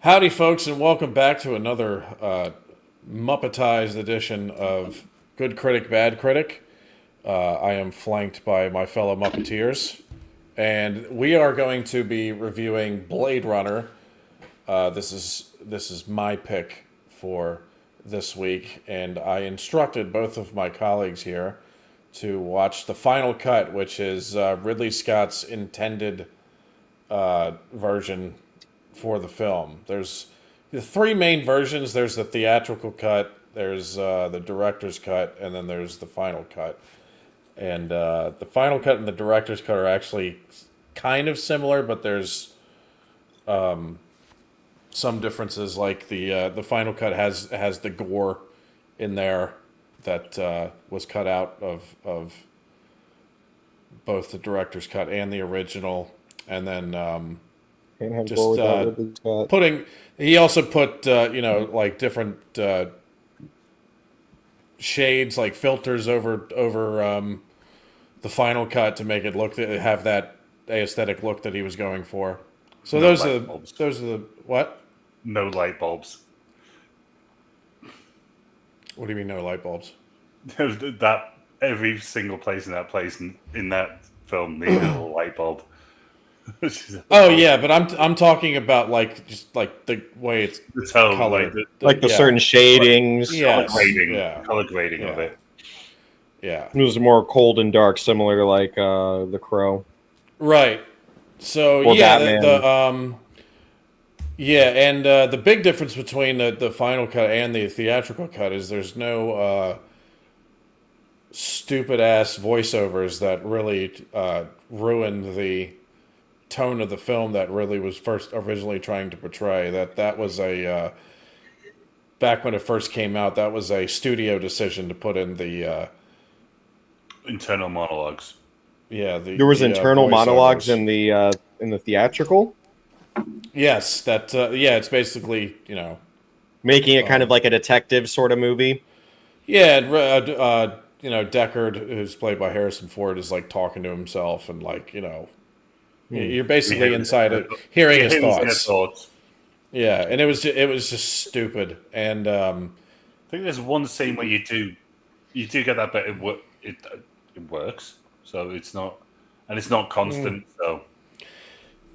Howdy, folks, and welcome back to another Muppetized edition of Good Critic, Bad Critic. I am flanked by my fellow Muppeteers, and we are going to be reviewing Blade Runner. This is my pick for this week, and I instructed both of my colleagues here to watch the final cut, which is Ridley Scott's intended version for the film. There's the three main versions. There's the theatrical cut, there's the director's cut, and then there's the final cut. And the final cut and the director's cut are actually kind of similar, but there's some differences. Like the final cut has the gore in there that was cut out of both the director's cut and the original, and then Can't have just gore without Ridley Scott. putting. He also put like different shades, like filters over the final cut to make it have that aesthetic look that he was going for. So No light bulbs. those are the what? No light bulbs. What do you mean no light bulbs? That every single place in that film needed a light bulb. Oh yeah, but I'm talking about like just like the way it's The tone, colored. Like the yeah. certain shadings. Yeah. color grading of Yeah. it. Yeah. It was more cold and dark, similar to like The Crow. Right. So Or yeah, Batman. and the big difference between the final cut and the theatrical cut is there's no stupid ass voiceovers that really ruined the tone of the film that really was first originally trying to portray. That was a back when it first came out. That was a studio decision to put in the Internal monologues. There was the, internal monologues voiceovers. in the theatrical, Yes, it's basically making it kind of like a detective sort of movie. yeah, and, Deckard, who's played by Harrison Ford, is like talking to himself, and like you're basically Yeah. inside it, hearing his Their thoughts. Yeah, and it was just stupid, and I think there's one scene where you do get that, but it works. So it's not constant. So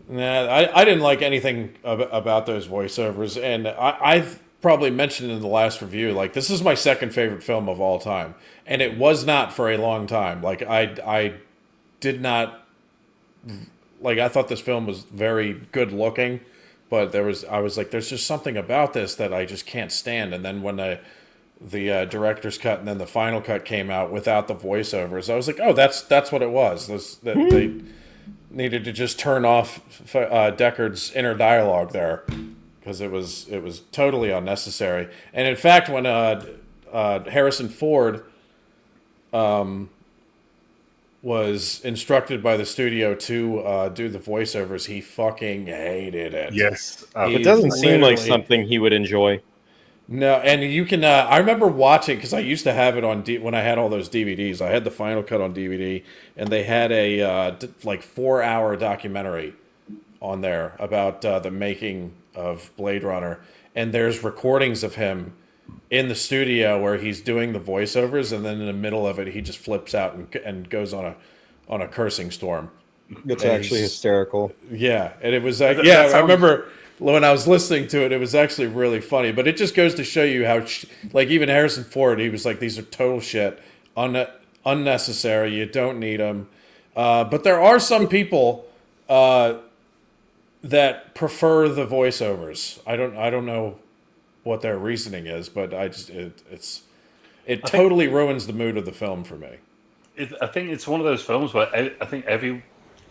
nah, I didn't like anything about those voiceovers, and I've probably mentioned in the last review, like this is my second favorite film of all time, and it was not for a long time. Like I did not like. I thought this film was very good looking, but I was like, there's just something about this that I just can't stand. And then when the director's cut and then the final cut came out without the voiceovers, I was like, oh, that's what it was. They needed to just turn off Deckard's inner dialogue there because it was totally unnecessary. And in fact, when Harrison Ford was instructed by the studio to do the voiceovers, he fucking hated it. yes, It doesn't seem like literally- something he would enjoy. No, and you can. I remember watching because I used to have it on when I had all those DVDs. I had the final cut on DVD, and they had a like 4-hour documentary on there about the making of Blade Runner. And there's recordings of him in the studio where he's doing the voiceovers, and then in the middle of it, he just flips out and goes on a cursing storm. It's And actually he's- hysterical. Yeah, and it was like, That- yeah, that I sounds- remember when I was listening to it, it was actually really funny. But it just goes to show you how, like, even Harrison Ford, he was like, these are total shit, unnecessary. You don't need them. But there are some people that prefer the voiceovers. I don't know what their reasoning is, but it totally ruins the mood of the film for me. I think it's one of those films where I think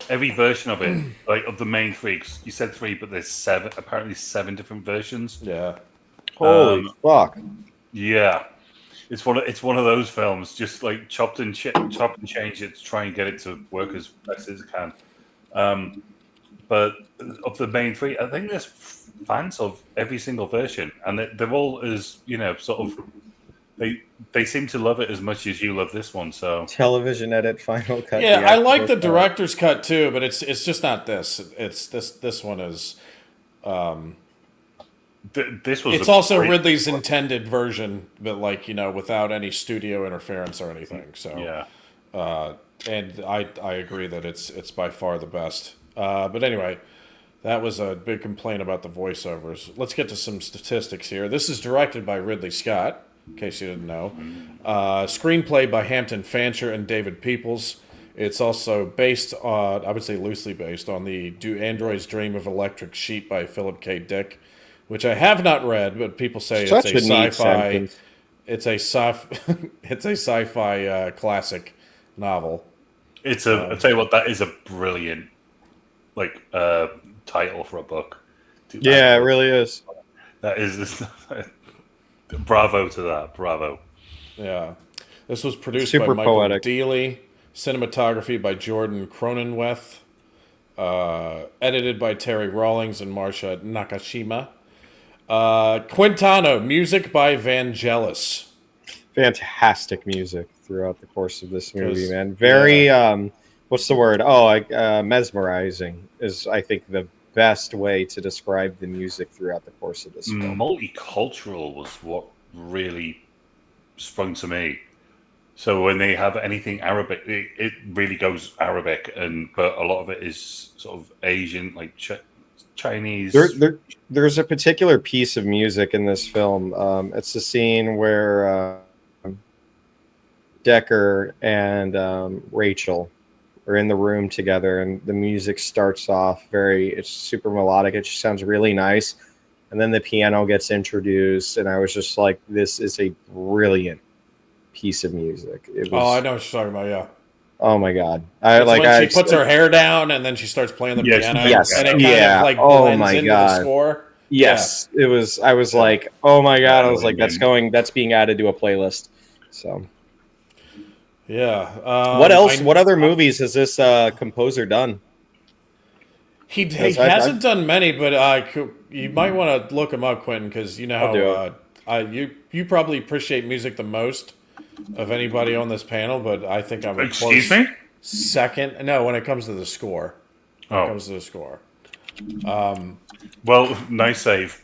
every version of it, like of the main three, 'cause you said three, but there's apparently seven different versions. Yeah. Holy fuck! Yeah, it's one of those films, just like chopped and changed it to try and get it to work as best as it can. But of the main three, I think there's fans of every single version, and they're all as sort of they seem to love it as much as you love this one. So Television edit, final cut. Yeah, I like the theatrical cut. director's cut too, but it's just not this. It's this one is This was. It's also Ridley's intended version, but like, without any studio interference or anything. So Yeah. and I agree that it's by far the best. But anyway, that was a big complaint about the voiceovers. Let's get to some statistics here. This is directed by Ridley Scott, in case you didn't know. Screenplay by Hampton Fancher and David Peoples. It's also based on, I would say loosely based on the Do Androids Dream of Electric Sheep by Philip K. Dick, which I have not read, but people say Such it's a a neat sci-fi. sentence. It's a it's a sci-fi classic novel. It's a. I tell you what, that is a brilliant, title for a book. Yeah, it really is. That is. Bravo to that. Bravo. Yeah. This was produced Super by Michael poetic. Dealey, cinematography by Jordan Cronenweth, edited by Terry Rawlings and Marsha Nakashima. Quintano, music by Vangelis. Fantastic music throughout the course of this movie, 'Cause, man. Very what's the word? Mesmerizing is, I think, the best way to describe the music throughout the course of this film. Multicultural was what really sprung to me. So when they have anything Arabic, it really goes Arabic, but a lot of it is sort of Asian, like Chinese. There's a particular piece of music in this film. It's the scene where Decker and Rachel are in the room together, and the music starts off it's super melodic. It just sounds really nice. And then the piano gets introduced, and I was just like, this is a brilliant piece of music. It was, I know what you're talking about, yeah. oh my God. When she puts her hair down and then she starts playing the piano. Yes. And it kind Yeah. of like Oh blends my into God. the score. Yes. It was, I was like, oh my God. I was like, Yeah. that's being added to a playlist. So Yeah. what else? What other movies has this composer done? He Because hasn't done many, but you might want to look him up, Quentin, because you know I'll do how you probably appreciate music the most of anybody on this panel, but I think I'm a Excuse close me? second. No, when it comes to the score. When it Oh, comes to the score. well, nice save.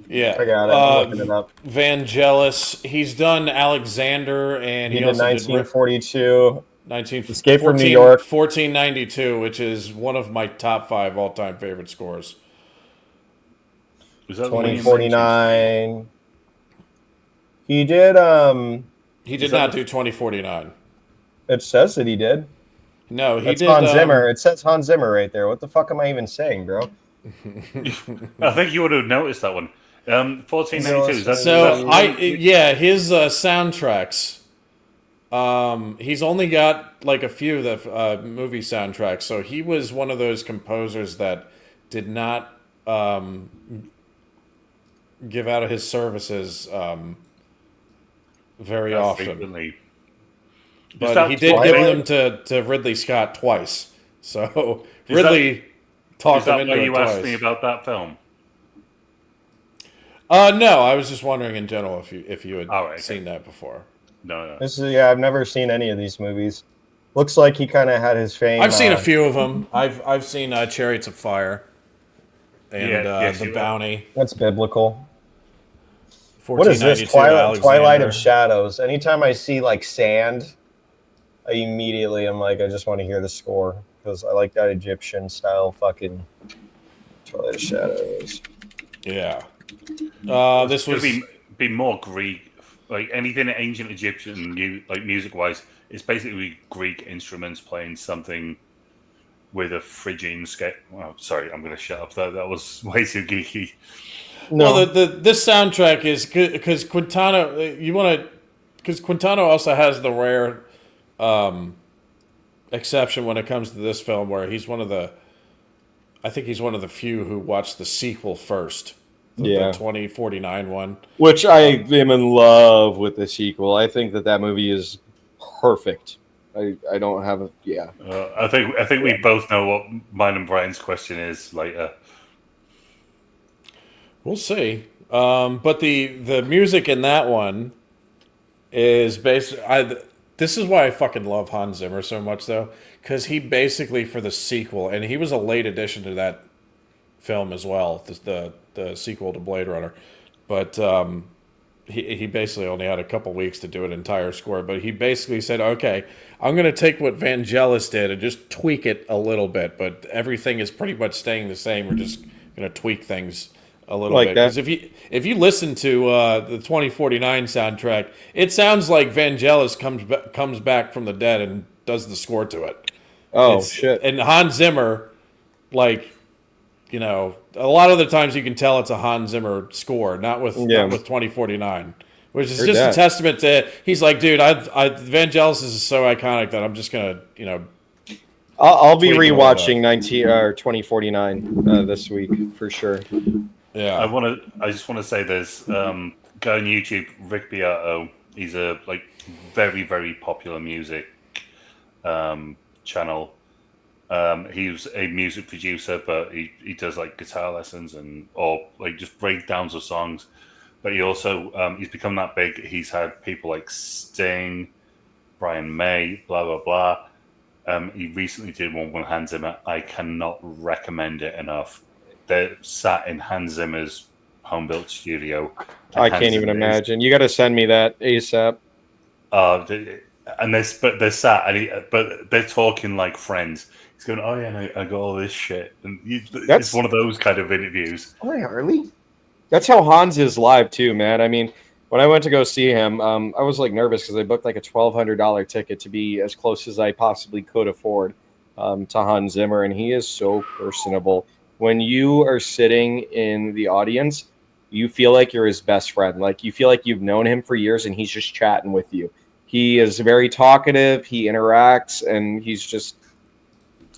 Yeah. I got it. I'm looking it up. Vangelis. He's done Alexander, and He he did also 1942. did Escape from New York. 1492, which is one of my top 5 all-time favorite scores. Was that the one you mentioned? 2049. He did. He Is did that not the- do 2049. It says that he did. No, he That's did. Hans Zimmer. It says Hans Zimmer right there. What the fuck am I even saying, bro? I think you would have noticed that one. 1492. Is that, His soundtracks. He's only got like a few of the movie soundtracks, so he was one of those composers that did not give out of his services very often. frequently. But he did give them to Ridley Scott twice. So Ridley talked Is him that into why it you twice. asked me about that film? No, I was just wondering in general if you had okay. seen that before. No. I've never seen any of these movies. Looks like he kind of had his fame. I've seen a few of them. I've seen Chariots of Fire and yes, The you have. Bounty. That's biblical. What is this? 1492 Twilight of Alexander. Shadows. Anytime I see like sand, I just want to hear the score because I like that Egyptian style fucking Twilight of Shadows. Yeah. This was be more Greek, like anything ancient Egyptian, music wise. It's basically Greek instruments playing something with a Phrygian scale. Oh, sorry, I'm going to shut up. That was way too geeky. No, well. This soundtrack is because Quintano. Because Quintano also has the rare exception when it comes to this film, where he's one of the. I think he's one of the few who watched the sequel first. The 2049 one. Which I am in love with the sequel. I think that movie is perfect. I don't have a I think we both know what mine and Brian's question is later. We'll see. But the music in that one is basically. This is why I fucking love Hans Zimmer so much, though, because he basically for the sequel, and he was a late addition to that film as well, the sequel to Blade Runner. But he basically only had a couple weeks to do an entire score. But he basically said, okay, I'm going to take what Vangelis did and just tweak it a little bit. But everything is pretty much staying the same. We're just going to tweak things a little Like bit. that. Because if you listen to the 2049 soundtrack, it sounds like Vangelis comes back from the dead and does the score to it. Oh, shit. And Hans Zimmer, like, you know, a lot of the times you can tell it's a Hans Zimmer score, not with 2049, which is Heard just that. a testament to. He's like, dude, Vangelis is so iconic that I'm just gonna, you know. I'll be tweak it a little rewatching 2049 this week for sure. Yeah, I just want to say there's go on YouTube, Rick Beato. He's a like very, very popular music channel. He was a music producer, but he does like guitar lessons or like just breakdowns of songs. But he also he's become that big. He's had people like Sting, Brian May, blah blah blah. He recently did one with Hans Zimmer. I cannot recommend it enough. They're sat in Hans Zimmer's home-built studio. I can't even imagine. You got to send me that ASAP. And they're sat, but they're talking like friends. He's going, oh yeah, I got all this shit, and it's one of those kind of interviews. Hi, Harley. That's how Hans is live too, man. I mean, when I went to go see him, I was like nervous because I booked like a $1,200 ticket to be as close as I possibly could afford to Hans Zimmer, and he is so personable. When you are sitting in the audience, you feel like you're his best friend. Like you feel like you've known him for years, and he's just chatting with you. He is very talkative. He interacts, and he's just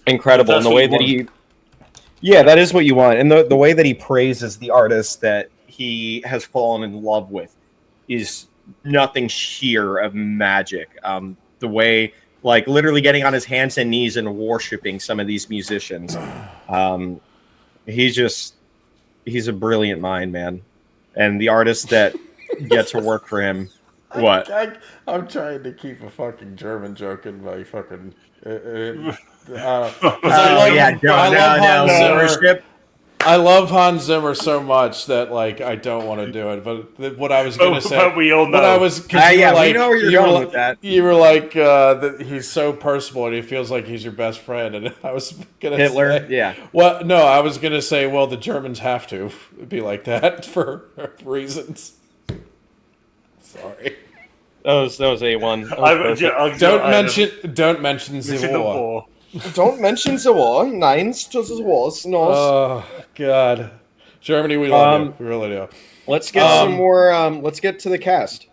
incredible. And the way that that is what you want. And the way that he praises the artist that he has fallen in love with is nothing sheer of magic. The way, like, literally getting on his hands and knees and worshiping some of these musicians. He's a brilliant mind, man. And the artists that get to work for him. What? I'm trying to keep a fucking German joke in my fucking. I love Hans Zimmer so much that like I don't want to do it. But what I was going to say, but we all know. What I was, we know where you're going with that. You were like that he's so personable and he feels like he's your best friend. And I was going to say, yeah. Well, no, I was going to say, well, the Germans have to be like that for reasons. Sorry. That was A1. Don't mention the war. Don't mention the war. Nein, to the wars. No. Oh God, Germany, we love you. We really do. Let's get some more. Let's get to the cast.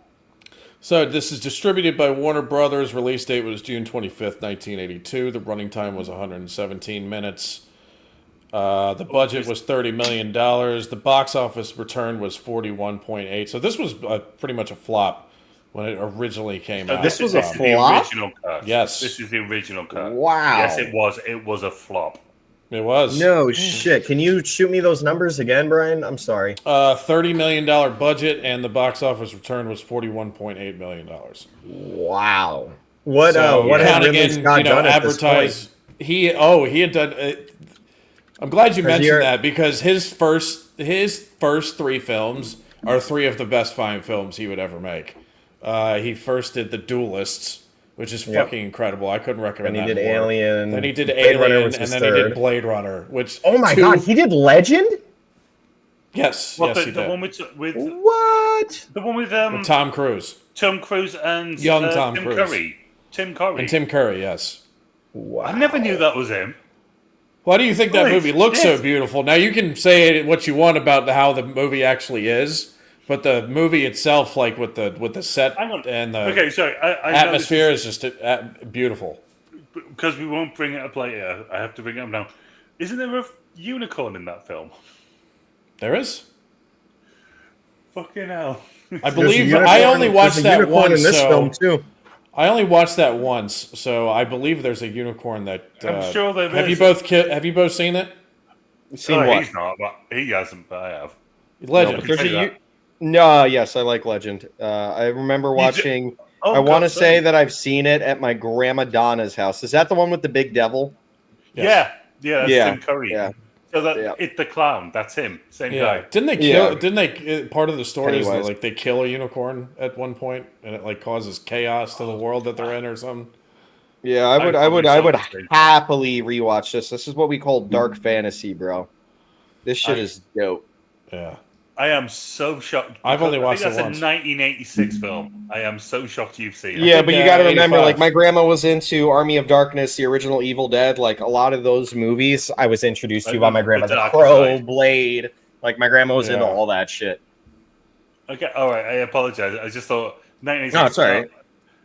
So this is distributed by Warner Brothers. Release date was June 25th, 1982. The running time was 117 minutes. The budget was $30 million. The box office return was 41.8. So this was pretty much a flop when it originally came out. This was a flop? The original cut. Yes. This is the original cut. Wow. Yes, it was. It was a flop. It was. No shit. Can you shoot me those numbers again, Brian? I'm sorry. $30 million budget, and the box office return was $41.8 million. Wow. What had Ridley Scott done at this point? He had done. I'm glad you mentioned that because his first three films are three of the best fine films he would ever make. He first did The Duelists, which is fucking incredible. I couldn't recommend that more. Then he did Alien, and then he did Blade Runner, which... Oh my God, he did Legend? Yes, he did. The one with what? The one with Tom Cruise. Tom Cruise and young Tom Tim Cruise. Curry. Tim Curry. And Tim Curry, yes. Wow. I never knew that was him. Why do you think that movie looks so beautiful? Now, you can say what you want about how the movie actually is, but the movie itself, like with the set and the atmosphere, is just beautiful. Because we won't bring it up later, I have to bring it up now. Isn't there a unicorn in that film? There is. Fucking hell! I believe I only watched that once. In this film too. I only watched that once, so I believe there's a unicorn that. I'm sure there is. Have you both seen it? Seen what? He's not, but he hasn't. But I have. Legend. Yes, I like Legend. I remember watching. I want to say that I've seen it at my grandma Donna's house. Is that the one with the big devil? Yes. Yeah. Tim Curry. Yeah. So that the clown, that's him, same guy. Didn't they kill? Didn't they? Part of the story is that Pennywise. like they kill a unicorn at one point, and it like causes chaos to the world that they're in, or something. Yeah, I would happily rewatch this. This is what we call dark fantasy, bro. This shit is dope. Yeah. I am so shocked. I've only watched I think it that's once. a 1986 film. I am so shocked you've seen it. Yeah, but you got to remember, 85. like, my grandma was into Army of Darkness, the original Evil Dead. Like, a lot of those movies I was introduced to by my grandma. The Dark Crow, Side. Blade. Like, my grandma was into Yeah. all that shit. Okay, all right. I apologize. I just thought 1986. No, it's all right.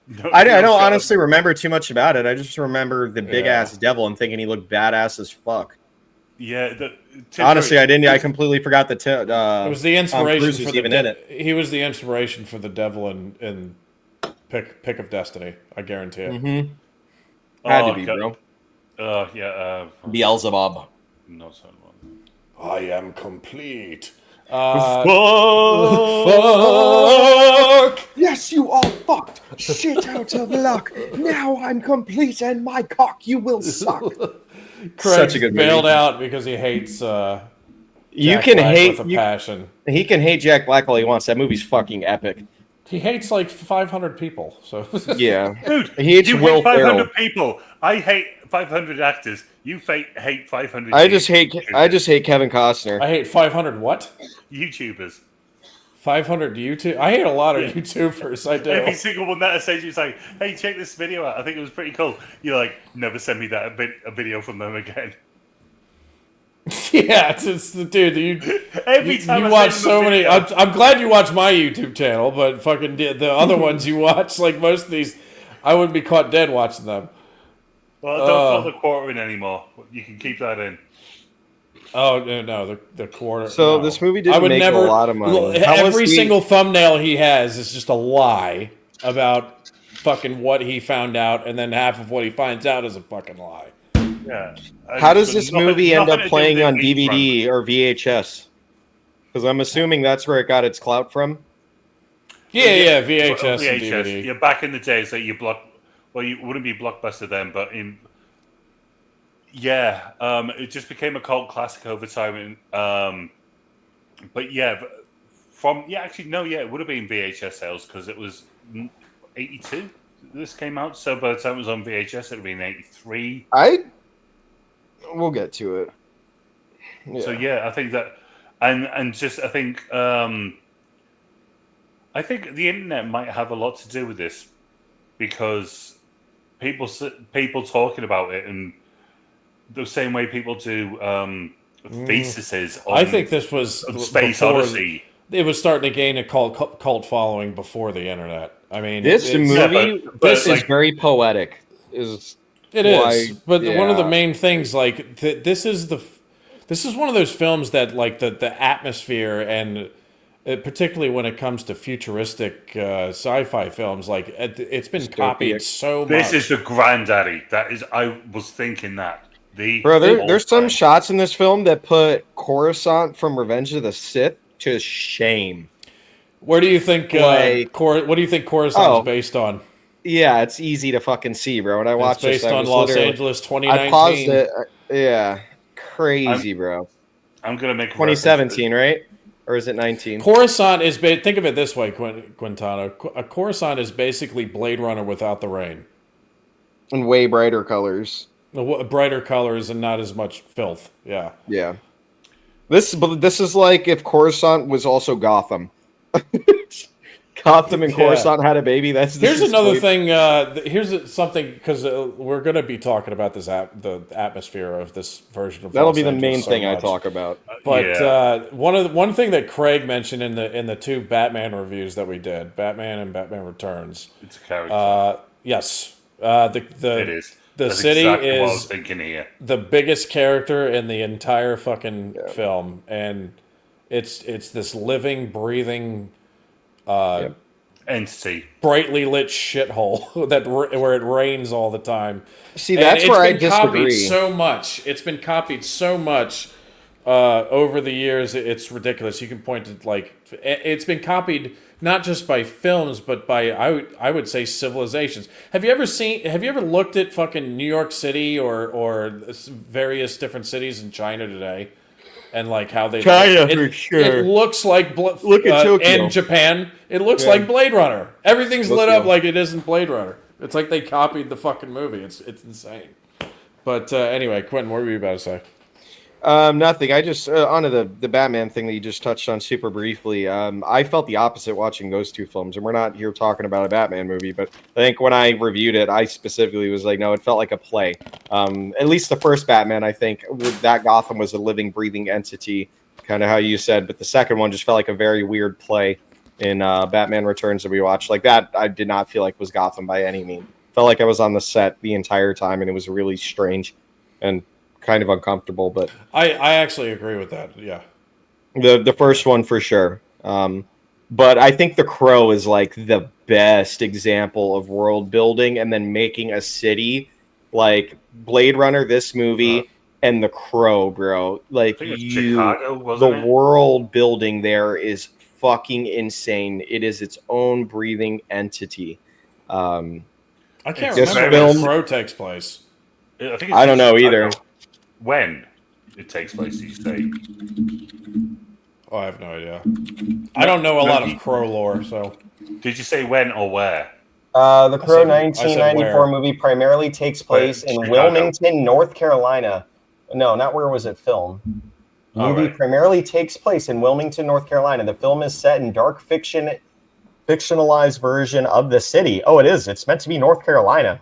No, I don't shut up. honestly remember too much about it. I just remember the big-ass devil and thinking he looked badass as fuck. Yeah. Honestly, I didn't. I completely forgot the. It was the inspiration for the. even in it. He was the inspiration for the devil in Pick of Destiny. I guarantee it. Mm-hmm. Had to be, bro. Yeah. Beelzebub. No, sorry. I am complete. Fuck! Yes, you are fucked. Shit out of luck. Now I'm complete, and my cock you will suck. Craig's a good bailed movie. out because he hates. You Jack can Black hate. with a passion. He can hate Jack Black all he wants. That movie's fucking epic. He hates like 500 people. So Yeah, Dude, he hates you Will hate 500 Ferrell. people. I hate 500 actors. You hate 500. I just hate Kevin Costner. I hate 500 what? YouTubers. 500 YouTube. I hate a lot of YouTubers. I do. Every single one that I say to you is like, "Hey, check this video out. I think it was pretty cool." You're like, "Never send me that a video from them again." Yeah, it's the dude. Every time you I watch send them a so many. video- I'm glad you watch my YouTube channel, but fucking the other ones you watch, like most of these, I wouldn't be caught dead watching them. Well, don't fill the quarter in anymore. You can keep that in. Oh no, the quarter. So no. this movie didn't make a lot of money. Every single thumbnail he has is just a lie about fucking what he found out, and then half of what he finds out is a fucking lie. Yeah. How does this movie end nothing up to do playing with on the DVD or VHS? Because I'm assuming that's where it got its clout from. Yeah, VHS and VHS. DVD. Yeah, back in the days that you wouldn't be Blockbuster then, but it just became a cult classic over time. But yeah, it would have been VHS sales because it was 82. This came out, so by the time it was on VHS, it would have been 83. We'll get to it. Yeah. So yeah, I think that, and just I think the internet might have a lot to do with this because people talking about it and the same way people do theses on I think this was Space before- Odyssey. It was starting to gain a cult following before the internet. I mean, This it's- movie, but this is like- very poetic. It Why- is, but one of the yeah. main things, like this is one of those films that, like the atmosphere and particularly when it comes to futuristic sci-fi films, like it's been copied so much. This is the granddaddy. That is, I was thinking that. Bro, there's some shots in this film that put Coruscant from Revenge of the Sith to shame. Where do you think? What do you think Coruscant is based on? Yeah, it's easy to fucking see, bro. When I watched It's based this, on Los Angeles 2019. I paused it. Yeah, crazy, bro. I'm gonna make 2017, right? Or is it 19? Coruscant is think of it this way, Quintana. Coruscant is basically Blade Runner without the rain. And way brighter colors. Brighter colors and not as much filth. Yeah. Yeah. This is like if Coruscant was also Gotham. Gotham and Coruscant had a baby. Here's another thing. Here's something because we're going to be talking about the atmosphere of this version of. That'll Los be the Angeles main so thing I much. talk about. But one thing that Craig mentioned in the two Batman reviews that we did, Batman and Batman Returns. It's a character. Yes. It is. The That's city exactly what I was is thinking here. the biggest character in the entire fucking film, and it's this living, breathing, entity, brightly lit shithole where it rains all the time. See, that's where I disagree. It's been copied so much over the years. It's ridiculous. You can point to like it's been copied not just by films, but by I would say civilizations. Have you ever looked at fucking New York City or various different cities in China today? And like how they China, it, for sure. It looks like Look at Tokyo. and Japan. It looks like Blade Runner. Everything's lit up like it isn't Blade Runner. It's like they copied the fucking movie. It's insane. But anyway, Quentin, what were you about to say? Nothing. I just onto the Batman thing that you just touched on super briefly. I felt the opposite watching those two films, and we're not here talking about a Batman movie, but I think when I reviewed it, I specifically was like, no, it felt like a play. At least the first Batman, I think, that Gotham was a living, breathing entity, kind of how you said, but the second one just felt like a very weird play in Batman Returns that we watched. Like that, I did not feel like was Gotham by any means. Felt like I was on the set the entire time, and it was really strange and kind of uncomfortable. But I actually agree with that. Yeah, the first one for sure. But I think The Crow is like the best example of world building and then making a city like Blade Runner, this movie, and The Crow, bro. Like Chicago, wasn't it? World building there is fucking insane. It is its own breathing entity. I can't This remember film- where The Crow takes place. I think it's I don't know Chicago. either. When it takes place, did you say? Oh, I have no idea. I don't know a lot of Crow lore, so Did you say when or where? The Crow I said 1994 where. movie primarily takes place in Chicago. Wilmington, North Carolina. No, not where was it filmed. The All movie right. primarily takes place in Wilmington, North Carolina. The film is set in dark fictionalized version of the city. Oh, it is. It's meant to be North Carolina.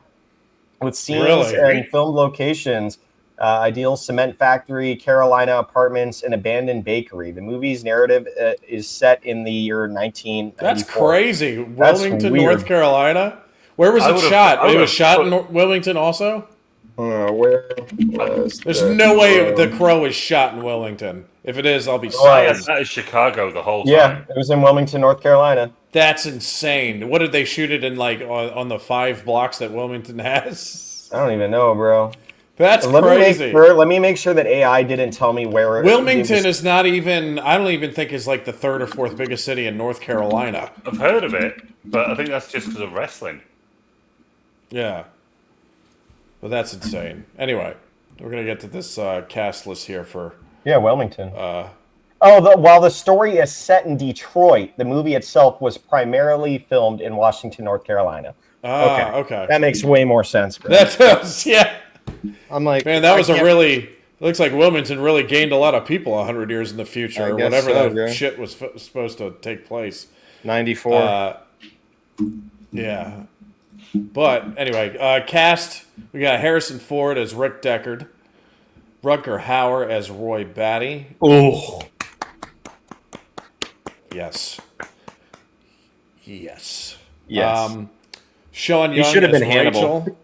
With scenes Really? and filmed locations, ideal cement factory, Carolina apartments, and abandoned bakery. The movie's narrative is set in the year 1994. that's crazy. That's Wilmington, weird. North Carolina. Where was I it would've- shot? I It would've was shot put- in Wilmington also. Where was There's the no way Crow? The Crow is shot in Wilmington. If it is, I'll be Oh, sad. That is Chicago the whole Yeah, time. it was in Wilmington, North Carolina. That's insane. What did they shoot it in? Like on the 5 blocks that Wilmington has? I don't even know, bro. That's Let crazy. let me make sure that AI didn't tell me where it Wilmington was. is not even. I don't even think is like the 3rd or 4th biggest city in North Carolina. I've heard of it, but I think that's just because of wrestling. Yeah. But that's insane. Anyway, we're gonna get to this cast list here for. Yeah, Wilmington. While the story is set in Detroit, the movie itself was primarily filmed in Washington, North Carolina. Okay. That makes way more sense, bro. That does. Yeah. I'm like, Man, that was I a can't- really. It looks like Wilmington really gained a lot of people 100 years in the future, I or guess whenever so, that yeah. shit was supposed to take place. 94. Yeah. But anyway, cast, we got Harrison Ford as Rick Deckard, Rutger Hauer as Roy Batty. Oh, Yes. Yes. yes. Sean Young should have as been Hannibal.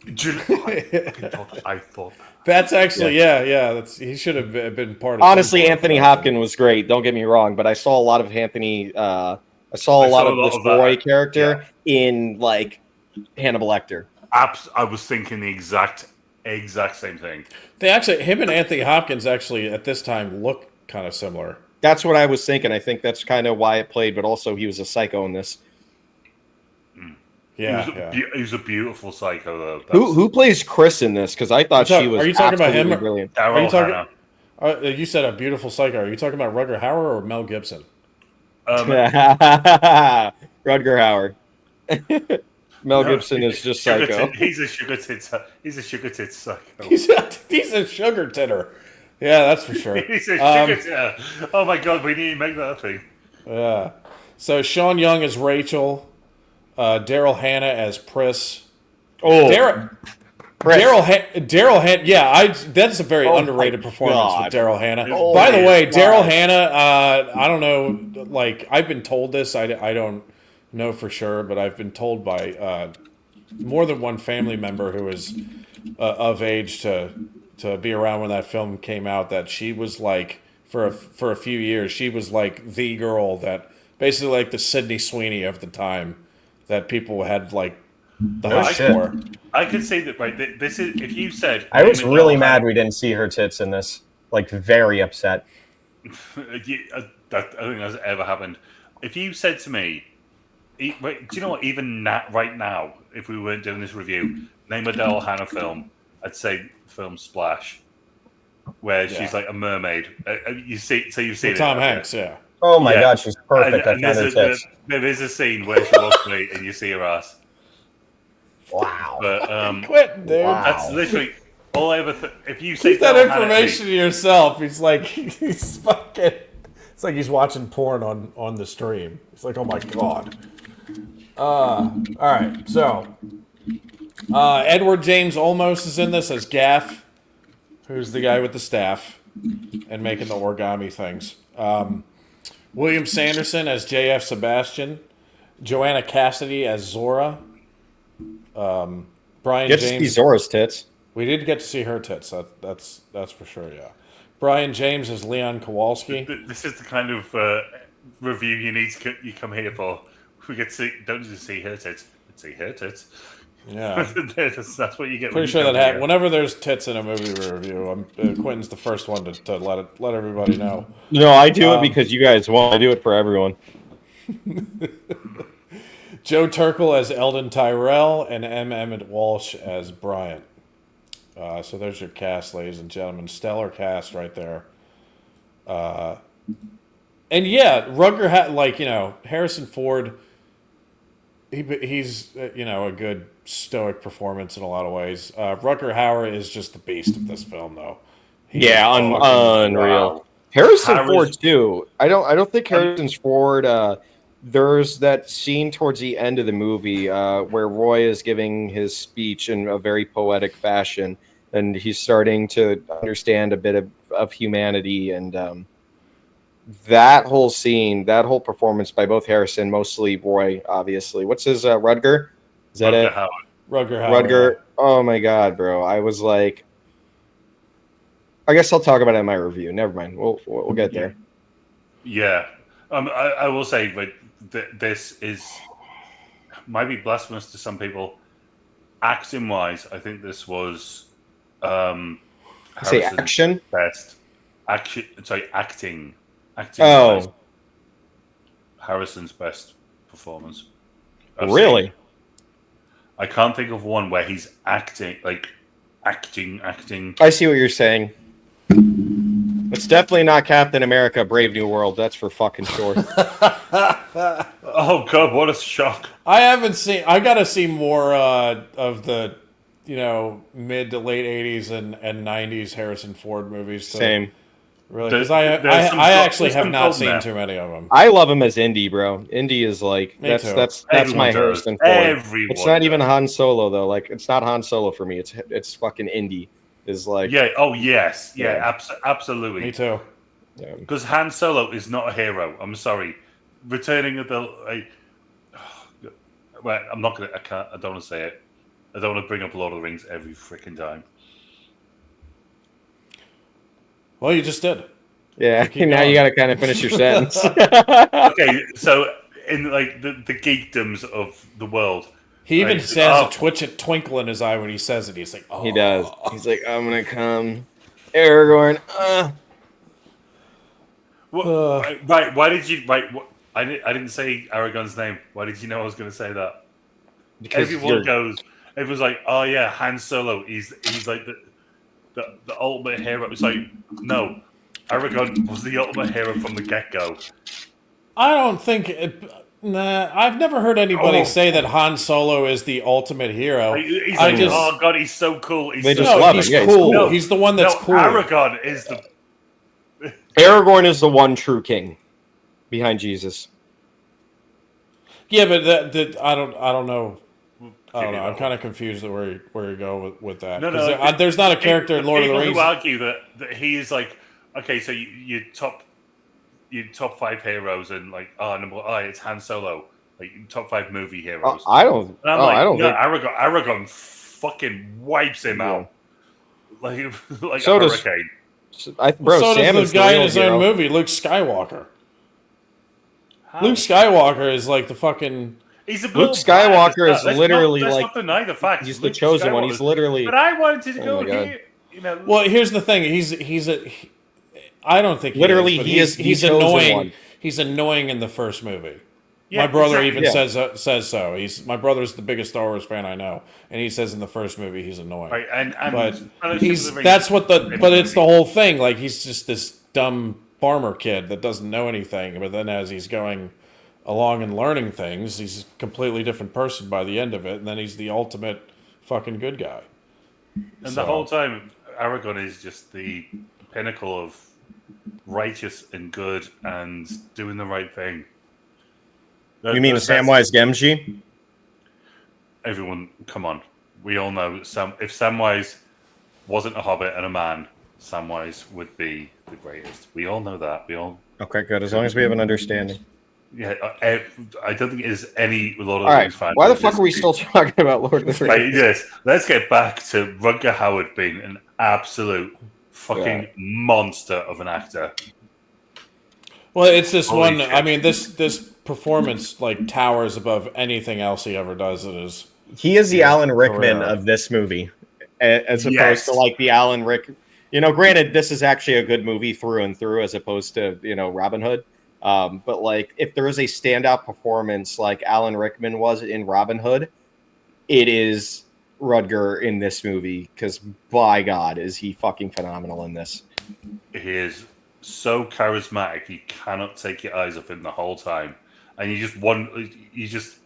Rachel. I thought. That's actually yeah. He should have been part of. some Honestly, part of Anthony that. Hopkins was great. Don't get me wrong, but I saw a lot of Anthony. I saw a lot of this that. Roy character in like Hannibal Lecter. I was thinking the exact same thing. They actually, him and Anthony Hopkins actually at this time look kind of similar. That's what I was thinking. I think that's kind of why it played, but also he was a psycho in this. Yeah. He was a beautiful psycho, though. Who plays Chris in this? Because I thought she was. Are you talking about him? absolutely brilliant. Are you Daryl talking? Hannah. You said a beautiful psycho. Are you talking about Rutger Hauer or Mel Gibson? Rutger Hauer. Mel Gibson is just Sugar psycho. tit- he's a sugar tit. He's a sugar tit psycho. He's a sugar titter. Yeah, that's for sure. He's a sugar tit. Oh my god, we need to make that a thing. Yeah. So Sean Young as Rachel, Daryl Hannah as Pris. Oh, Daryl Hannah. Yeah, that's a very Oh underrated my performance God. with Daryl Hannah. Oh By the my way, God. Daryl Hannah. I don't know. Like I've been told this. I don't know for sure, but I've been told by more than one family member who is of age to be around when that film came out that she was like for a few years she was like the girl that basically like the Sydney Sweeney of the time that people had like the No, hope shit. for. I could say that. Right, this is if you said. I was name a really Daryl mad Hannah- we didn't see her tits in this. like very upset. I think that's ever happened. If you said to me, do you know what? Even right now, if we weren't doing this review, name a Daryl Hannah film, I'd say film Splash, where she's like a mermaid. You've seen it, Tom Hanks, yeah. Oh my God, she's perfect. And there is a scene where she walks away and you see her ass. Wow. But Quit, dude. Wow. that's literally all I ever. If you say Keep that Daryl Hannah information to yourself. He's like, he's fucking. It's like he's watching porn on the stream. He's like, oh my God. All right, so Edward James Olmos is in this as Gaff, who's the guy with the staff and making the origami things. William Sanderson as J.F. Sebastian, Joanna Cassidy as Zora. Brian Get James. to see Zora's tits. We did get to see her tits. That's for sure. Yeah. Brian James as Leon Kowalski. This is the kind of review you come here for. We get to see, don't just see her tits, but see her tits. Yeah. that's what you get. Pretty sure that whenever there's tits in a movie review, Quentin's the first one to let everybody know. No, I do it because you guys won't. I do it for everyone. Joe Turkel as Eldon Tyrell and M. Emmett Walsh as Bryant. So there's your cast, ladies and gentlemen. Stellar cast right there. And yeah, Harrison Ford. He's a good stoic performance in a lot of ways. Rutger Hauer is just the beast of this film, though. Unreal. Wow. Harrison Ford too. I don't think Harrison Ford. There's that scene towards the end of the movie where Roy is giving his speech in a very poetic fashion, and he's starting to understand a bit of humanity, and that whole scene, that whole performance by both Harrison, mostly Roy, obviously. What's his Rutger? Is that it? Rutger Hauer. Rutger. Oh my God, bro! I was like, I guess I'll talk about it in my review. Never mind. We'll get there. Yeah, I will say, but this might be blasphemous to some people. Acting wise, I think this was say action best. Acting. Oh, Harrison's best performance. Really? I can't think of one where he's acting. I see what you're saying. It's definitely not Captain America: Brave New World. That's for fucking sure. Oh God, what a shock! I haven't seen. I gotta see more of the, mid to late '80s and '90s Harrison Ford movies. Same. Really, because I actually have not seen too many of them. I love him as Indy, bro. Indy is like that's my Harrison Ford. It's not even Han Solo though. Like it's not Han Solo for me. It's fucking Indy. Is like Oh yes. Absolutely. Me too. Because Han Solo is not a hero. I'm sorry. Returning of the well, I'm not gonna. I don't want to say it. I don't want to bring up Lord of the Rings every freaking time. Well, you just did. Yeah, now you got to kind of finish your sentence. Okay, so in like the geekdoms of the world, he even says a twinkle in his eye when he says it. He's like, oh. He does. He's like, I'm gonna come, Aragorn. Right? Why did you? Right? I didn't say Aragorn's name. Why did you know I was going to say that? Because everyone's like, oh yeah, Han Solo. He's like the ultimate hero. It's like, no, Aragorn was the ultimate hero from the get-go. I don't think I've never heard anybody say that Han Solo is the ultimate hero. He's like, oh God, he's so cool. He's cool. No, he's the one that's cool. Aragorn is the... Aragorn is the one true king behind Jesus. Yeah, but I don't know. I don't know. I'm kind of confused at where you go with that. No. There's not a character in Lord of the Rings. People who argue that he is like, okay, so you top 5 heroes and like, it's Han Solo, like top 5 movie heroes. I don't. And I'm I don't. No, Aragorn fucking wipes him out like so a hurricane. So does the guy in his own movie, Luke Skywalker. Luke Skywalker is like the fucking. Luke Skywalker is literally let's like not deny the fact he's the chosen one. He's literally. But I wanted to go here. Well, here's the thing. I don't think Literally, he is, but he's annoying. one. He's annoying in the first movie. Yeah, My brother exactly. even says so. My brother's the biggest Star Wars fan I know, and he says in the first movie he's annoying. Right, and But Fellowship of the Ring that's what is but it's the movie. whole thing. Like he's just this dumb farmer kid that doesn't know anything. But then as he's going along and learning things, he's a completely different person by the end of it, and then he's the ultimate fucking good guy. And the whole time, Aragon is just the pinnacle of righteous and good and doing the right thing. You mean Samwise Gamgee? Everyone, come on. We all know if Samwise wasn't a hobbit and a man, Samwise would be the greatest. We all know that. We all. Okay, good. As long as we have an understanding. Yeah, I don't think it is any Lord of All the right. Rings fan. Why the fuck are we still talking about Lord of the Right, Rings? yes. Let's get back to Rutger Hauer being an absolute fucking monster of an actor. Well, it's this Holy one. shit. I mean, this performance like towers above anything else he ever does. It is. He is the Alan Rickman career. of this movie, as opposed Yes. to like the Alan Rick. Granted, this is actually a good movie through and through, as opposed to Robin Hood. But like, if there is a standout performance like Alan Rickman was in Robin Hood, it is Rutger in this movie. Because by God, is he fucking phenomenal in this? He is so charismatic, you cannot take your eyes off him the whole time. And you just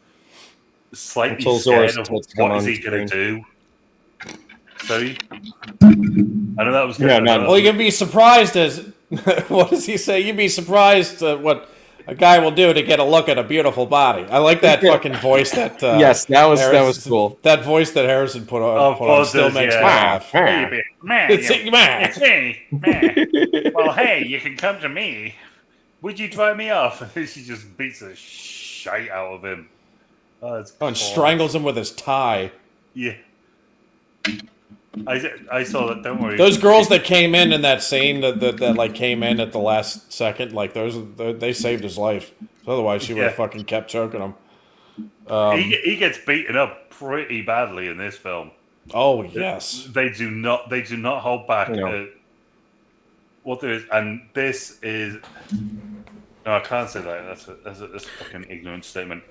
slightly Until scared Zora's of Tits come what is on he going screen. to do. Sorry? I know that was good. Yeah, no. Well, you'd be surprised as what does he say? You'd be surprised at what a guy will do to get a look at a beautiful body. I like that fucking voice. That Yes, that was cool. That voice that Harrison put Of on course still does, makes yeah. me laugh. Hey, man, It's man. Hey, man. Well, hey, you can come to me. Would you drive me off? And she just beats the shite out of him. Oh, it's Oh, and cool. strangles him with his tie. Yeah. I saw that. Don't worry. Those girls that came in that scene that like came in at the last second, like they saved his life. Otherwise, she would have fucking kept choking him. He gets beaten up pretty badly in this film. Oh yes, They do not hold back. No. What there is, and this is. No, I can't say that. That's a fucking ignorant statement.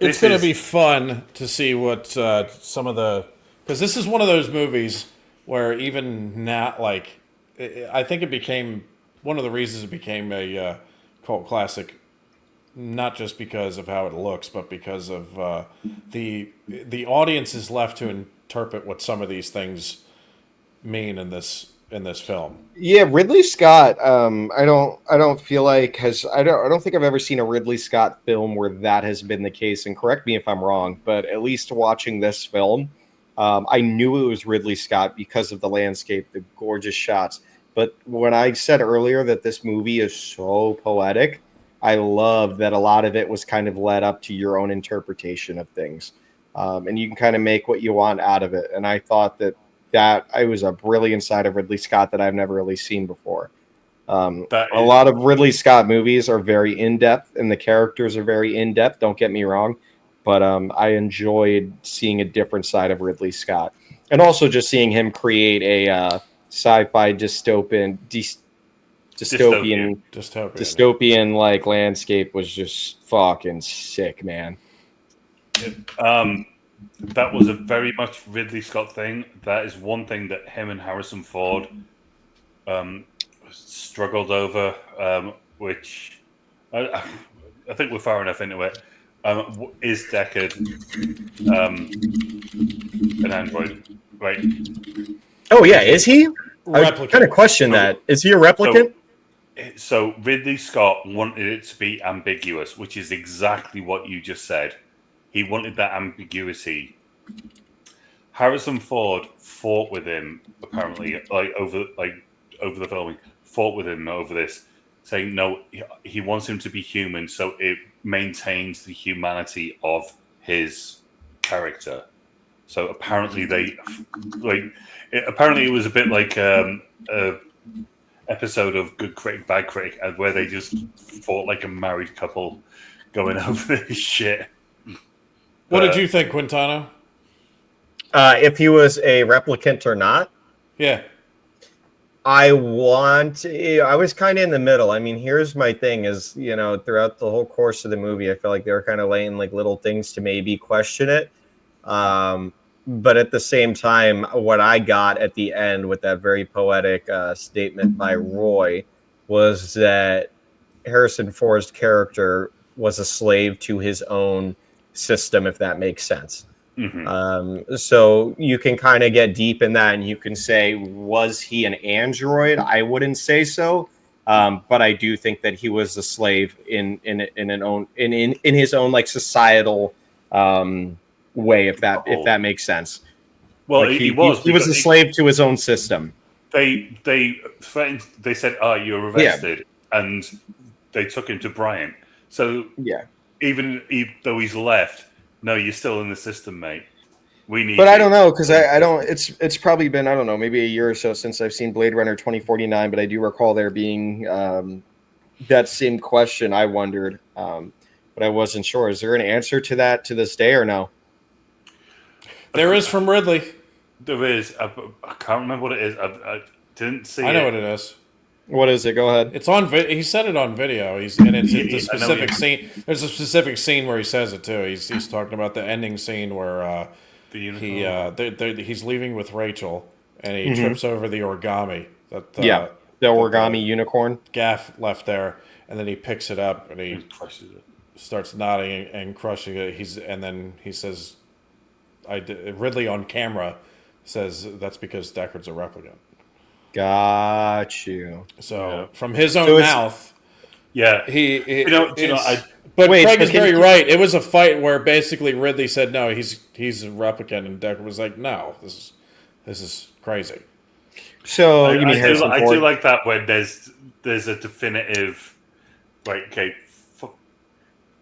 it's going to be fun to see what some of the because this is one of those movies where even now, like, I think it became one of the reasons it became a cult classic. Not just because of how it looks, but because of the audience is left to interpret what some of these things mean in this film. Yeah, Ridley Scott. I don't feel like I don't think I've ever seen a Ridley Scott film where that has been the case. And correct me if I'm wrong, but at least watching this film, I knew it was Ridley Scott because of the landscape, the gorgeous shots. But when I said earlier that this movie is so poetic, I love that a lot of it was kind of led up to your own interpretation of things. And you can kind of make what you want out of it. And I thought that I was a brilliant side of Ridley Scott that I've never really seen before. A lot of Ridley Scott movies are very in-depth and the characters are very in-depth. Don't get me wrong. But I enjoyed seeing a different side of Ridley Scott. And also just seeing him create a sci-fi dystopian like landscape was just fucking sick, man. That was a very much Ridley Scott thing. That is one thing that him and Harrison Ford struggled over, which I think we're far enough into it. Is Deckard an android? Right. Oh yeah, is he? I Replicant. kind of question that. Is he a replicant? So Ridley Scott wanted it to be ambiguous, which is exactly what you just said. He wanted that ambiguity. Harrison Ford fought with him apparently, over the filming, fought with him over this, saying no, he wants him to be human, so it maintains the humanity of his character. So apparently apparently it was a bit like a episode of Good Critic, Bad Critic, where they just fought like a married couple going over this shit. What did you think, Quintana? If he was a replicant or not? Yeah. I was kind of in the middle. I mean, here's my thing is, throughout the whole course of the movie, I feel like they were kind of laying like little things to maybe question it. But at the same time, what I got at the end with that very poetic statement by Roy was that Harrison Ford's character was a slave to his own system, if that makes sense. So you can kind of get deep in that, and you can say, was he an android? I wouldn't say so, but I do think that he was a slave in his own like societal way, if that makes sense. Well, Like he he was was because a slave to his own system. they threatened. They said, "Oh, you're arrested," and they took him to Bryant. So Yeah. even though he's left, no, you're still in the system, mate. We need. But I don't know, because I don't. It's probably been, I don't know, maybe a year or so since I've seen Blade Runner 2049. But I do recall there being that same question. I wondered, but I wasn't sure. Is there an answer to that to this day or no? There is from Ridley. There is. I can't remember what it is. I didn't see it. I know what it is. What is it? Go ahead. It's on. He said it on video. It's the I know specific scene. There's a specific scene where he says it too. He's talking about the ending scene where he's leaving with Rachel and he trips over the origami that The origami unicorn. Gaff left there, and then he picks it up and he crushes it. starts nodding and crushing it. And then he says, Ridley on camera says that's because Deckard's a replicant. Got you. So from his own mouth, yeah, but Wait, Craig but is very right. It was a fight where basically Ridley said no, he's a replicant, and Deckard was like, no, this is crazy. So I you mean Harrison I Ford? do like that when there's a definitive, right? Okay,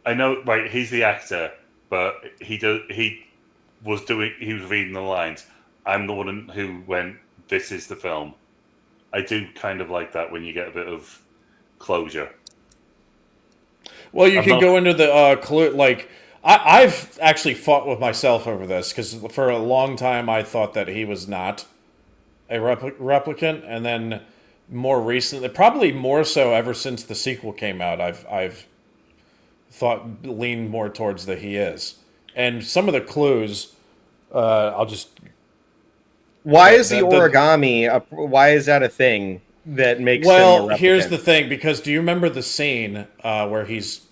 I know, right? He's the actor, but he was reading the lines. I'm the one who went, this is the film. I do kind of like that when you get a bit of closure. Well, you can go into the clue. Like I've actually fought with myself over this because for a long time I thought that he was not a replicant, and then more recently, probably more so ever since the sequel came out, I've leaned more towards that he is. And some of the clues, I'll just. Why is the origami? Why is that a thing that makes him a replicant? Here's the thing, because do you remember the scene where he's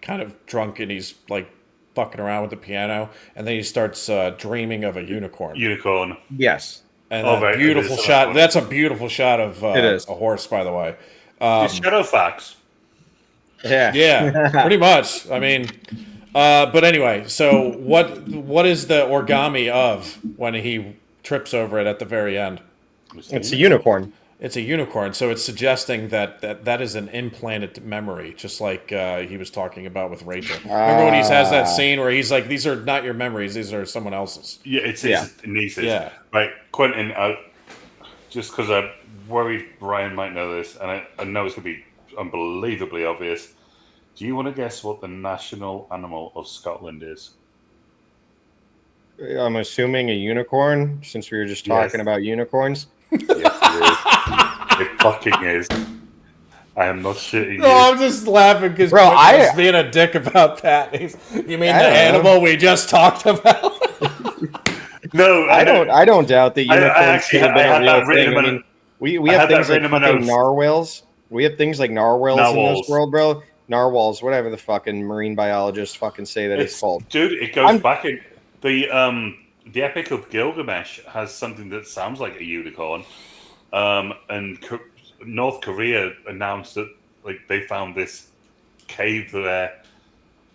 kind of drunk and he's like fucking around with the piano, and then he starts dreaming of a unicorn? Unicorn. Yes. And a beautiful shot. That's a beautiful shot of a horse, by the way. Shadowfax. Yeah. Yeah, pretty much. I mean, but anyway, so what is the origami of when he trips over it at the very end? It's a unicorn. It's a unicorn, so it's suggesting that is an implanted memory, just like he was talking about with Rachel. Remember when he has that scene where he's like, "These are not your memories; these are someone else's." Yeah, it's nieces. Yeah, right. Quentin, just because I'm worried Brian might know this, and I know it's going to be unbelievably obvious. Do you want to guess what the national animal of Scotland is? I'm assuming a unicorn, since we were just talking about unicorns. Yes, it is. It fucking is. I am not shitting you. I'm just laughing because I was being a dick about that. You mean the animal we just talked about? No, I don't doubt that unicorns could have been a real thing. I mean, we have things like fucking narwhals. We have things like narwhals in this world, bro. Narwhals, whatever the fucking marine biologists fucking say that it's called. Dude, it goes back in the Epic of Gilgamesh has something that sounds like a unicorn, and North Korea announced that they found this cave there.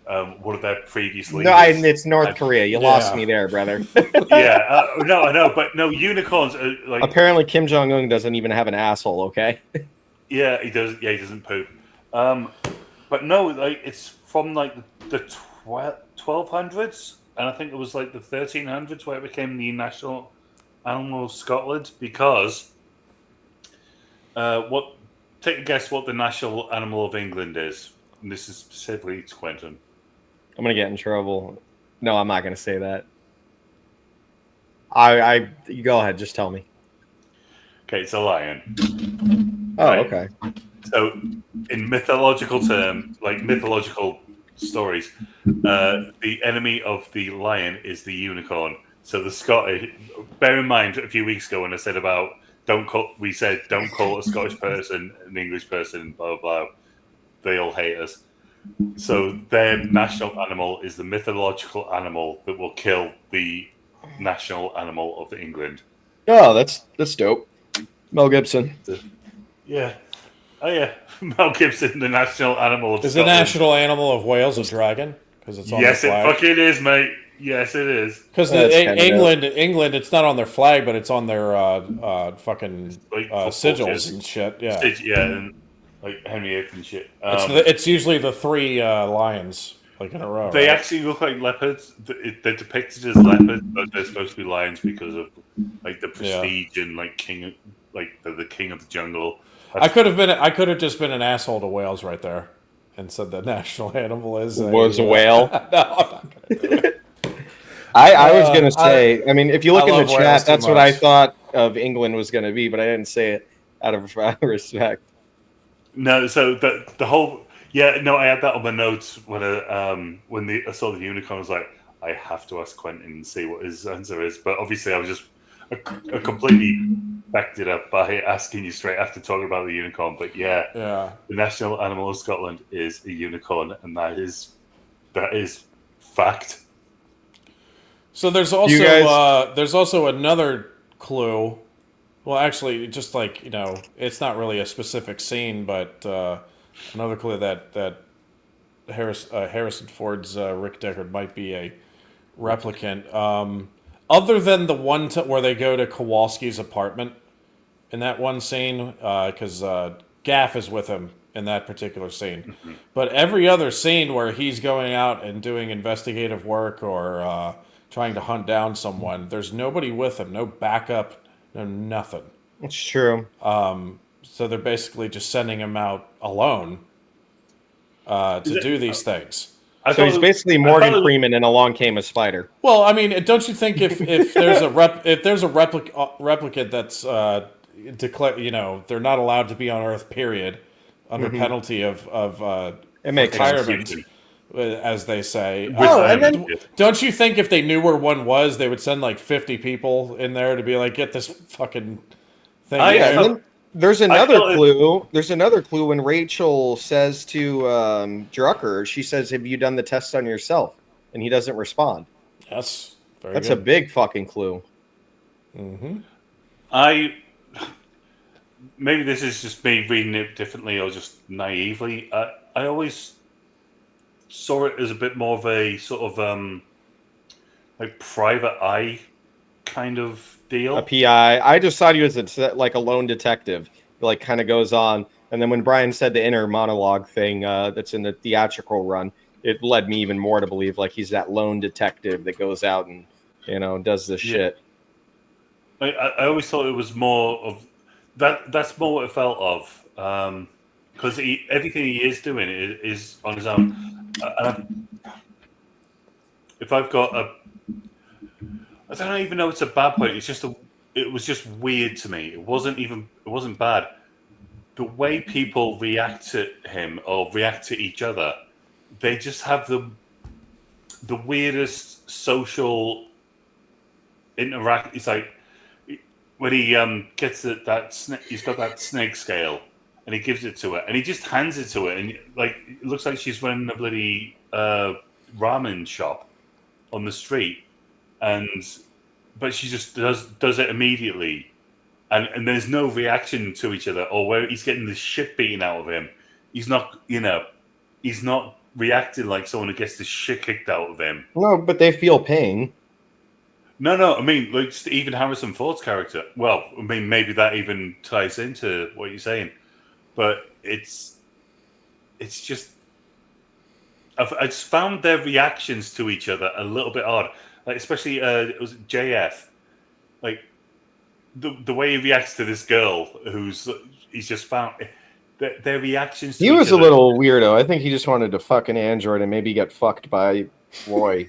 One of their previous leaders. No, it's North Korea. You lost me there, brother. No, I know, but no, unicorns are like. Apparently, Kim Jong-un doesn't even have an asshole. Okay. Yeah, he does. Yeah, he doesn't poop. But no, it's from the 1200s. And I think it was the 1300s where it became the national animal of Scotland because take a guess what the national animal of England is. And this is specifically to Quentin. I'm gonna get in trouble. No, I'm not gonna say that. You go ahead, just tell me. Okay, it's a lion. Oh, Right. okay. So, in mythological mythological stories, the enemy of the lion is the unicorn. So the Scottish. Bear in mind, a few weeks ago when I said about don't call a Scottish person an English person, blah blah blah. They all hate us. So their national animal is the mythological animal that will kill the national animal of England. Oh, that's dope. Mel Gibson. Yeah. Oh yeah, Mel Gibson, the national animal of Is the Scotland. national animal of Wales a dragon? Because it's on Yes, their it flag. fucking is, mate. Yes, it is. Because That's kinda England, it's not on their flag, but it's on their fucking Like football sigils jersey. and shit. Yeah, Yeah, and like Henry VIII and shit. it's usually the three lions like in a row. They right? actually look like leopards. They're depicted as leopards, but they're supposed to be lions because of like the prestige and like king, like the king of the jungle. I could have just been an asshole to Wales right there, and said the national animal is Was a whale. No, I'm not gonna do it. I was gonna say. I mean, if you look I in the love Wales chat, too that's what I much. thought of England was gonna be, but I didn't say it out of respect. No, so the whole I had that on my notes when I saw the unicorn. I was like, I have to ask Quentin and see what his answer is. But obviously, I was just completely backed it up by asking you straight after talking about the unicorn. But yeah, the national animal of Scotland is a unicorn, and that is fact. So there's also another clue. Well, actually, just like it's not really a specific scene, but another clue that Harrison Ford's Rick Deckard might be a replicant. Other than the one where they go to Kowalski's apartment in that one scene, because Gaff is with him in that particular scene. Mm-hmm. But every other scene where he's going out and doing investigative work or trying to hunt down someone, there's nobody with him, no backup. No, nothing. It's true. So they're basically just sending him out alone to do these things. So he's basically Morgan Freeman in Along Came a Spider. Well, I mean, don't you think if there's a replicant that's declared, they're not allowed to be on Earth, period, under penalty of It makes retirement, as they say. And then Don't you think if they knew where one was, they would send like 50 people in there to be like, get this fucking thing? and then there's another clue. There's another clue when Rachel says to Drucker, she says, "Have you done the test on yourself?" And he doesn't respond. Yes, that's a big fucking clue. Mm-hmm. Maybe this is just me reading it differently or just naively. I always saw it as a bit more of a sort of like private eye kind of deal. A PI. I just thought he was like a lone detective. He like kind of goes on, and then when Brian said the inner monologue thing that's in the theatrical run, it led me even more to believe like he's that lone detective that goes out and does this shit. I always thought it was more of that. That's more what it felt of, because everything he is doing is on his own. If I've got I don't even know it's a bad point. It was just weird to me. It wasn't bad. The way people react to him or react to each other, they just have the weirdest social interact. It's like when he gets he's got that snake scale, and he gives it to her, and he just hands it to her, and like it looks like she's running a bloody ramen shop on the street, but she just does it immediately, and there's no reaction to each other, or where he's getting the shit beaten out of him, he's not reacting like someone who gets the shit kicked out of him. No, but they feel pain. No. I mean, like even Harrison Ford's character. Well, I mean, maybe that even ties into what you're saying, but it's just I just found their reactions to each other a little bit odd. Like especially it was JF, like the way he reacts to this girl he's just found their reactions. To He was a little weirdo. I think he just wanted to fuck an android and maybe get fucked by Roy.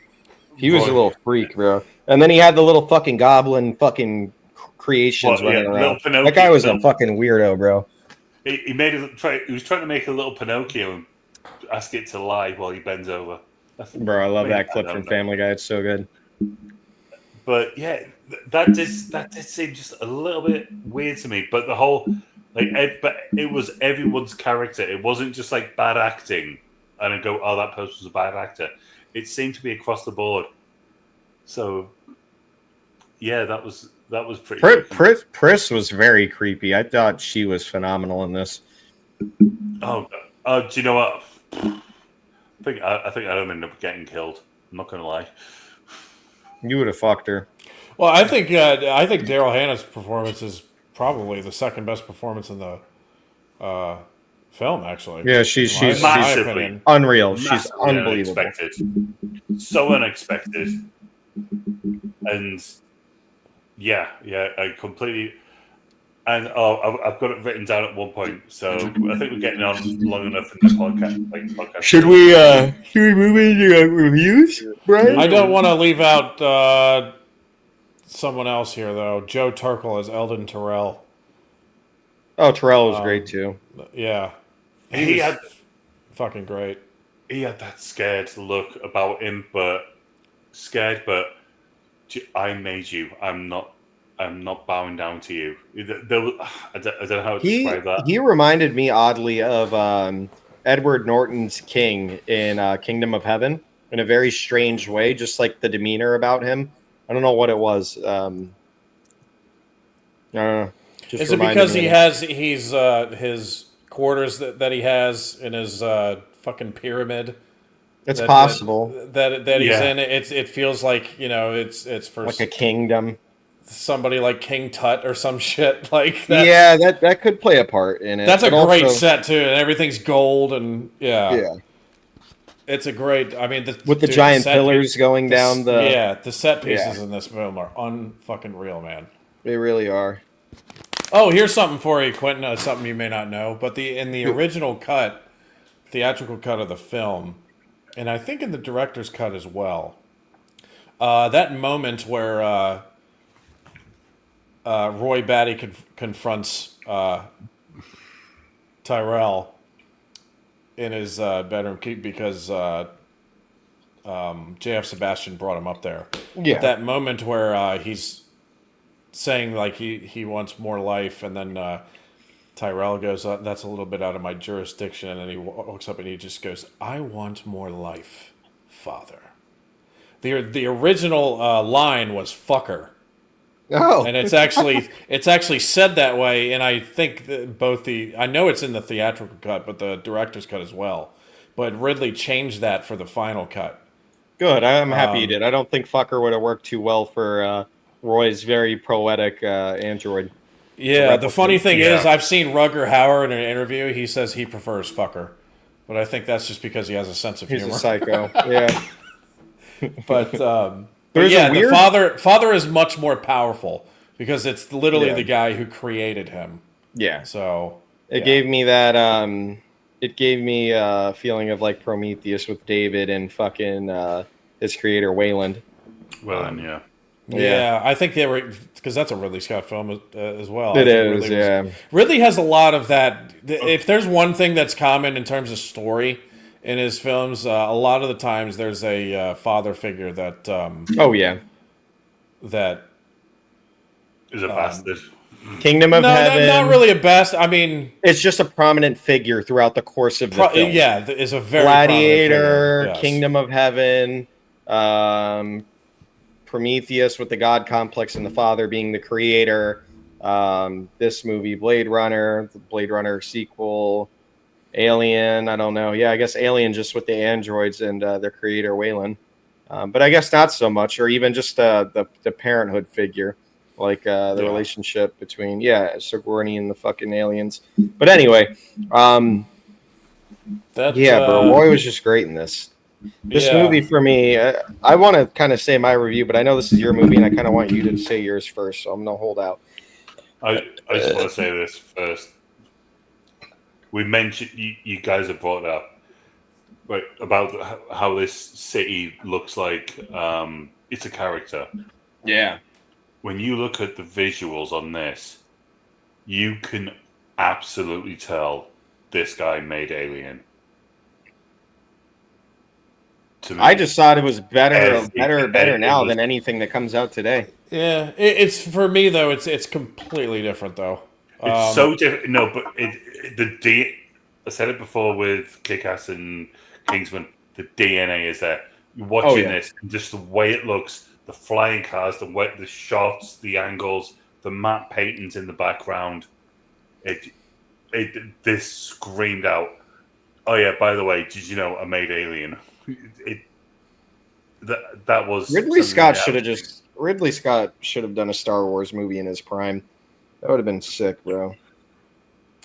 He was a little freak, bro. And then he had the little fucking goblin fucking creations Well, yeah, running little around. Pinocchio. That guy was a fucking weirdo, bro. He was trying to make a little Pinocchio and ask it to lie while he bends over. Bro, I love Maybe, that I clip don't from know. Family Guy. It's so good. But yeah, that did seem just a little bit weird to me. But the whole but it was everyone's character. It wasn't just like bad acting, and I go, "Oh, that person was a bad actor." It seemed to be across the board. So yeah, that was pretty freaky. Pris was very creepy. I thought she was phenomenal in this. Oh, do you know what? I think I'd end up getting killed. I'm not gonna lie. You would have fucked her. Well, I think Daryl Hannah's performance is probably the second best performance in the film. Actually, Yeah, she's in my Massively. opinion. unreal. She's Massively unbelievable. unexpected. So unexpected. And yeah, I completely. And I've got it written down at one point, so I think we're getting on long enough in the podcast. Should we move into reviews, Brian? I don't want to leave out someone else here though. Joe Turkel as Eldon Terrell. Oh, Terrell was great too. Yeah, He was had fucking great. he had that scared look about him, but I made you. I'm not bowing down to you. I don't know how to describe that. He reminded me oddly of Edward Norton's King in Kingdom of Heaven in a very strange way, just like the demeanor about him. I don't know what it was. I don't know. Just Is it reminded because me he of has his quarters that he has in his fucking pyramid? It's that- possible. that he's Yeah. in. It feels like it's for Like a kingdom. somebody like King Tut or some shit like that. Yeah, that could play a part in it. That's a but great also- set too, and everything's gold and Yeah, it's a great. I mean, with the dude, giant set pillars going down the. yeah, the set pieces Yeah. in this film are unfucking real, man. They really are. Oh, here's something for you, Quentin. Something you may not know, but in the original cut, theatrical cut of the film, and I think in the director's cut as well, that moment where Roy Batty confronts Tyrell in his bedroom because J.F. Sebastian brought him up there. Yeah. That moment where he's saying like he wants more life, and then Tyrell goes, "That's a little bit out of my jurisdiction," and then he walks up and he just goes, "I want more life, Father." The original line was "fucker." Oh, And it's actually said that way, and I think that I know it's in the theatrical cut, but the director's cut as well. But Ridley changed that for the final cut. good. I'm happy you did. I don't think fucker would have worked too well for Roy's very poetic android. Yeah, the funny thing is, Yeah. I've seen Rutger Hauer in an interview. He says he prefers fucker, but I think that's just because he has a sense of He's humor. a psycho. Yeah. But There's a yeah, weird- the father is much more powerful because it's literally Yeah. the guy who created him. Yeah. So It gave me that. It gave me a feeling of like Prometheus with David and fucking his creator Wayland. Well, then, yeah. Yeah, I think they were because that's a Ridley Scott film as well. It I think is, Ridley yeah. Ridley has a lot of that. If there's one thing that's common in terms of story in his films, a lot of the times there's a father figure that Oh yeah. that Is a bastard. Kingdom of Heaven. not really a best. I mean, It's just a prominent figure throughout the course of the film. yeah, is a very prominent Gladiator, figure, yes. Kingdom of Heaven, Prometheus with the God complex and the Father being the creator. This movie, Blade Runner, the Blade Runner sequel, Alien. I don't know. Yeah, I guess Alien just with the androids and their creator Wayland. But I guess not so much, or even just the parenthood figure, like the relationship between Sigourney and the fucking aliens. But anyway, That, bro, Roy was just great in this. This yeah. movie for me, I want to kind of say my review, but I know this is your movie, and I kind of want you to say yours first, so I'm gonna hold out. I just want to say this first. We mentioned you guys have brought up about how this city looks like it's a character. Yeah. when you look at the visuals on this, you can absolutely tell this guy made Alien. To me, I just thought it was better it now was- than anything that comes out today. Yeah, it's for me though. It's completely different though. It's so different. No, but I said it before with Kick-Ass and Kingsman. The DNA is there. You're watching this, and just the way it looks, the flying cars, the shots, the angles, the matte paintings in the background. This screamed out. Oh yeah! By the way, did you know I made Alien? That was Ridley Scott should have done a Star Wars movie in his prime. That would have been sick, bro.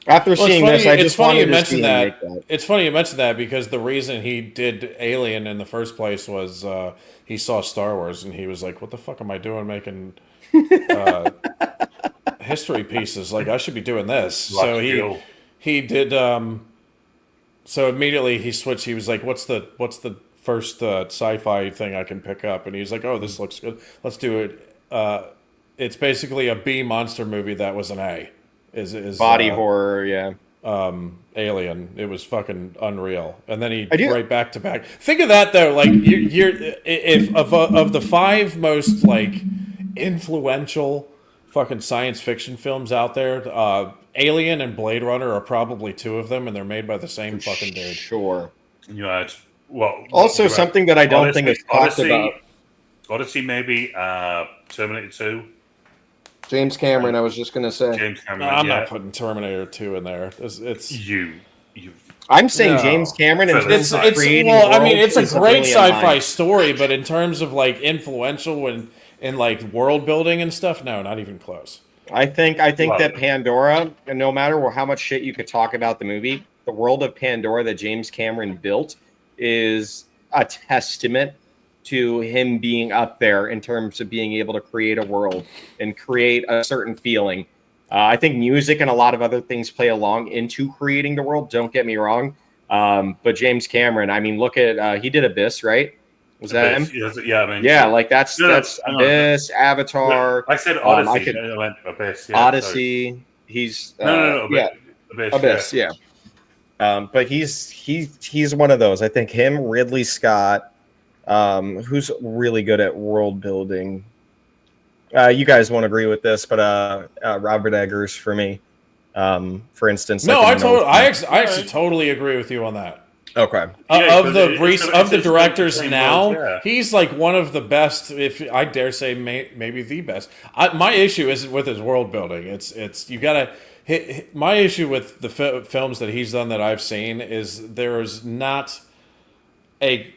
After seeing this, I just wanted to see him make that. It's funny you mentioned that because the reason he did Alien in the first place was he saw Star Wars and he was like, "What the fuck am I doing making history pieces? Like I should be doing this." So he did. So immediately he switched. He was like, "What's the first sci-fi thing I can pick up?" And he's like, "Oh, this looks good. Let's do it." It's basically a B monster movie that was an A. Is body horror, yeah. Alien. It was fucking unreal. And then he right back to back. Think of that though. Like you're if of the 5 most like influential fucking science fiction films out there, Alien and Blade Runner are probably 2 of them, and they're made by the same fucking dude. Sure. You had also something that I don't think is talked about. Odyssey, maybe. Terminator 2. James Cameron, I was just going to say. James Cameron. I'm not putting Terminator 2 in there. It's you. I'm saying James Cameron in terms of creating worlds, I mean, it's a great really sci-fi story, but in terms of like influential and like world building and stuff, no, not even close. I think that Pandora, and no matter how much shit you could talk about the movie, the world of Pandora that James Cameron built is a testament to him being up there in terms of being able to create a world and create a certain feeling. I think music and a lot of other things play along into creating the world. Don't get me wrong. But James Cameron, I mean, look at, he did Abyss, right? Was that him? Yeah, I mean, yeah, like that's Abyss, Avatar. I said Odyssey. I went Abyss. Yeah, Odyssey. Sorry. He's Abyss. Yeah. But he's one of those. I think him, Ridley Scott, who's really good at world building. You guys won't agree with this, but Robert Eggers for me, for instance. No, I actually totally agree with you on that. Okay. Of the directors now, he's like one of the best. If I dare say, maybe the best. My issue isn't with his world building. It's you gotta. My issue with the films that he's done that I've seen is there's not a.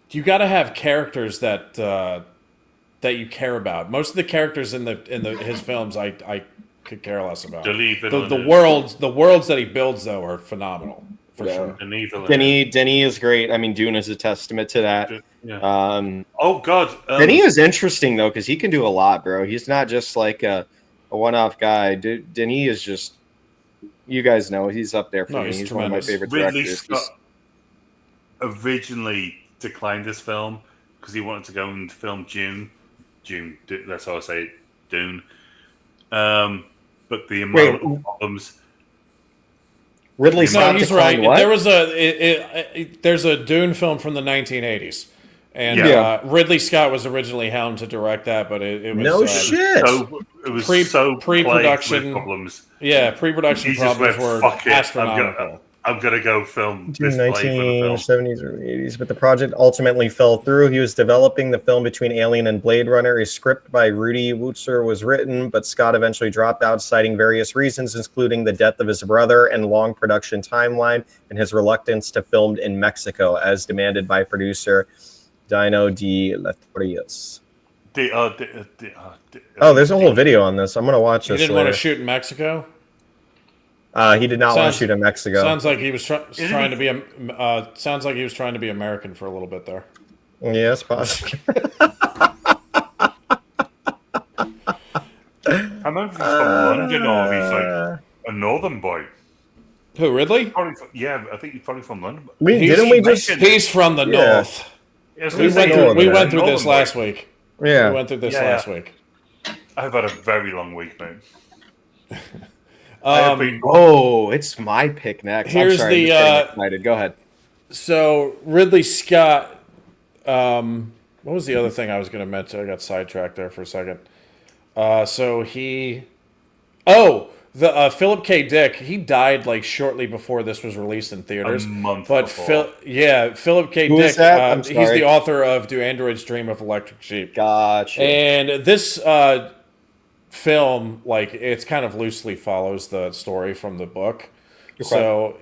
You got to have characters that you care about. Most of the characters in his films, I could care less about. The worlds that he builds though are phenomenal for sure. Denis is great. I mean, Dune is a testament to that. Yeah. Oh God, Denis is interesting though because he can do a lot, bro. He's not just like a one-off guy. Denis is just, you guys know, he's up there for me. He's one of my favorite Ridley directors. Scott originally declined this film because he wanted to go and film Dune. That's how I say it, Dune. But the amount of problems. Ridley Scott. No, he's right. What? There's a Dune film from the 1980s, and Ridley Scott was originally helmed to direct that, but it was shit. It was pre-production problems. Yeah, pre-production problems were astronomical. I'm gonna go film this 1970s or 80s, but the project ultimately fell through. He was developing the film between Alien and Blade Runner. A script by Rudy Wurtzer was written, but Scott eventually dropped out, citing various reasons, including the death of his brother and long production timeline, and his reluctance to film in Mexico, as demanded by producer Dino de la Torres. There's a whole video on this. I'm gonna watch this. He didn't want to shoot in Mexico. He did not want to shoot in Mexico. Sounds like he was trying to be. Sounds like he was trying to be American for a little bit there. Yes, possibly. I don't know if he's from London or he's like a northern boy. Who, Ridley? I think he's probably from London. He's from the north. Yes, we went through this last week. Yeah, we went through this last week. I've had a very long week, mate. I have been. Oh, it's my pick next. I'm Here's sorry, I'm the, just getting excited. Go ahead. So Ridley Scott. What was the other thing I was going to mention? I got sidetracked there for a second. So he. Oh, the Philip K. Dick. He died like shortly before this was released in theaters. A month but before. Philip K. Who Dick. is that? I'm He's sorry. the author of "Do Androids Dream of Electric Sheep?" Gotcha. And this film, like, it's kind of loosely follows the story from the book. Okay. So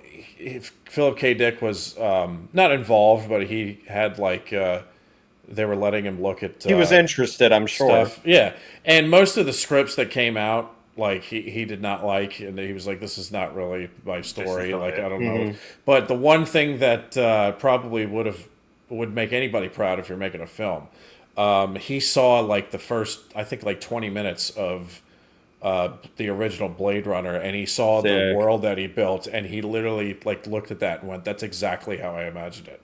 Philip K. Dick was not involved, but he had like they were letting him look at. He was interested, I'm sure. Stuff. Yeah, and most of the scripts that came out, like he did not like, and he was like, "This is not really my story." Like it. I don't know. But the one thing that probably would make anybody proud if you're making a film. He saw like the first, I think, like 20 minutes of the original Blade Runner, and he saw the Sick. world that he built, and he literally like looked at that and went, "That's exactly how I imagined it."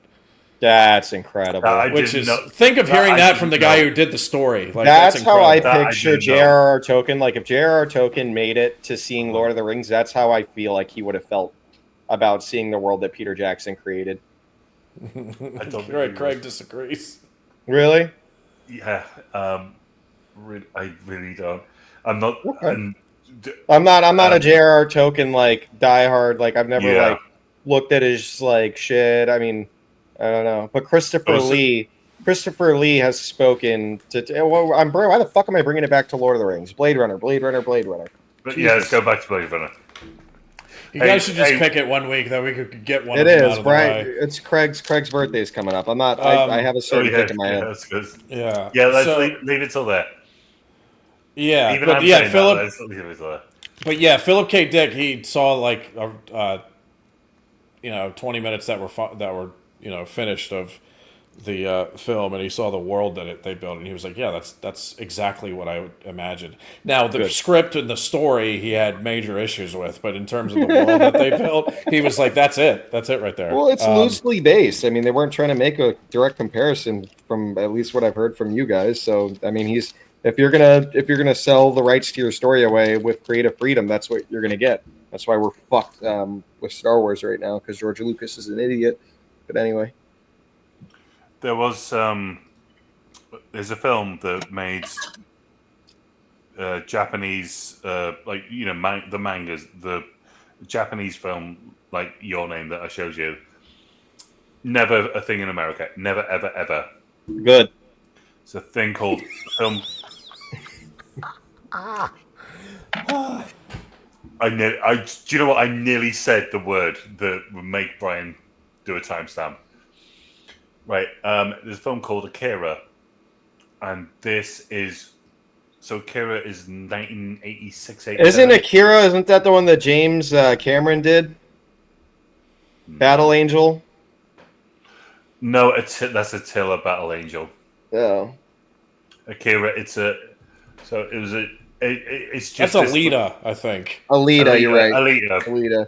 That's incredible. Which is think of hearing that from the guy who did the story. Like that's how I incredible. picture J.R.R. Tolkien. Like if J.R.R. Tolkien made it to seeing Lord of the Rings, that's how I feel like he would have felt about seeing the world that Peter Jackson created. I don't Right, Craig disagrees. Really? Yeah, I really don't. I'm not. Okay. I'm not a J.R.R. Tolkien like diehard. Like I've never like looked at his like shit. I mean, I don't know. But Christopher Lee has spoken to. Well, why the fuck am I bringing it back to Lord of the Rings? Blade Runner. But yeah, let's go back to Blade Runner. You guys should just pick it one week that we could get one. It of them is out of the right. way. It's Craig's birthday's coming up. I'm not. I have a certain pick in my head. That's good. Yeah. Yeah. Let's leave it till there. Yeah. Even I'm saying Philip. Let's leave it till there. But yeah, Philip K. Dick. He saw like 20 minutes that were finished of the film, and he saw the world that they built, and he was like, "Yeah, that's exactly what I imagined." Now, the script and the story he had major issues with, but in terms of the world that they built, he was like, "That's it right there." Well, it's loosely based. I mean, they weren't trying to make a direct comparison from at least what I've heard from you guys. So, I mean, if you're gonna sell the rights to your story away with creative freedom, that's what you're gonna get. That's why we're fucked with Star Wars right now because George Lucas is an idiot. But anyway. There was there's a film that made Japanese the mangas, the Japanese film like Your Name that I showed you. Never a thing in America. Never ever ever. Good. It's a thing called film. Do you know what? I nearly said the word that would make Brian do a timestamp. Right, there's a film called Akira, and this is Akira is 1986. Isn't Akira? Isn't that the one that James Cameron did? Battle Angel. No, that's Attila Battle Angel. Oh, Akira. It's just that's Alita, I think. Alita, you're right. Alita.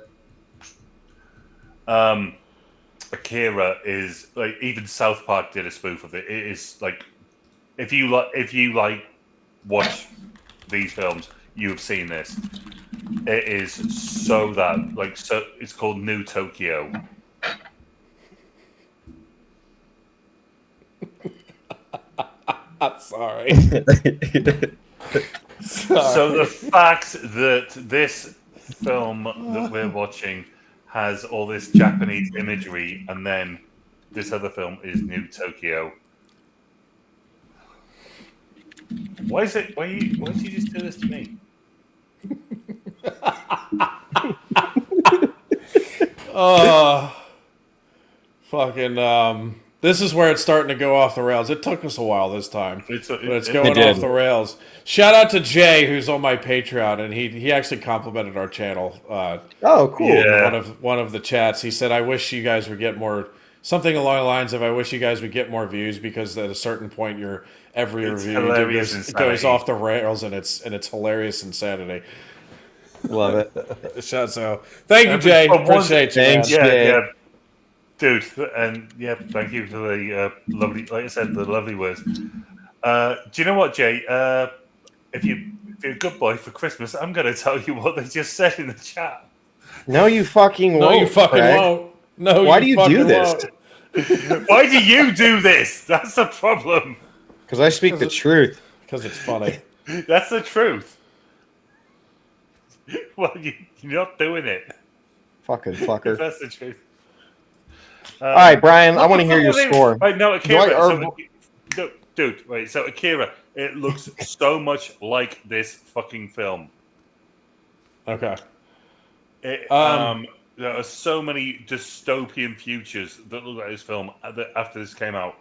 Akira is like even South Park did a spoof of it. It is like if you watch these films, you have seen this. It is so it's called New Tokyo. Sorry. So the fact that this film that we're watching has all this Japanese imagery, and then this other film is New Tokyo. Why did you just do this to me? Fucking this is where it's starting to go off the rails. It took us a while this time, but it's going off the rails. Shout out to Jay, who's on my Patreon, and he actually complimented our channel. Oh, cool! Yeah. One of the chats, he said, "I wish you guys would get more." Something along the lines of, "I wish you guys would get more views because at a certain point, every review goes off the rails, and it's hilarious insanity." Love it. So thank you, Jay. Appreciate you. Thanks, yeah. Dude, and thank you for the lovely, like I said, the lovely words. Do you know what, Jay? if you're a good boy for Christmas, I'm going to tell you what they just said in the chat. No, you fucking won't. No, you fucking Craig. won't. No, Why you do you fucking do this? won't. Why do you do this? That's the problem. Because I speak the truth. Because it's funny. That's the truth. Well, you're not doing it. Fucking fucker. That's the truth. All right, Brian, I want to hear your score. Right, no, Akira. No, No, dude, wait. So Akira, it looks so much like this fucking film. Okay. There are so many dystopian futures that look like this film after this came out.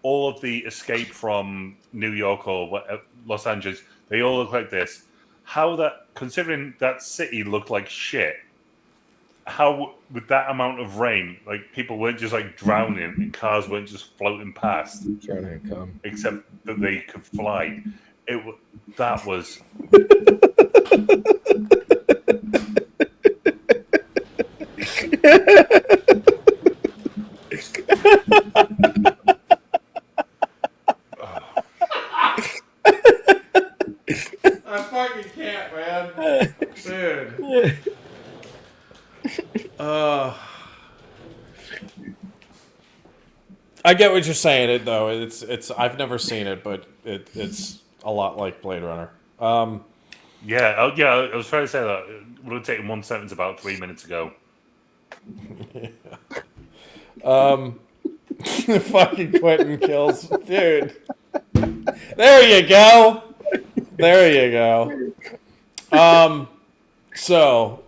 All of the escape from New York or Los Angeles, they all look like this. How that, considering that city looked like shit, how with that amount of rain, like people weren't just like drowning and cars weren't just floating past, except that they could fly. That was. I fucking can't, man. Dude. I get what you're saying. It though. It's. I've never seen it, but it's a lot like Blade Runner. Yeah, I was trying to say that. It would have taken 1 sentence about 3 minutes ago. Fucking Quentin kills, dude. There you go. There you go. So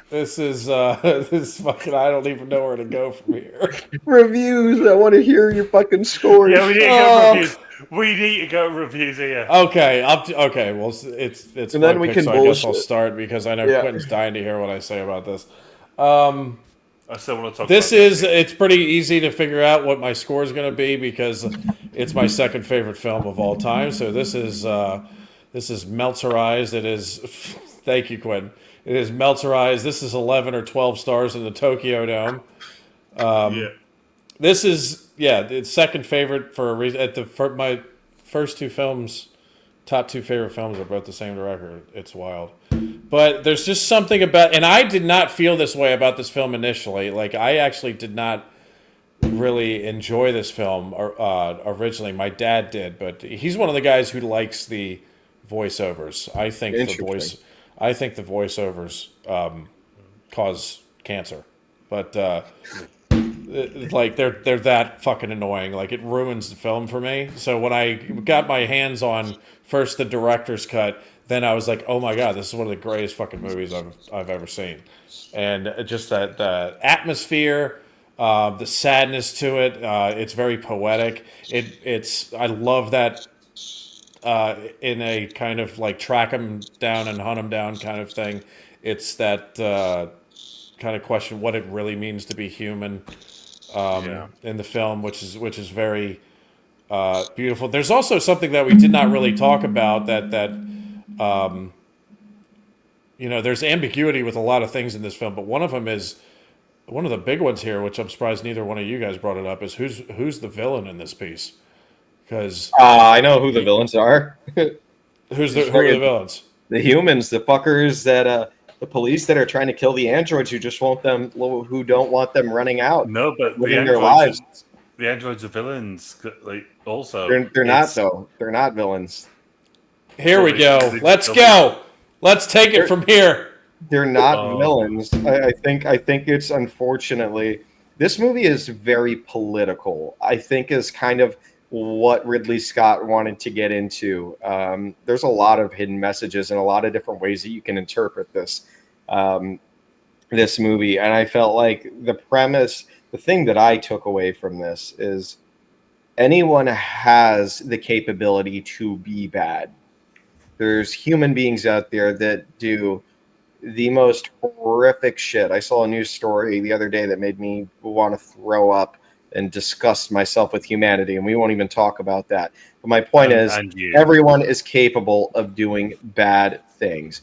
this is this fucking. I don't even know where to go from here. Reviews. I want to hear your fucking scores. Yeah, we need to go reviews. We need to go reviews here. Okay, okay. Well, it's and my then we pick, can so I guess I'll bullshit. start because I know Quentin's dying to hear what I say about this. I still want to talk. This about is it's pretty easy to figure out what my score is going to be because it's my second favorite film of all time. So this is Meltzerized. It is thank you, Quentin. It is Meltzerized. This is 11 or 12 stars in the Tokyo Dome. yeah. This is it's second favorite for a reason. My first two films, top two favorite films are both the same director. It's wild, but there's just something about, and I did not feel this way about this film initially. Like I actually did not really enjoy this film originally. My dad did, but he's one of the guys who likes the voiceovers. I think the voiceovers cause cancer, but. Like they're that fucking annoying. Like it ruins the film for me. So when I got my hands on first the director's cut, then I was like, oh my god, this is one of the greatest fucking movies I've ever seen. And just that the atmosphere, the sadness to it, it's very poetic. It's I love that in a kind of like track them down and hunt them down kind of thing. It's that kind of question what it really means to be human. In the film, which is very beautiful. There's also something that we did not really talk about that there's ambiguity with a lot of things in this film, but one of them is one of the big ones here, which I'm surprised neither one of you guys brought it up, is who's the villain in this piece? Because I know who the villains are. who are the villains? The humans, the fuckers that the police that are trying to kill the androids who don't want them running out. No, but living their lives. The androids are villains. Like also, they're not though. They're not villains. Here we go. Let's go. Let's take it from here. They're not villains. I think it's unfortunately this movie is very political. I think is kind of what Ridley Scott wanted to get into. There's a lot of hidden messages and a lot of different ways that you can interpret this movie. And I felt like the premise, the thing that I took away from this is anyone has the capability to be bad. There's human beings out there that do the most horrific shit. I saw a news story the other day that made me want to throw up and disgust myself with humanity, and we won't even talk about that. But my point is, everyone is capable of doing bad things.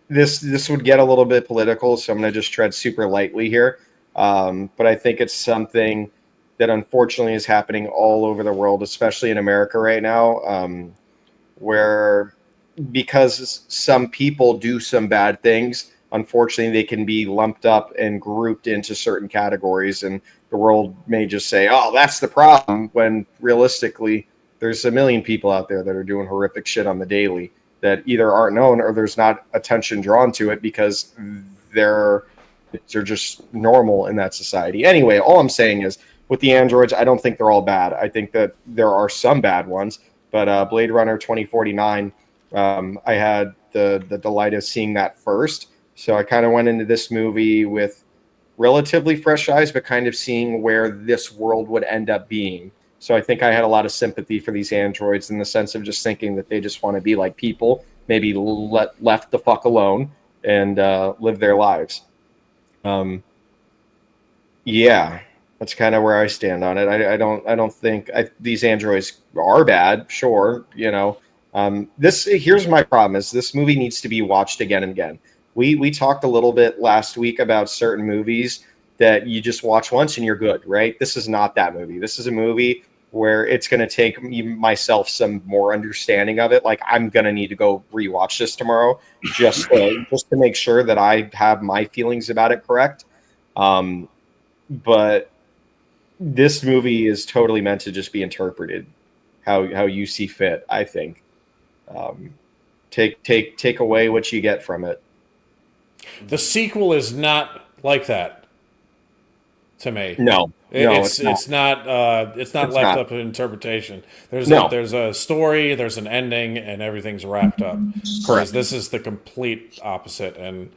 This would get a little bit political, so I'm going to just tread super lightly here. But I think it's something that unfortunately is happening all over the world, especially in America right now, where because some people do some bad things, unfortunately, they can be lumped up and grouped into certain categories, and the world may just say, "Oh, that's the problem," when realistically, there's a million people out there that are doing horrific shit on the daily that either aren't known or there's not attention drawn to it because they're just normal in that society. Anyway, all I'm saying is with the androids, I don't think they're all bad. I think that there are some bad ones, but Blade Runner 2049, I had the delight of seeing that first. So I kind of went into this movie with relatively fresh eyes, but kind of seeing where this world would end up being. So I think I had a lot of sympathy for these androids in the sense of just thinking that they just want to be like people, maybe left the fuck alone and live their lives. Yeah, that's kind of where I stand on it. I don't think these androids are bad. Sure, this here's my problem: is this movie needs to be watched again and again. We talked a little bit last week about certain movies that you just watch once and you're good, right? This is not that movie. This is a movie where it's going to take myself some more understanding of it. Like I'm going to need to go rewatch this tomorrow just to make sure that I have my feelings about it correct. But this movie is totally meant to just be interpreted how you see fit. I think take away what you get from it. The sequel is not like that to me. No, It's not left up to interpretation. There's a story, there's an ending, and everything's wrapped up. Whereas this is the complete opposite, and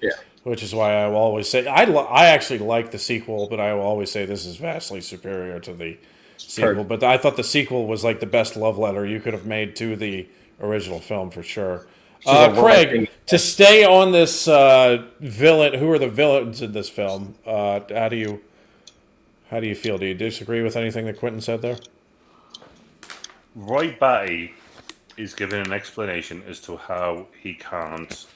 which is why I will always say I actually like the sequel, but I will always say this is vastly superior to the sequel. But I thought the sequel was like the best love letter you could have made to the original film for sure. Craig, to stay on this villain, who are the villains in this film? How do you feel? Do you disagree with anything that Quentin said there? Roy Batty is given an explanation as to how he can't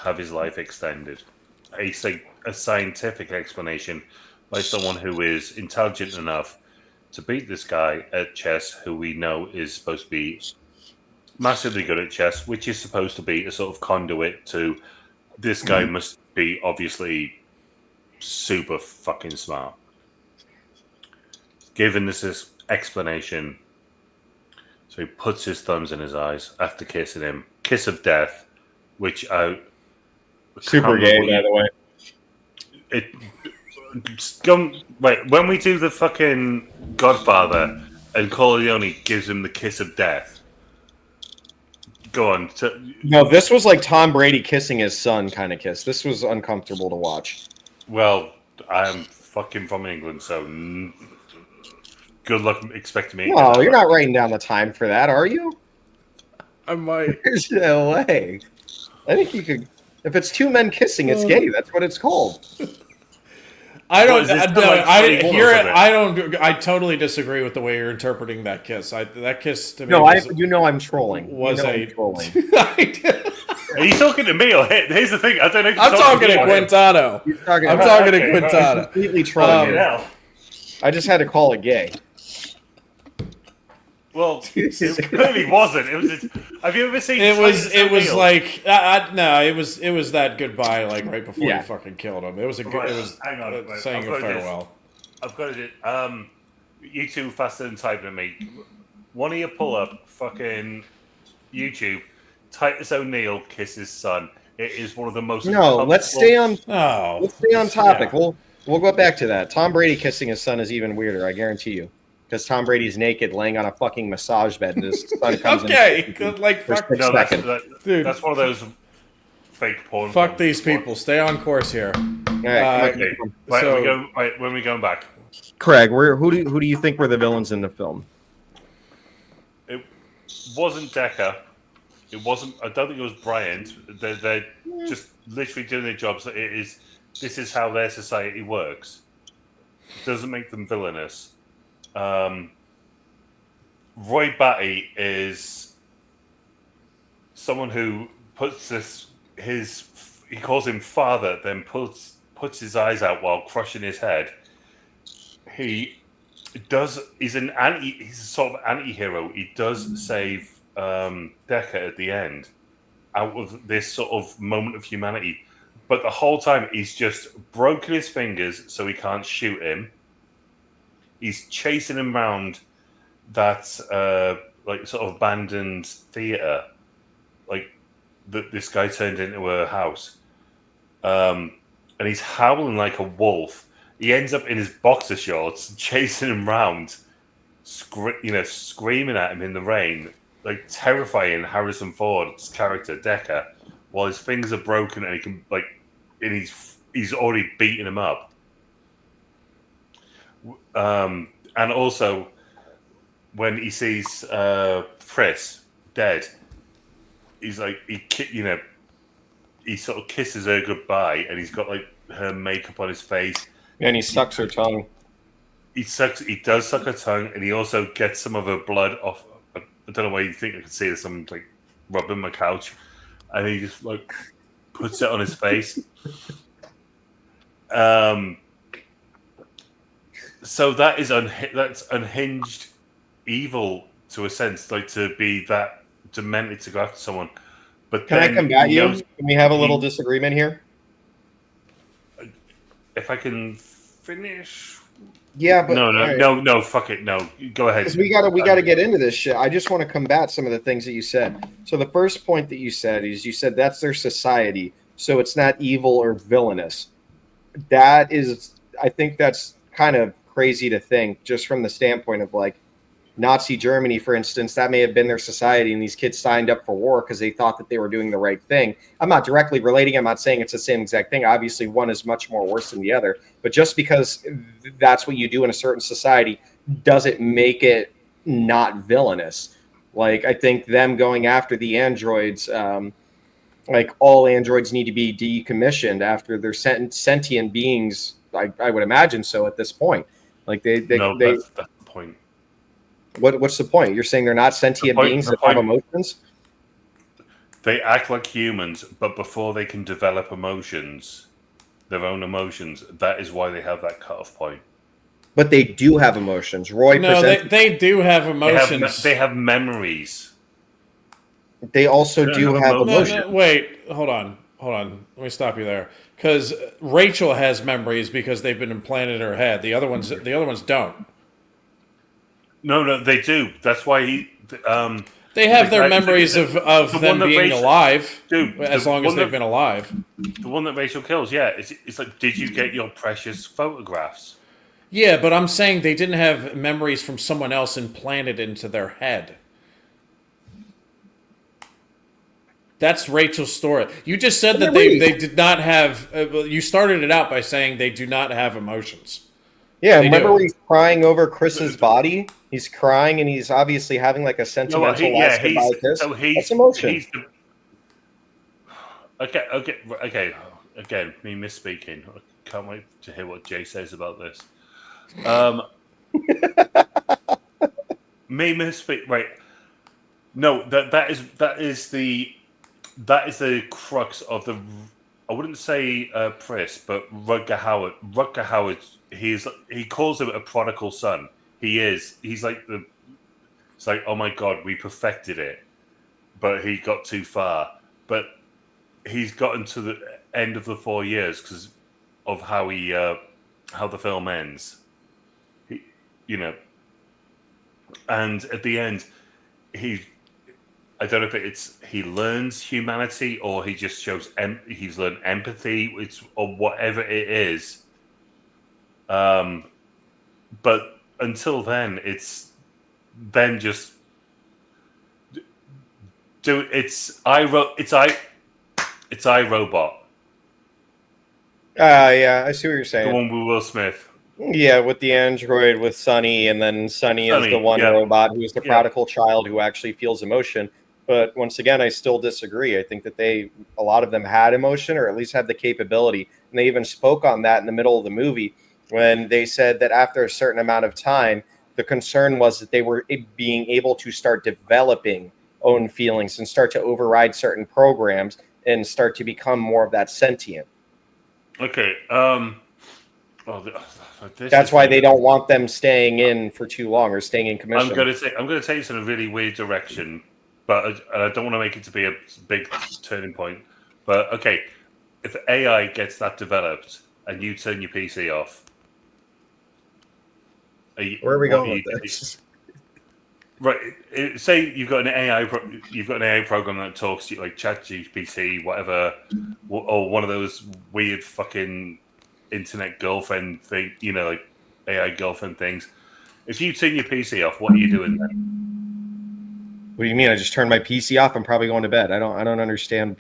have his life extended. A scientific explanation by someone who is intelligent enough to beat this guy at chess, who we know is supposed to be massively good at chess, which is supposed to be a sort of conduit to this guy must be obviously super fucking smart. Given this explanation, so he puts his thumbs in his eyes after kissing him. Kiss of death, which super gay, by the way. Wait, when we do the fucking Godfather and Corleone gives him the kiss of death. Go on. No, this was like Tom Brady kissing his son kind of kiss. This was uncomfortable to watch. Well, I'm fucking from England, so good luck expecting me. No, you're not writing down the time for that, are you? I might. There's no way. I think you could. If it's two men kissing, it's gay. That's what it's called. I didn't hear it. I totally disagree with the way you're interpreting that kiss. That kiss to me. No, I'm trolling. I'm trolling. Are you talking to me or here's the thing? I don't know. If I'm talking to Quintano. I'm talking to Quintano. Completely trolling. I just had to call it gay. Well, it clearly wasn't. It was. Have you ever seen? It was like no. It was that goodbye, like right before you fucking killed him. It was a good. It was hang on, saying a farewell. I've got it. You two faster than typing at me. One of you pull up fucking YouTube. Titus O'Neil kisses son. It is one of the most. No, let's stay on. No, let's stay on topic. Yeah. We'll go back to that. Tom Brady kissing his son is even weirder. I guarantee you. Because Tom Brady's naked, laying on a fucking massage bed, and his son comes in. Like fuck. No, dude, that's one of those fake porn. Fuck these people. Stay on course here. All right, okay. When are we going back? Craig, who do you think were the villains in the film? It wasn't Decker. It wasn't. I don't think it was Bryant. They're just literally doing their jobs. This is how their society works. It doesn't make them villainous. Roy Batty is someone who puts he calls him father, then puts his eyes out while crushing his head. He he's a sort of anti-hero. He does save Decker at the end out of this sort of moment of humanity, but the whole time he's just broken his fingers so he can't shoot him. He's chasing him around that like sort of abandoned theater, like that this guy turned into a house, and he's howling like a wolf. He ends up in his boxer shorts, chasing him around, screaming at him in the rain, like terrifying Harrison Ford's character Decker, while his fingers are broken and he can and he's already beating him up. And also, when he sees Pris dead, he's like he sort of kisses her goodbye, and he's got like her makeup on his face. And he sucks her tongue. He does suck her tongue, and he also gets some of her blood off. I don't know why you think I could see this. I'm like rubbing my couch, and he just like puts it on his face. So that's unhinged evil to a sense, like to be that demented to go after someone. But can I combat you? Can we have a little disagreement here? If I can finish. Yeah, but no, fuck it, no. Go ahead. Because we gotta get into this shit. I just want to combat some of the things that you said. So the first point that you said that's their society, so it's not evil or villainous. That is, I think that's kind of crazy to think, just from the standpoint of like Nazi Germany, for instance. That may have been their society, and these kids signed up for war because they thought that they were doing the right thing. I'm not directly relating. I'm not saying it's the same exact thing. Obviously, one is much more worse than the other. But just because that's what you do in a certain society doesn't make it not villainous. Like, I think them going after the androids, like all androids need to be decommissioned after they're sentient beings. I would imagine so at this point. Like that's the point. What's the point? You're saying they're not sentient beings that have emotions? They act like humans, but before they can develop emotions, their own emotions, that is why they have that cutoff point. But they do have emotions. They do have emotions. They have memories. They also do have emotions. No, wait, hold on. Let me stop you there. Because Rachel has memories because they've been implanted in her head. The other ones don't. No, they do. That's why they have their memories of them being alive, as long as they've been alive. The one that Rachel kills, yeah. It's like, did you get your precious photographs? Yeah, but I'm saying they didn't have memories from someone else implanted into their head. That's Rachel's story. You just said that they did not have... you started it out by saying they do not have emotions. Yeah, remember when he's crying over Chris's body? He's crying, and he's obviously having like a sentimental last goodbye kiss. That's emotion. Okay. Again, me misspeaking. I can't wait to hear what Jay says about this. Me misspeak. Right. No, that is the crux of the. I wouldn't say Pris, but Rutger Hauer. Rutger Hauer. He calls him a prodigal son. He's like it's like, oh my God, we perfected it, but he got too far. But he's gotten to the end of the 4 years because of how the film ends. And at the end, I don't know if he learns humanity or he just shows he's learned empathy, or whatever it is. But until then, it's then just it's iRobot. Yeah, I see what you're saying. The one with Will Smith. Yeah, with the android, with Sonny, and then Sonny is the one robot who's the prodigal child who actually feels emotion. But once again, I still disagree. I think that a lot of them had emotion, or at least had the capability. And they even spoke on that in the middle of the movie when they said that after a certain amount of time, the concern was that they were being able to start developing own feelings and start to override certain programs and start to become more of that sentient. Okay. Oh, this That's is why really- they don't want them staying in for too long or staying in commission. I'm going to take this in a really weird direction, but I don't want to make it to be a big turning point. But okay, if AI gets that developed and you turn your PC off, Where are we what going you with this? Right. Say you've got an AI, you've got an AI program that talks to you like ChatGPT, whatever, or one of those weird fucking internet girlfriend thing, like AI girlfriend things. If you turn your PC off, what are you doing then? What do you mean? I just turned my PC off. I'm probably going to bed. I don't understand.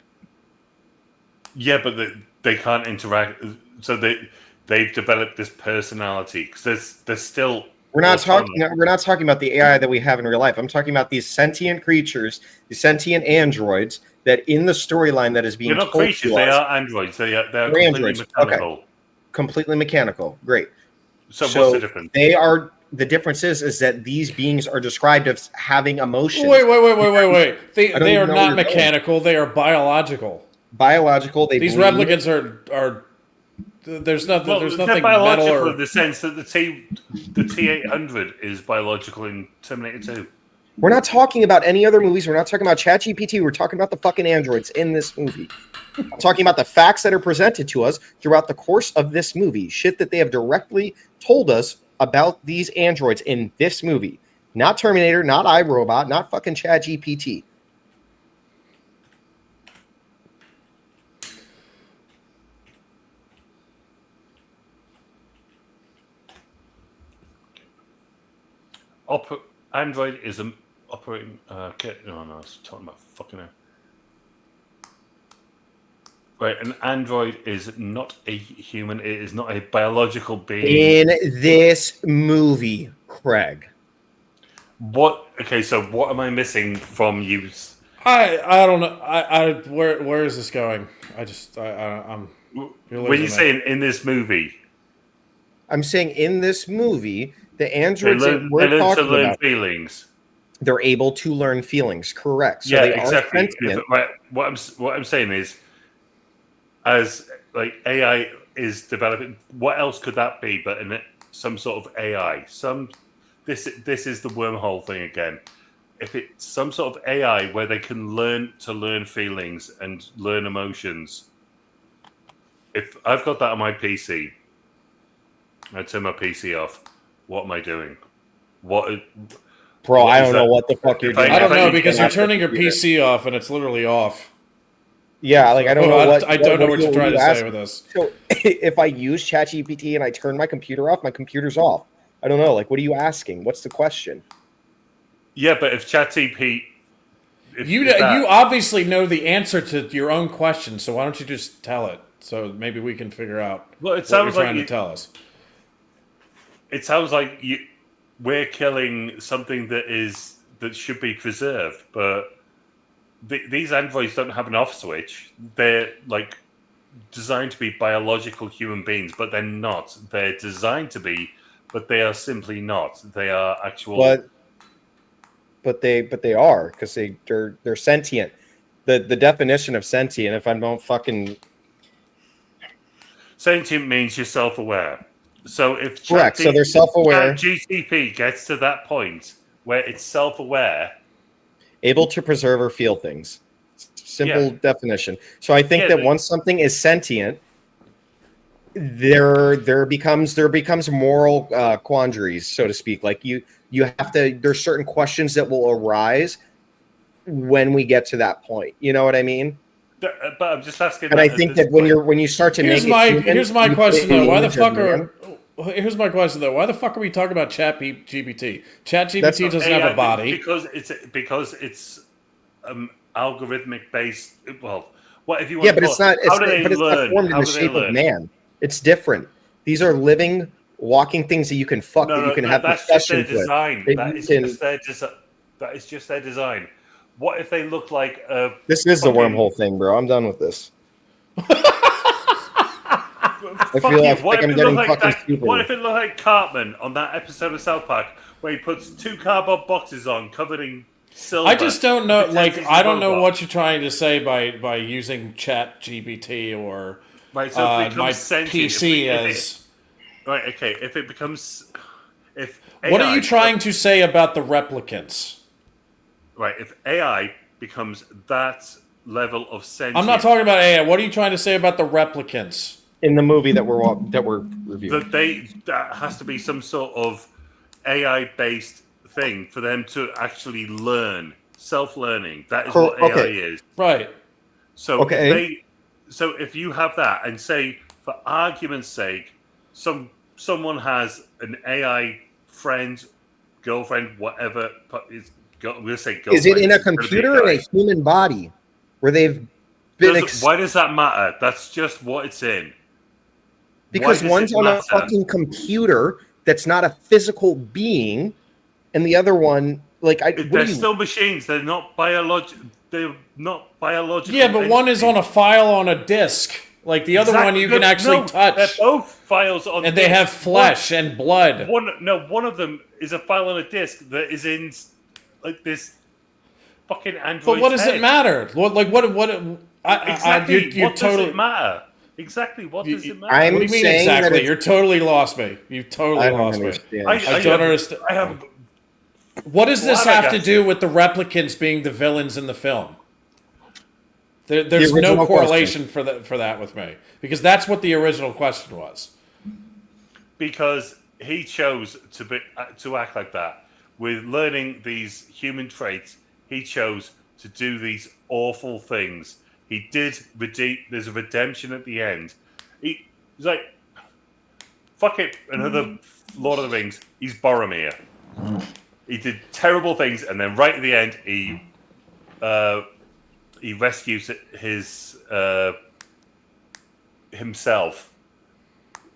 Yeah, but they can't interact. So they've developed this personality because there's still. We're not talking about the AI that we have in real life. I'm talking about these sentient creatures, these sentient androids that in the storyline that is being They're not told creatures. to They us, are androids. They are they're completely androids. mechanical. Okay. Completely mechanical. Great. So what's the difference? The difference is that these beings are described as having emotions. Wait. They are know where not you're mechanical. They are biological. Biological. These replicants are. There's nothing. There's They're nothing biological metal or. in the sense that the T800 is biological in Terminator 2. We're not talking about any other movies. We're not talking about ChatGPT. We're talking about the fucking androids in this movie. I'm talking about the facts that are presented to us throughout the course of this movie. Shit that they have directly told us about these androids in this movie. Not Terminator, not iRobot, not fucking ChatGPT. Android is an operating. Okay, no, I was talking about fucking. Right, an android is not a human. It is not a biological being. In this movie, Craig. What? Okay, so what am I missing from you? I don't know. Where is this going? I'm. When you say in this movie, I'm saying in this movie, the they androids that learn we're to talking learn about, feelings. they're able to learn feelings. Correct. So Yeah, they exactly. are sentient. What I'm saying is, as like AI is developing, what else could that be but some sort of AI? This is the wormhole thing again. If it's some sort of AI where they can learn feelings and learn emotions, if I've got that on my PC, I turn my PC off. What am I doing? Bro, what I is don't know that? what the fuck you're doing. I don't know If because you're you're turning your PC off and it's literally off. Yeah, like I don't know what I don't know what you're trying to say asking? with this. So if I use ChatGPT and I turn my computer off, my computer's off. I don't know. Like, what are you asking? What's the question? Yeah, but if ChatGPT, You obviously know the answer to your own question, so why don't you just tell it? So maybe we can figure out Well, it what sounds you're like trying to tell us. it sounds like we're killing something that should be preserved, but these androids don't have an off switch. They're like designed to be biological human beings, but they're not. They're designed to be, but they are simply not. They are actual. But they are because they're sentient. The definition of sentient, if I don't fucking Sentient means you're self-aware. So if correct, so they're self-aware, GCP gets to that point where it's self-aware, able to preserve or feel things. Simple definition. So I think that once something is sentient, there becomes moral quandaries, so to speak. Like you have to. There's certain questions that will arise when we get to that point. You know what I mean? but I'm just asking. And I think that when you start to Here's make my it human, here's my you question put it in though. the Why the image of fuck man. Here's my question though. Why the fuck are we talking about ChatGPT? ChatGPT doesn't AI have a body. because it's algorithmic based. Well, what if you want? Yeah, but it's not. How do they But it's not learn? formed in How the do they shape of learn? man. It's different. These are living, walking things that you can fuck. That you can have that's just their discussions with. design. That you can- That is just their design. What if they look like This is the wormhole thing, bro. I'm done with this. I feel like I'm getting fucking stupid. What if it looked like Cartman on that episode of South Park where he puts 2 cardboard boxes on covered in silver? I just don't know. Like, I don't know robot. what you're trying to say by using ChatGPT or Right, so if it my becomes sentient, PC as. Right. Okay. If it becomes, if What are AI you trying to say about the replicants? right, if AI becomes that level of I'm not sentience, talking about AI. What are you trying to say about the replicants? In the movie that we're reviewing. that has to be some sort of AI based thing for them to actually learn, self learning. That is what AI Okay. is. Right. So Okay. if you have that and say, for argument's sake, someone has an AI friend, girlfriend, whatever is, we'll say Is it girlfriend. in a It's going to be a computer or in guy. a human body where they've been Why does that matter? That's just what it's in. Why because does it one's on a matter? fucking computer that's not a physical being, and the other one, like, what They're do you? still machines. They're not They're not biological. Yeah, but one is on a file on a disc. Like the other one exactly. you can actually They're touch. both files on. And they disc. have flesh and blood. One of them is a file on a disc that is in like this fucking android's But what does it head. matter? Exactly. You're What does totally. it matter? Exactly. What does it matter? I'm What do you mean saying that exactly? it's, You're totally lost me. You've totally I don't lost me. understand. I don't understand. I have. What does this have to flabbergasted. do with the replicants being the villains in the film? There's The no original correlation for that with me, because that's what the original question was. Because he chose to act like that. With learning these human traits, he chose to do these awful things. He did redeem. There's a redemption at the end. He's like, fuck it, another Lord of the Rings. He's Boromir. He did terrible things, and then right at the end, he rescues his himself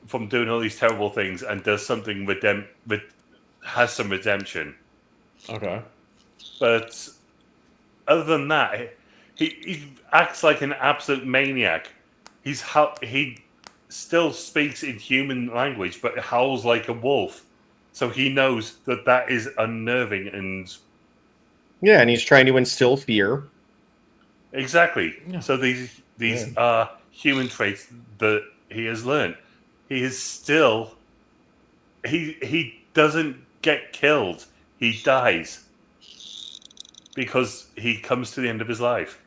from doing all these terrible things and does something has some redemption. Okay. But other than that, he acts like an absolute maniac. He still speaks in human language, but howls like a wolf. So he knows that is unnerving and yeah, and he's trying to instill fear. exactly. Yeah. So these are human traits that he has learned. He is still he doesn't get killed. He dies because he comes to the end of his life.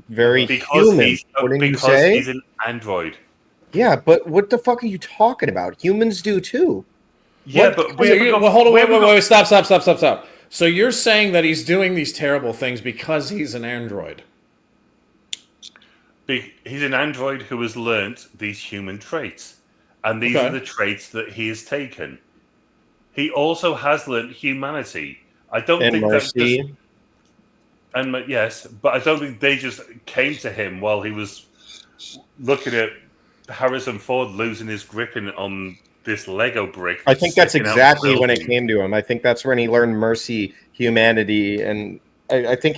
Very Because human. Wouldn't you because say? he's an android. Yeah, but what the fuck are you talking about? Humans do too. Yeah, What? but Well, hold on. Wait. Stop. So you're saying that he's doing these terrible things because he's an android? He's an android who has learnt these human traits, and these Okay. are the traits that he has taken. He also has learnt humanity. I don't And think that mercy. yes, but I don't think they just came to him while he was looking at Harrison Ford losing his grip on this Lego brick. I think that's sticking out exactly the when it building. came to him. I think that's when he learned mercy, humanity, and I think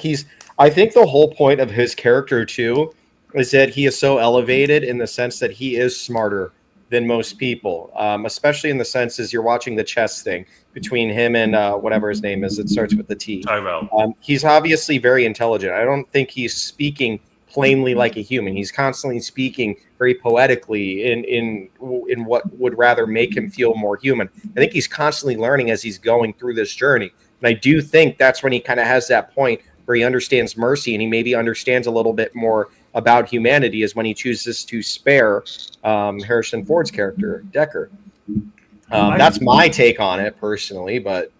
I think the whole point of his character too is that he is so elevated in the sense that he is smarter than most people, especially in the sense as you're watching the chess thing between him and whatever his name is. It starts with the T. Tyrell. He's obviously very intelligent. I don't think he's speaking plainly like a human. He's constantly speaking very poetically in what would rather make him feel more human. I think he's constantly learning as he's going through this journey. And I do think that's when he kind of has that point where he understands mercy and he maybe understands a little bit more about humanity is when he chooses to spare Harrison Ford's character, Deckard. That's my take on it personally, but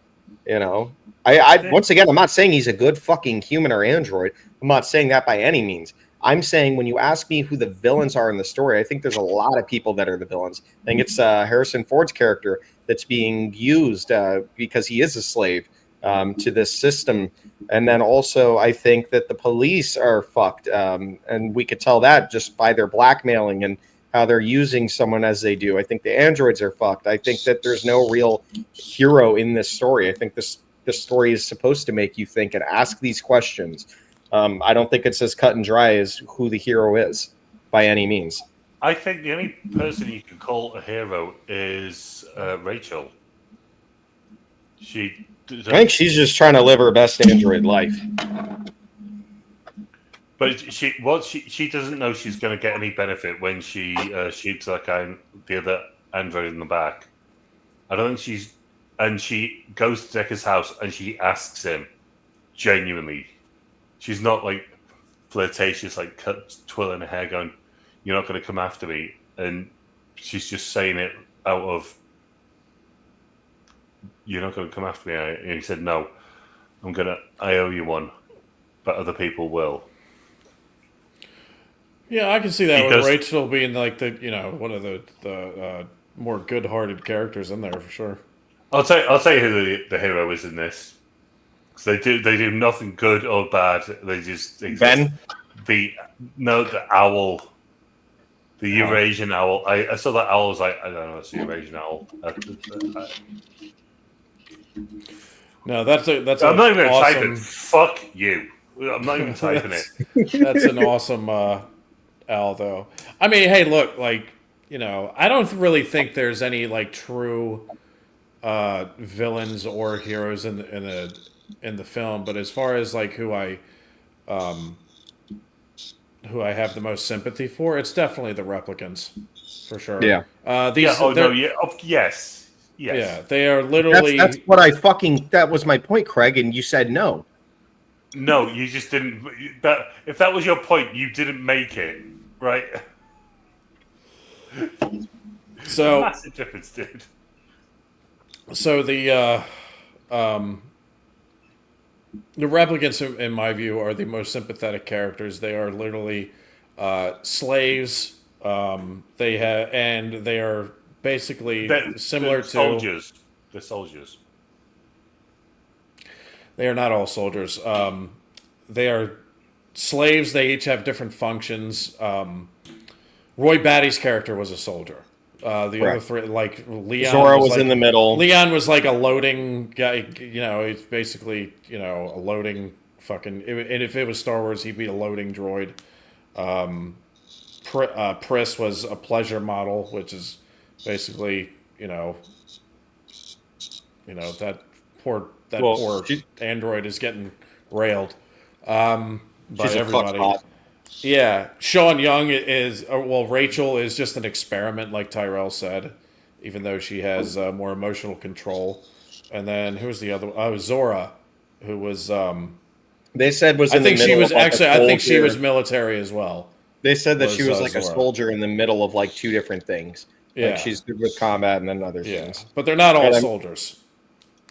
you know, I once again, I'm not saying he's a good fucking human or android. I'm not saying that by any means. I'm saying when you ask me who the villains are in the story, I think there's a lot of people that are the villains. I think it's Harrison Ford's character that's being used because he is a slave to this system. And then also, I think that the police are fucked. And we could tell that just by their blackmailing and how they're using someone as they do. I think the androids are fucked. I think that there's no real hero in this story. I think this story is supposed to make you think and ask these questions. I don't think it's as cut and dry as who the hero is by any means. I think the only person you can call a hero is Rachel. I think she's just trying to live her best android life. But she doesn't know she's going to get any benefit when she shoots that guy, the other android in the back. I don't think she's, and she goes to Decker's house and she asks him genuinely. She's not like flirtatious, like twirling her hair, going, "You're not going to come after me," and she's just saying it out of, "You're not going to come after me." And he said, "No, I owe you one, but other people will." Yeah, I can see that with Rachel being like the one of the more good-hearted characters in there for sure. I'll tell you who the hero is in this. Because they do nothing good or bad. They just exist. Ben? The owl. The Eurasian owl. I saw that owl. I was like, I don't know, it's the Eurasian owl. No, that's I'm not even going to type it. Fuck you. I'm not even typing it. That's an awesome owl, though. I mean, hey, look, like, I don't really think there's any like true villains or heroes in the film, but as far as like who I have the most sympathy for, it's definitely the replicants, for sure. Yeah. Yes. Yeah, they are literally. That's what that was my point, Craig, and you said no. No, you just didn't. If that was your point, you didn't make it, right? So massive difference, dude. So the replicants, in my view, are the most sympathetic characters. They are literally slaves. They are basically similar to soldiers. They're soldiers. They are not all soldiers. They are slaves. They each have different functions. Roy Batty's character was a soldier. The other three, like Leon, Zora was in the middle. Leon was like a loading guy. He's basically a loading fucking. And if it was Star Wars, he'd be a loading droid. Pris was a pleasure model, which is basically that poor android is getting railed by everybody. Yeah, Sean Young is Rachel is just an experiment, like Tyrell said, even though she has more emotional control. And then who's the other? Oh, Zora, who was. They said was. I think she was actually. I think she was military as well. They said that she was like Zora. A soldier in the middle of like two different things. Yeah, like she's good with combat and then other things. But they're not all soldiers.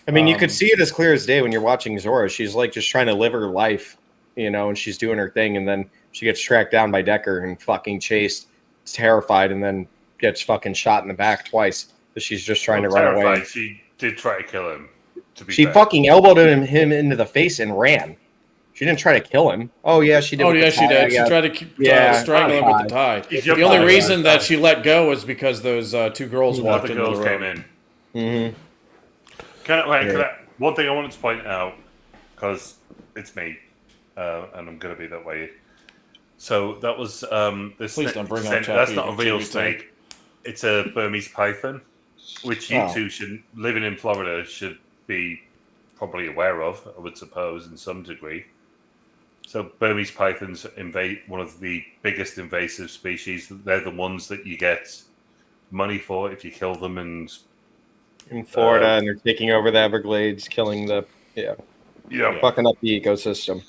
I mean, you could see it as clear as day when you're watching Zora. She's like just trying to live her life, and she's doing her thing, and then she gets tracked down by Decker and fucking chased, terrified, and then gets fucking shot in the back twice. But she's just trying to run away. She did try to kill him. She fucking elbowed him into the face and ran. She didn't try to kill him. Oh yeah, she did. Oh yeah, she did. She tried to strangle him with the tie. The only reason that she let go was because those two girls walked into the room. Came in. Mm-hmm. One thing I wanted to point out, because it's me, and I'm going to be that way. So that was this. Please don't bring up that's not a real snake. It's a Burmese python, which you two living in Florida should be probably aware of, I would suppose, in some degree. So Burmese pythons one of the biggest invasive species. They're the ones that you get money for if you kill them. And in Florida, and they're taking over the Everglades, killing fucking up the ecosystem.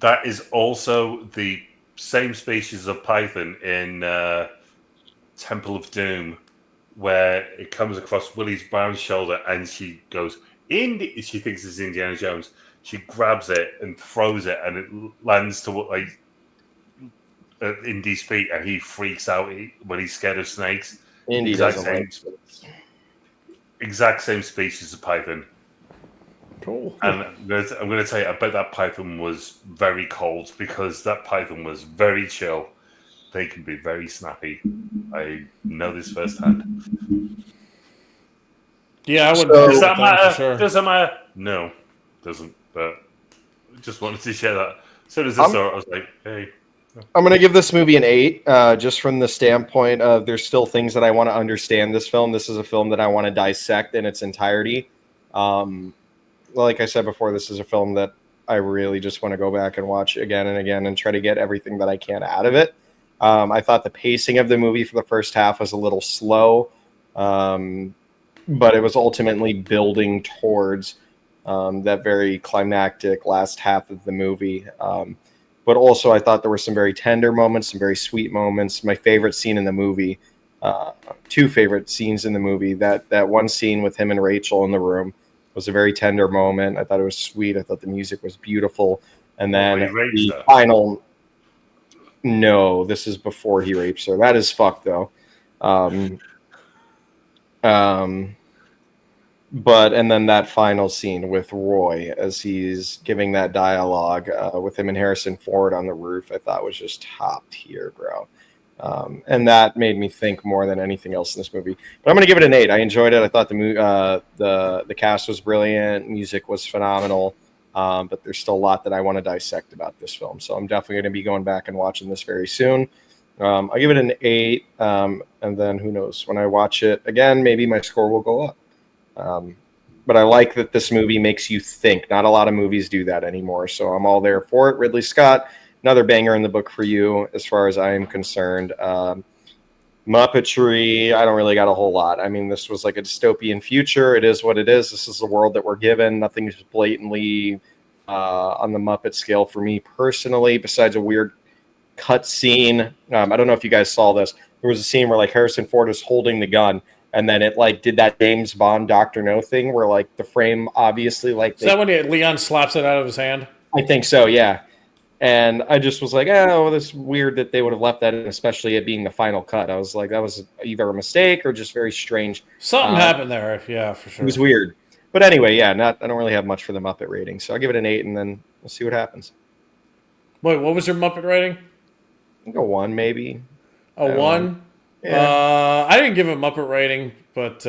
That is also the same species of python in Temple of Doom, where it comes across Willie's brown shoulder, and she goes she thinks it's Indiana Jones. She grabs it and throws it, and it lands to Indy's feet, and he freaks out when he's scared of snakes. Indy exact same species of python. Cool. And I'm going to tell you, I bet that python was very cold, because that python was very chill. They can be very snappy. I know this firsthand. Yeah, I would. Does that matter? Sure. Does that matter? No, doesn't. But I just wanted to share that. As soon as I saw it, I was like, hey. I'm going to give this movie an 8, just from the standpoint of there's still things that I want to understand this film. This is a film that I want to dissect in its entirety. Like I said before, this is a film that I really just want to go back and watch again and again and try to get everything that I can out of it. I thought the pacing of the movie for the first half was a little slow. But it was ultimately building towards that very climactic last half of the movie. But also, I thought there were some very tender moments, some very sweet moments. My favorite scene in the movie, two favorite scenes in the movie. That one scene with him and Rachel in the room was a very tender moment. I thought it was sweet. I thought the music was beautiful. And then the final. No, this is before he rapes her. That is fucked though. Um, um, but and then that final scene with Roy as he's giving that dialogue with him and Harrison Ford on the roof, I thought was just top tier, bro. And that made me think more than anything else in this movie. But I'm gonna give it an 8. I enjoyed it. I thought the cast was brilliant, music was phenomenal. But there's still a lot that I want to dissect about this film. So I'm definitely going to be going back and watching this very soon. I'll give it an 8. And then who knows, when I watch it again, maybe my score will go up. But I like that this movie makes you think. Not a lot of movies do that anymore. So I'm all there for it. Ridley Scott, another banger in the book for you as far as I am concerned. Muppetry, I don't really got a whole lot. I mean, this was like a dystopian future. It is what it is. This is the world that we're given. Nothing is blatantly on the Muppet scale for me personally, besides a weird cut scene. I don't know if you guys saw this. There was a scene where like Harrison Ford is holding the gun, and then it like did that James Bond Dr. No thing where like the frame obviously like... Is that when Leon slaps it out of his hand? I think so, yeah. And I just was like, oh, that's weird that they would have left that in, especially it being the final cut. I was like, that was either a mistake or just very strange. Something happened there, yeah, for sure. It was weird. But anyway, yeah, I don't really have much for the Muppet rating. So I'll give it an 8, and then we'll see what happens. Wait, what was your Muppet rating? I'll go 1, maybe. A 1? Yeah. I didn't give it a Muppet rating, but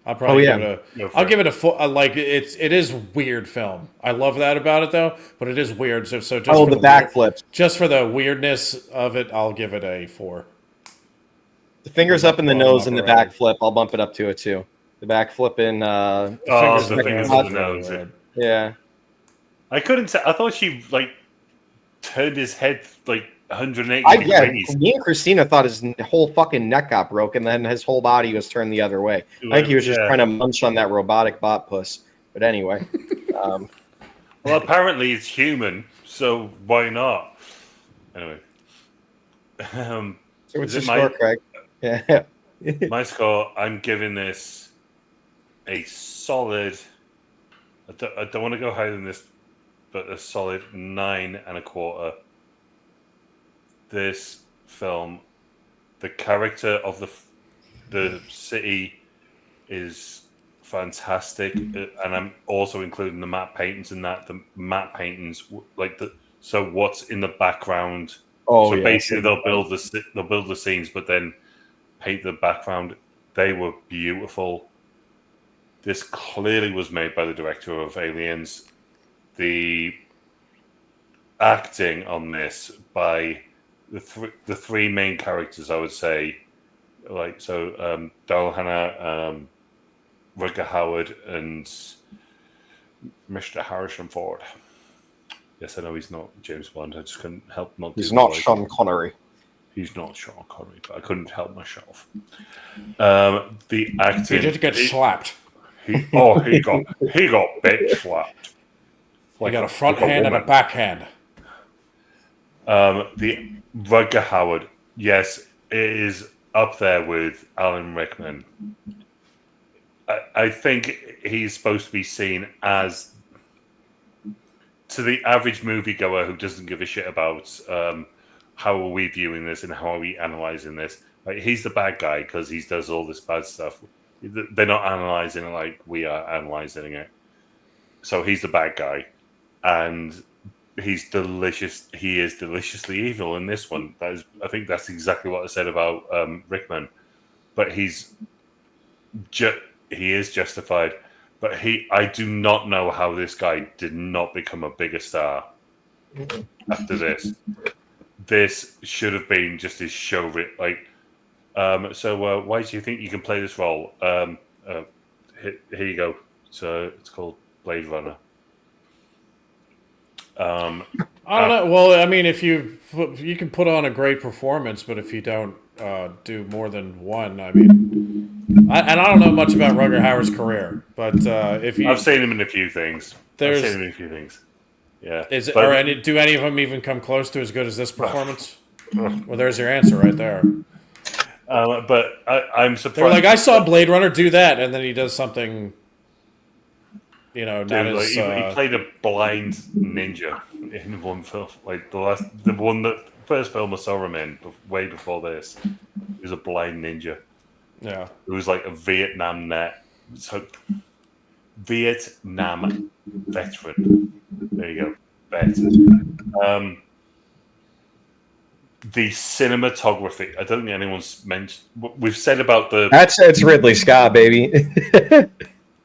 I'll probably give it a full. Like it is weird film. I love that about it though, but it is weird. So just for the backflips. Just for the weirdness of it, I'll give it a 4. The fingers up in the nose and the backflip, I'll bump it up to a 2. The backflip in the fingers in the nose. Yeah. I couldn't say. I thought she like turned his head like 180 degrees. Me and Christina thought his whole fucking neck got broken, then his whole body was turned the other way. I think he was just trying to munch on that robotic bot puss. But anyway. Well, apparently it's human, so why not? Anyway. So what's your score, Craig? Yeah. My score, I'm giving this a solid... I don't want to go higher than this, but a solid 9.25. This film, the character of the city is fantastic, and I'm also including the matte paintings in that. The matte paintings, so what's in the background? Basically, they'll build the scenes, but then paint the background. They were beautiful. This clearly was made by the director of Aliens. The acting on this by the three main characters, I would say, Daryl Hannah, Rutger Howard, and Mr. Harrison Ford. Yes, I know he's not James Bond. I just couldn't help not. He's not Sean Connery. He's not Sean Connery, but I couldn't help myself. The acting. He did get slapped. He got bitch slapped. He got a front hand and a back hand. The Rutger Howard, yes, it is up there with Alan Rickman. I think he's supposed to be seen as, to the average moviegoer who doesn't give a shit about how are we viewing this and how are we analyzing this. Like, he's the bad guy because he does all this bad stuff. They're not analyzing it like we are analyzing it. So he's the bad guy, and he's delicious. He is deliciously evil in this one. I think that's exactly what I said about Rickman. But he is justified. But I do not know how this guy did not become a bigger star after this. This should have been just his show. So why do you think you can play this role? Here you go. So it's called Blade Runner. I don't know. Well, I mean, if you can put on a great performance, but if you don't do more than one. I mean, and I don't know much about Rutger Hauer's career, but if I've you seen him in a few things. there's Yeah, do any of them even come close to as good as this performance? Well, there's your answer right there. but I'm They were surprised. like, I saw Blade Runner do that, and then he does something, not Dude, like, as. he played a blind ninja in one film. Like the first film I saw him in, way before this, he was a blind ninja. Yeah. It was like a Vietnam veteran. There you go, veteran. The cinematography. I don't think anyone's mentioned. We've said about It's Ridley Scott, baby.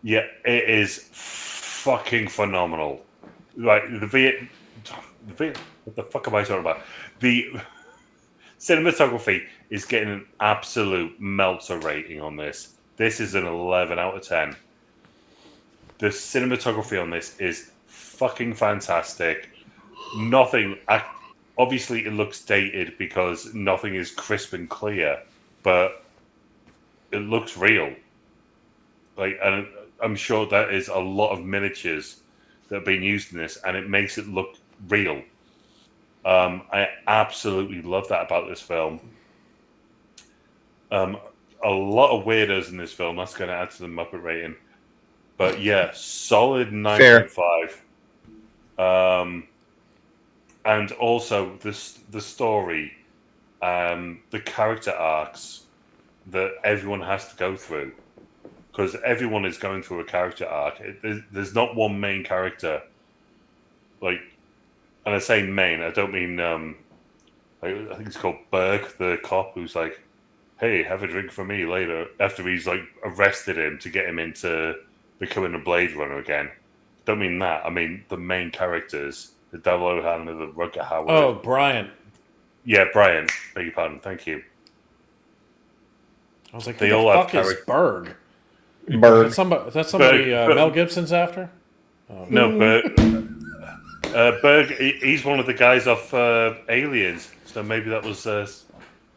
Yeah, it is fucking phenomenal. Like what the fuck am I talking about? The cinematography is getting an absolute Meltzer rating on this. This is an 11 out of 10. The cinematography on this is fucking fantastic. Obviously, it looks dated because nothing is crisp and clear, but it looks real. And I'm sure that is a lot of miniatures that have been used in this, and it makes it look real. I absolutely love that about this film. A lot of weirdos in this film. That's going to add to the Muppet rating. But yeah, solid 9.5. And also the story, the character arcs that everyone has to go through. Because everyone is going through a character arc. There's not one main character. And I say main, I don't mean I think it's called Berg, the cop, who's like, "Hey, have a drink for me later." After he's arrested him to get him into becoming a Blade Runner again. Don't mean that. I mean the main characters, the Devil O'Hanlon, the Rutger Hauer. Oh, Brian. Yeah, Brian. Beg your pardon. Thank you. I was like, They who all the have fuck is Berg? Berg. Is that somebody Berg. Mel Gibson's after? Oh. No, Berg. He's one of the guys off Aliens. So maybe that was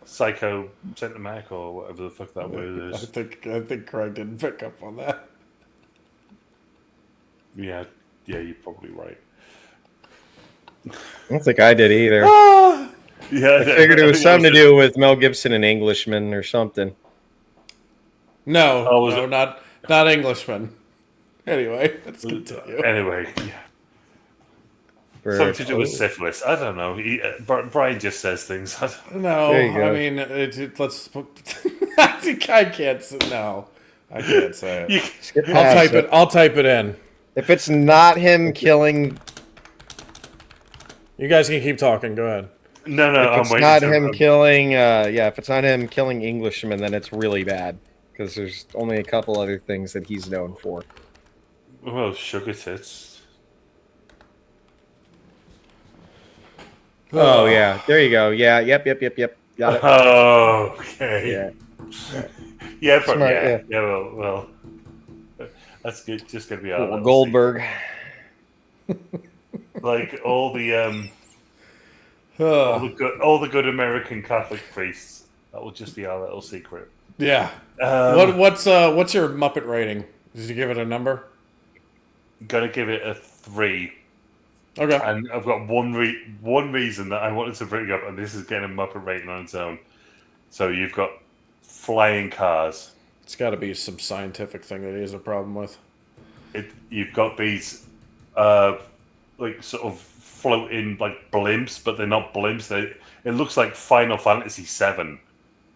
Psycho Centimach or whatever the fuck that word is. I think Craig didn't pick up on that. Yeah, you're probably right. I don't think I did either. Yeah, I figured it was something to do with Mel Gibson and Englishman or something. No, not Englishman. Anyway, let's continue. Anyway, yeah. Something to do with syphilis. I don't know. Brian just says things. No, I mean, let's. I can't say no. I can't say it. I'll type it in. If it's not him killing, you guys can keep talking. Go ahead. No, if it's not him killing, if it's not him killing Englishmen, then it's really bad because there's only a couple other things that he's known for. Well, sugar tits. Oh yeah, there you go. Yeah, yep. Got it. Oh, okay. Yeah. Well, that's good. Just gonna be our Goldberg. Like all the all the good American Catholic priests. That will just be our little secret. Yeah. What's your Muppet rating? Did you give it a number? Gonna give it a 3. Okay. And I've got one reason that I wanted to bring up, and this is getting a Muppet rating on its own. So you've got flying cars. It's got to be some scientific thing that he has a problem with. You've got these sort of floating blimps, but they're not blimps. It looks like Final Fantasy VII,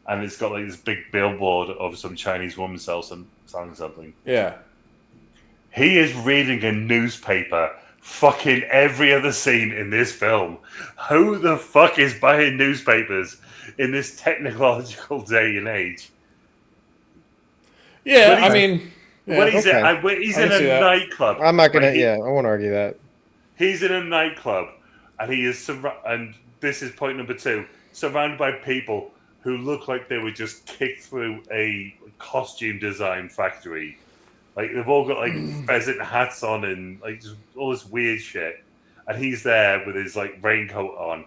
and it's got this big billboard of some Chinese woman selling something. Yeah. He is reading a newspaper. Fucking every other scene in this film. Who the fuck is buying newspapers in this technological day and age? Yeah, I mean, he's in a nightclub. I'm not gonna. I won't argue that. He's in a nightclub, and he is and this is point number 2. Surrounded by people who look like they were just kicked through a costume design factory. They've all got pheasant hats on and just all this weird shit, and he's there with his raincoat on,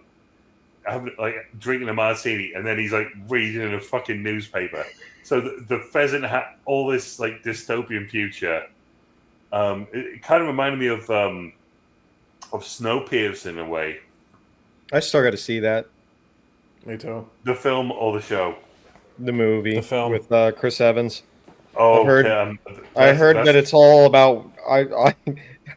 having like drinking a martini, and then he's like reading a fucking newspaper. So the pheasant had all this like dystopian future. It kind of reminded me of Snowpiercer in a way. I still got to see that. Me too. The film or the show? The movie The film. with Chris Evans. Oh, I've heard. I heard that it's all about.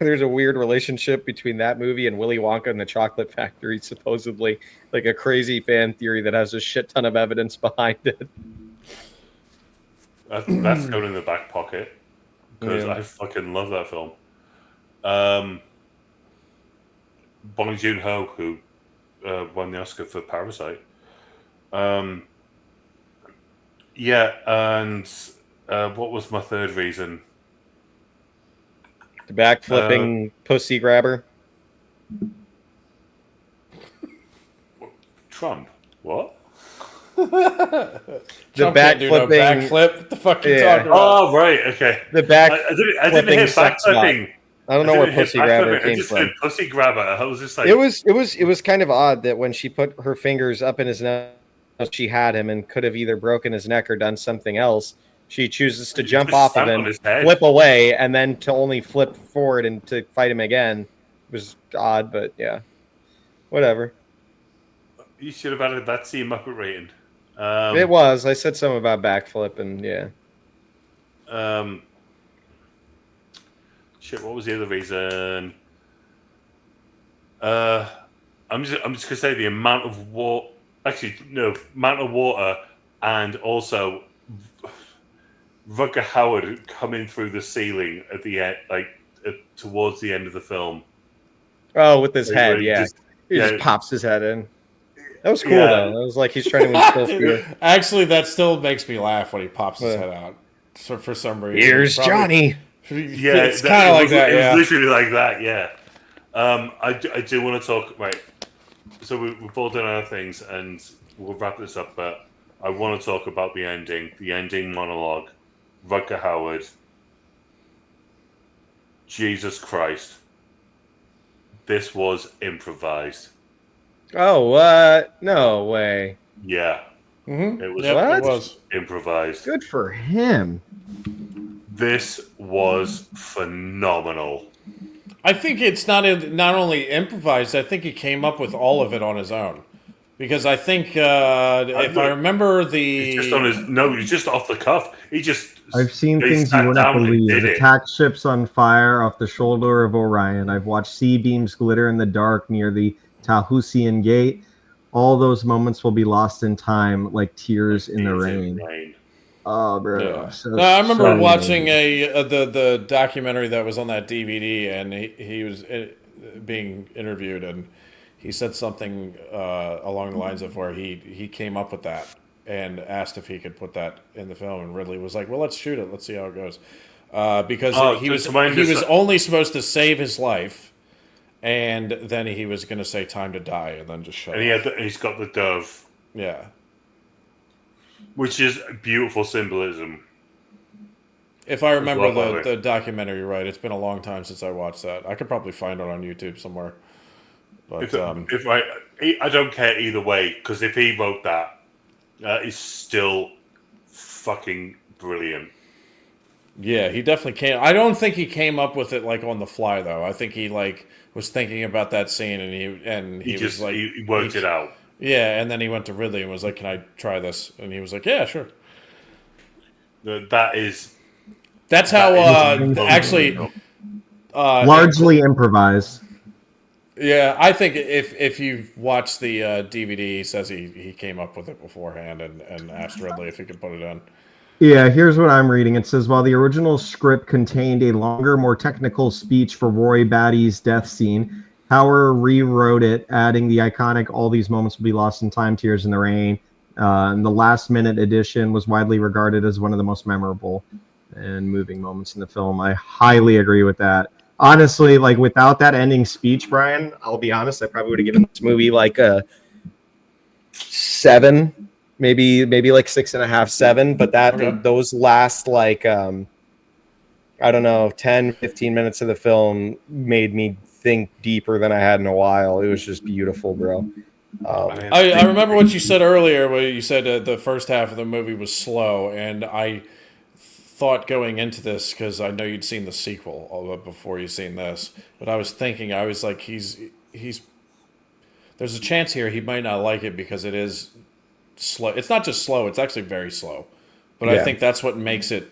There's a weird relationship between that movie and Willy Wonka and the Chocolate Factory. Supposedly, like a crazy fan theory that has a shit ton of evidence behind it. That's going in the back pocket because Yeah. I fucking love that film. Bong Joon-ho, who won the Oscar for Parasite. Yeah, and what was my third reason? The backflipping pussy grabber. Trump. What? The Trump can't do no backflipping. backflip. What the fuck you Yeah. talking about? Oh, right. Okay. The back. I didn't hear sex bot. backflipping. I don't know where pussy grabber came I just from. said pussy grabber. I was just like, It was kind of odd that when she put her fingers up in his nose, she had him and could have either broken his neck or done something else. She chooses to jump just off of stamp on him, his head. flip away, and then to only flip forward and to fight him again. It was odd, but yeah, whatever. You should have added that to your Muppet rating. It was. I said something about backflip, and yeah. Shit. What was the other reason? I'm just gonna say the amount of water. Actually, no, amount of water, and also Rutger Hauer coming through the ceiling at the end, like towards the end of the film. Oh, with his head, He yeah. He just yeah. pops his head in. That was cool, Yeah. though. It was like he's trying to instill fear. Actually, that still makes me laugh when he pops his head out. So for some reason, Here's Probably- Johnny. Yeah, it's kind of like that. It Yeah. was literally like that. Yeah. I do want to talk. Right. So we've all done other things, and we'll wrap this up. But I want to talk about the ending monologue. Rutger Hauer. Jesus Christ. This was improvised. Oh, what? No way. Yeah. Mm-hmm. It was, What? It was. improvised. Good for him. This was phenomenal. I think it's not only improvised. I think he came up with all of it on his own, because I think if I remember It's just on his it's just off the cuff. I've seen he things sat you wouldn't down and believe. did it. Attack ships on fire off the shoulder of Orion. I've watched sea beams glitter in the dark near the Talhusian Gate. All those moments will be lost in time like tears in the rain. Oh, bro. Yeah. So, No, I remember so watching amazing. the documentary that was on that DVD, and he was being interviewed, and he said something along the lines of where he came up with that and asked if he could put that in the film, and Ridley was like, "Well, let's shoot it. Let's see how it goes," because he was only supposed to save his life, and then he was going to say "time to die," and then just shut. And he's got the dove. Yeah. Which is beautiful symbolism. If I remember well, the documentary right, it's been a long time since I watched that. I could probably find it on YouTube somewhere. But If I don't care either way, because if he wrote that, it's still fucking brilliant. yeah, he definitely came. I don't think he came up with it like on the fly though. I think he like was thinking about that scene, and he was like he worked it out. Yeah, and then he went to Ridley and was like, "Can I try this?" And he was like, "Yeah, sure." That is. That's how that is actually. Largely improvised. Yeah, I think if you watch the DVD, he says he came up with it beforehand and asked Ridley if he could put it in. Yeah, here's what I'm reading. It says, while the original script contained a longer, more technical speech for Roy Batty's death scene, Hauer rewrote it, adding the iconic "all these moments will be lost in time, tears in the rain." And the last-minute edition was widely regarded as one of the most memorable and moving moments in the film. I highly agree with that. Honestly, like without that ending speech, Brian, I'll be honest, I probably would have given this movie like a 7, maybe like 6.5, 7. But those last like I don't know, 10, 15 minutes of the film made me think deeper than I had in a while. It was just beautiful, bro. I remember what you said earlier, where you said the first half of the movie was slow, and I thought going into this, because I know you'd seen the sequel before you seen this, but I was thinking, I was like, he's there's a chance here he might not like it because it is slow. It's not just slow; it's actually very slow. But I think that's what makes it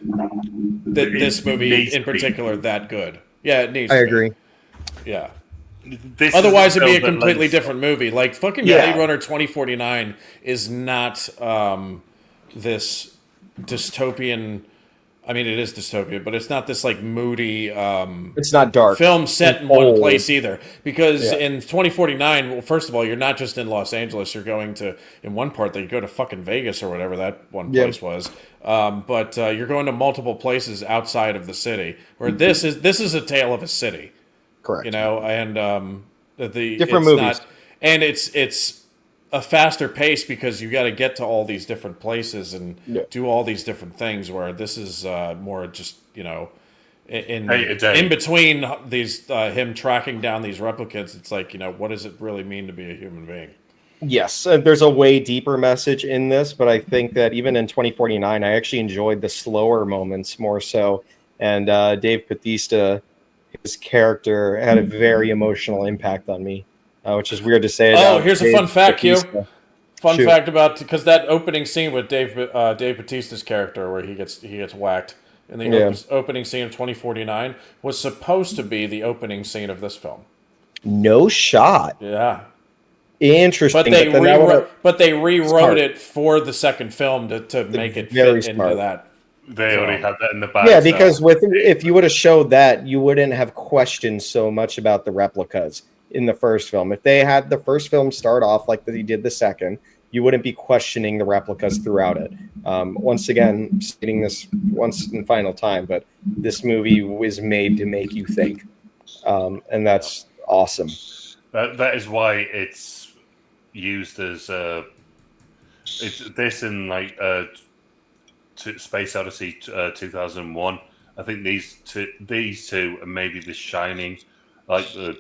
this movie in particular that good. Yeah, it needs. I to agree. Be. Yeah. Otherwise, Otherwise, it'd be a completely different movie. Like fucking Blade Runner 2049 is not this dystopian. I mean, it is dystopia, but it's not this like moody. It's not dark. Film set in one place either. Because Yeah. in 2049, well, first of all, you're not just in Los Angeles. You're going to, in one part, they go to fucking Vegas or whatever that one place was. But you're going to multiple places outside of the city. Where this is a tale of a city. Correct. You know, and Different movies. And it's a faster pace because you got to get to all these different places and do all these different things. Where this is more just in between these him tracking down these replicants. It's like what does it really mean to be a human being? Yes, there's a way deeper message in this, but I think that even in 2049, I actually enjoyed the slower moments more so. And Dave Bautista, his character, had a very emotional impact on me, which is weird to say. Oh, here's a fun fact, Q. Fun Shoot. fact about because that opening scene with Dave Bautista's character, where he gets whacked in the opening scene of 2049, was supposed to be the opening scene of this film. No shot. Yeah. Interesting. But they rewrote it for the second film to make it fit into that. They already had that in the back. Yeah, because if you would have showed that, you wouldn't have questioned so much about the replicas in the first film. If they had the first film start off like they did the second, you wouldn't be questioning the replicas throughout it. Once again, stating this once and final time, but this movie was made to make you think, and that's awesome. That is why it's used as it's this in like Space Odyssey 2001. I think these two, and maybe The Shining, like the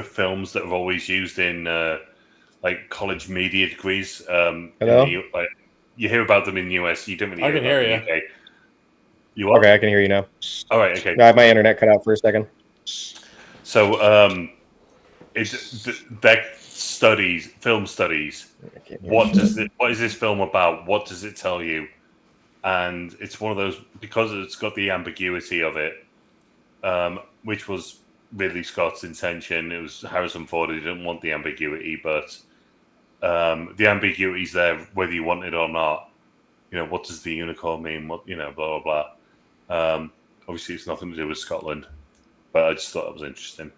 films that are always used in like college media degrees. Hello? You hear about them in the US. You don't really. I can hear you. UK. You are? Okay, I can hear you now. All right. Okay. My internet cut out for a second. So film studies. What is this film about? What does it tell you? And it's one of those, because it's got the ambiguity of it, which was Ridley Scott's intention. It was Harrison Ford who didn't want the ambiguity, but the ambiguity's there whether you want it or not. What does the unicorn mean? What blah blah blah. Obviously, it's nothing to do with Scotland, but I just thought it was interesting.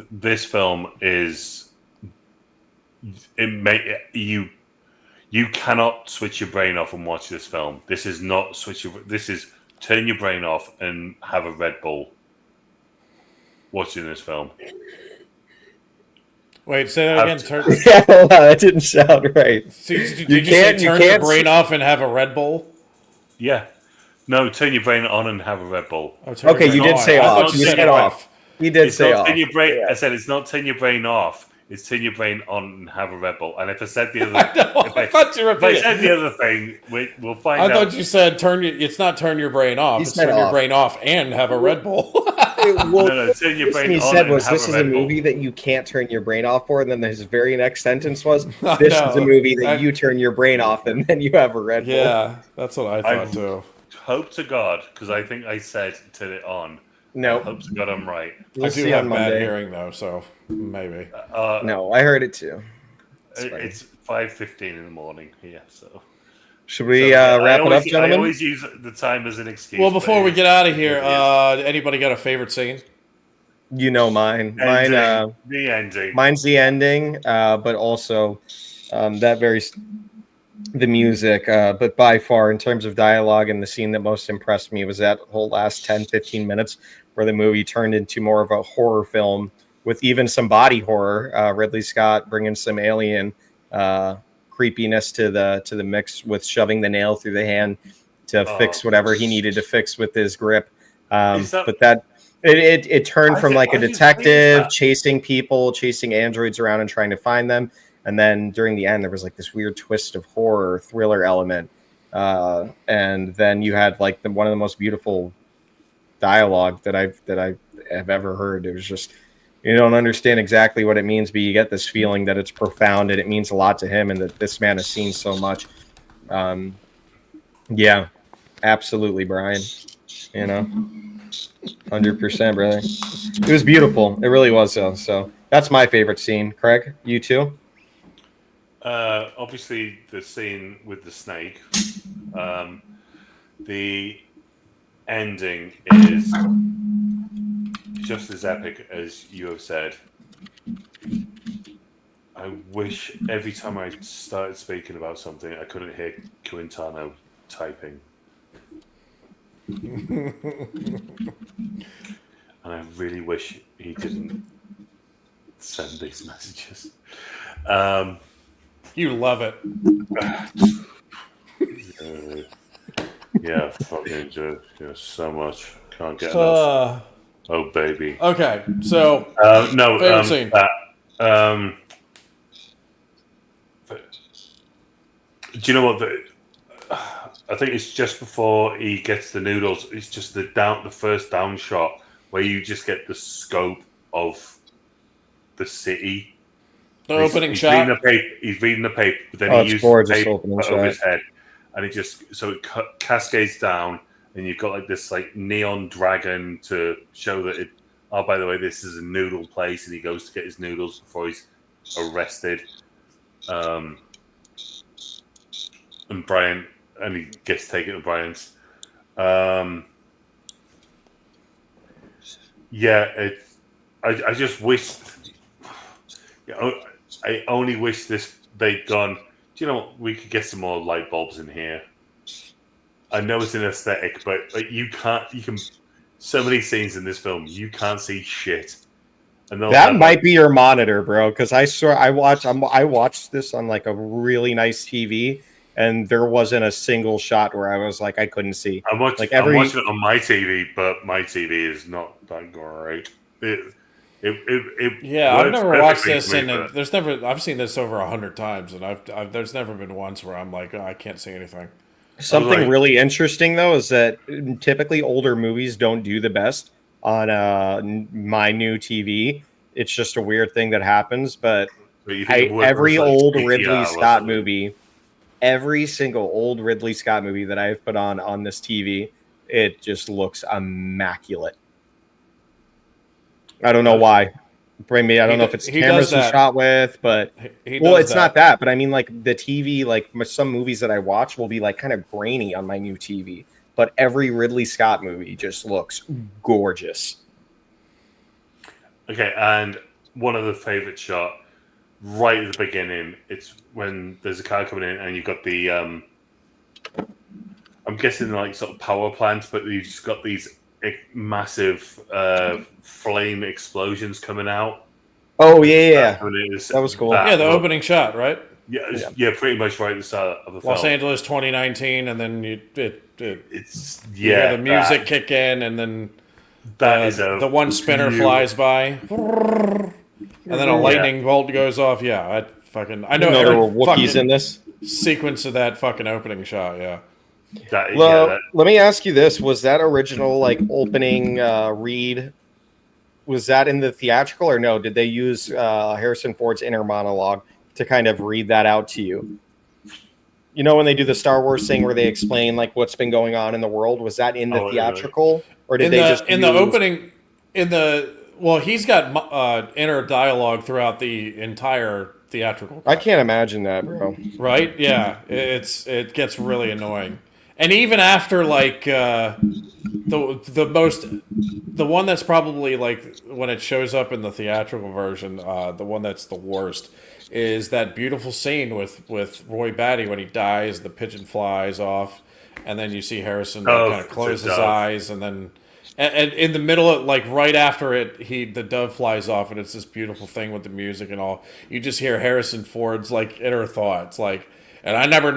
This film is you cannot switch your brain off and watch this film. This is not this is turn your brain off and have a Red Bull watching this film. Wait, say that again. That didn't sound right. So did you say turn your brain off and have a Red Bull? Yeah. No, turn your brain on and have a Red Bull. Okay, you did say off. You said off. He did say off. I said it's not turn your brain off. It's turn your brain on and have a Red Bull. And if I said the other, I thought you repeated. If I said the other thing, we'll find out. I thought you said it's not turn your brain off. It's turn your brain off and have a Red Bull. No, turn your brain on. He said this is a movie that you can't turn your brain off for. And then his very next sentence was, this is a movie that you turn your brain off and then you have a Red Bull. Yeah, that's what I thought too. Hope to God, because I think I said turn it on. No. Hope to God I'm right. I do have bad hearing though, so maybe. No, I heard it too. It's 5:15 in the morning here, so. Should we wrap it up, gentlemen? I always use the time as an excuse. Well, before we get out of here, anybody got a favorite scene? Mine. The ending. Mine's the ending, but also the music. But by far, in terms of dialogue, and the scene that most impressed me was that whole last 10-15 minutes where the movie turned into more of a horror film with even some body horror. Ridley Scott bringing some alien creepiness to the mix with shoving the nail through the hand to fix whatever he needed to fix with his grip. But It turned from like a I just think detective that- chasing people, chasing androids around and trying to find them, and then during the end there was like this weird twist of horror thriller element, and then you had like one of the most beautiful dialogue that I have ever heard. It was just, you don't understand exactly what it means, but you get this feeling that it's profound and it means a lot to him, and that this man has seen so much. Yeah, absolutely, Brian. 100%, brother. It was beautiful. It really was. So that's my favorite scene. Craig, you too? Obviously, the scene with the snake. The ending is just as epic as you have said. I wish every time I started speaking about something, I couldn't hear Quintano typing. And I really wish he didn't send these messages. You love it. Yeah, fucking just so much. Can't get enough. Oh, baby. Okay, so No, favorite scene. Do you know what? I think it's just before he gets the noodles. It's just the first down shot where you just get the scope of the city. The opening shot. He's reading the paper, but then Oh, he it's uses gorgeous the paper opening over shot. his head, and it cascades down, and you've got like this like neon dragon to show that it. Oh, by the way, this is a noodle place, and he goes to get his noodles before he's arrested. And he gets taken to Brian's. Yeah, I just wish. I only wish they'd gone. Do you know what? We could get some more light bulbs in here. I know it's an aesthetic, but like you can. So many scenes in this film, you can't see shit. And that might be your monitor, bro. Because I watched this on like a really nice TV, and there wasn't a single shot where I was like I couldn't see. I'm watching it on my TV, but my TV is not that great. I've never watched this, and I've seen this over 100 times, and there's never been once where I'm like, oh, I can't see anything. Something really interesting though is that typically older movies don't do the best on my new TV. It's just a weird thing that happens, but every old Ridley Scott movie, every single old Ridley Scott movie that I've put on this TV, it just looks immaculate. I don't know why. I don't know if it's cameras he shot with, but it's not that. But I mean, like the TV, like some movies that I watch will be like kind of grainy on my new TV. But every Ridley Scott movie just looks gorgeous. Okay, and one of the favorite shot right at the beginning, it's when there's a car coming in and you've got the I'm guessing like sort of power plants, but you've just got these massive flame explosions coming out. Oh yeah. That was cool. The opening shot, right? Yeah, pretty much right at the start of the film. Los Angeles 2019, and then you hear the music kick in, and then the one spinner flies by, and then a lightning bolt goes off. Yeah, I know there were Wookiees in this sequence of that fucking opening shot. Yeah. Let me ask you this: was that original like opening read? Was that in the theatrical or no? Did they use Harrison Ford's inner monologue to kind of read that out to you? You know, when they do the Star Wars thing where they explain like what's been going on in the world, was that in the theatrical or did they just in the opening he's got inner dialogue throughout the entire theatrical cut. I can't imagine that, bro. Right? Yeah, it gets really annoying. And even after like the one that's probably like when it shows up in the theatrical version, the one that's the worst is that beautiful scene with Roy Batty when he dies, the pigeon flies off, and then you see Harrison kind of close his eyes, and then and in the middle of like right after it, the dove flies off, and it's this beautiful thing with the music and all. You just hear Harrison Ford's like inner thoughts, like. And I never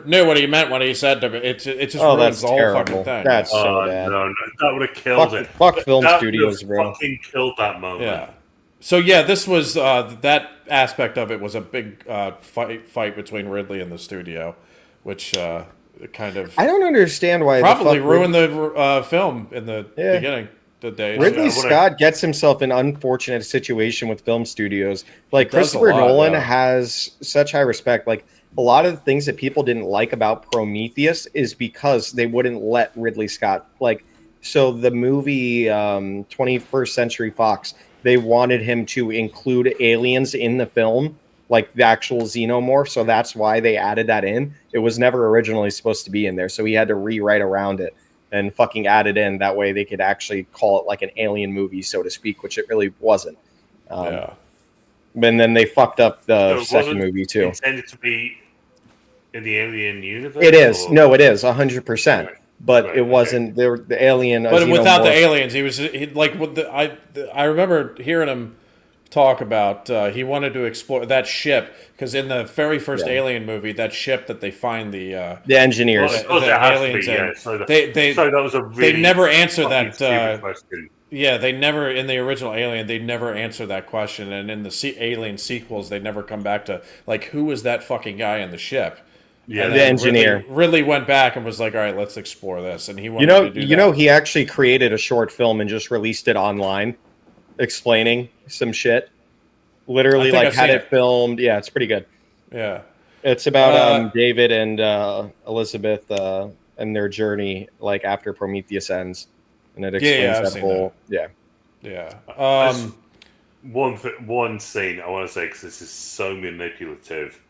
knew what he meant when he said to me. It just ruins that's the whole terrible. fucking thing. That's yeah. so bad. No, that would have killed it. Fuck film That studios, would bro. have fucking killed that moment. Yeah. So yeah, this was that aspect of it was a big fight between Ridley and the studio, which kind of I don't understand why probably the fuck ruined the film in the beginning. The days. Ridley Scott gets himself in an unfortunate situation with film studios. Like Christopher Nolan has such high respect. Like a lot of the things that people didn't like about Prometheus is because they wouldn't let Ridley Scott so the movie 21st Century Fox, they wanted him to include aliens in the film, like the actual xenomorph. So that's why they added that in. It was never originally supposed to be in there. So he had to rewrite around it and fucking add it in. That way they could actually call it like an alien movie, so to speak, which it really wasn't. And then they fucked up the second movie too. Intended to be in the alien universe? It is. No, it is 100%. But it wasn't the alien. But without the aliens, I remember hearing him talk about he wanted to explore that ship because in the very first Alien movie, that ship that they find the engineers, the aliens, they never answer that. Yeah, they never in the original Alien, they never answer that question, and in the Alien sequels, they never come back to who was that fucking guy in the ship. Yeah, the engineer. Ridley went back and was like, "All right, let's explore this." And he wanted to do that. He actually created a short film and just released it online, explaining some shit. Literally, had it filmed. Yeah, it's pretty good. Yeah, it's about David and Elizabeth and their journey, after Prometheus ends, and it explains that whole. One scene I want to say because this is so manipulative,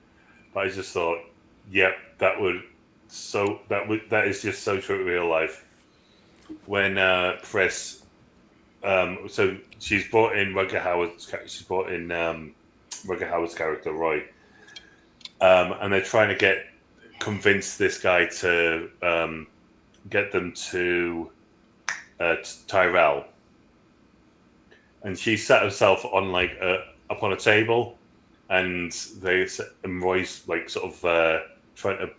but I just thought. Yep, that is just so true to real life. When Chris, so she's brought in Rutger Hauer's character Roy, and they're trying to convince this guy to get them to Tyrell, and she sat herself on up on a table, and Roy's trying to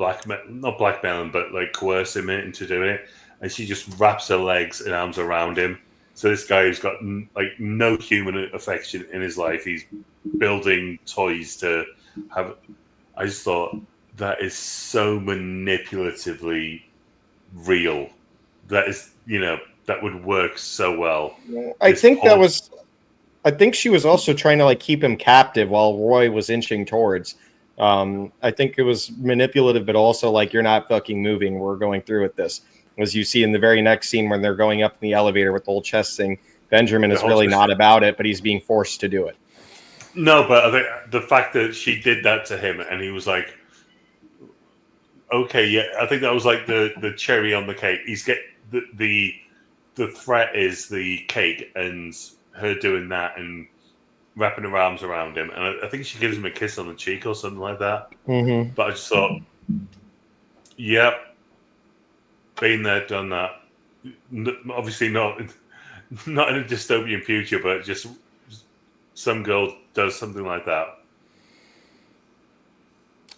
not blackmail him, but coerce him into doing it. And she just wraps her legs and arms around him. So this guy who's got no human affection in his life, he's building toys to have. I just thought that is so manipulatively real. That is, that would work so well. I think she was also trying to keep him captive while Roy was inching towards. I think it was manipulative, but also you're not fucking moving. We're going through with this. As you see in the very next scene when they're going up in the elevator with the whole chest thing, Benjamin is really not about it, but he's being forced to do it. No, but I think the fact that she did that to him and he was like, okay, yeah, I think that was the cherry on the cake. He's the threat is the cake and her doing that and wrapping her arms around him, and I think she gives him a kiss on the cheek or something like that. Mm-hmm. But I just thought, yep, been there, done that. Obviously not in a dystopian future, but just some girl does something like that.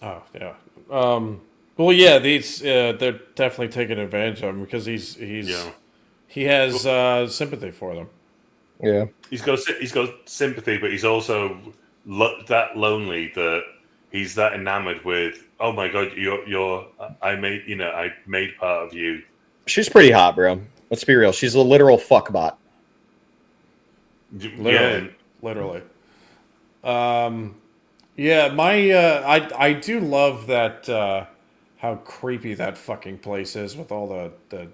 Oh yeah. Well, yeah, they're definitely taking advantage of him because he has sympathy for them. Yeah, he's got sympathy, but he's also that lonely that he's that enamored with. Oh my god, I made part of you. She's pretty hot, bro. Let's be real. She's a literal fuckbot. Literally. I do love that. How creepy that fucking place is with all the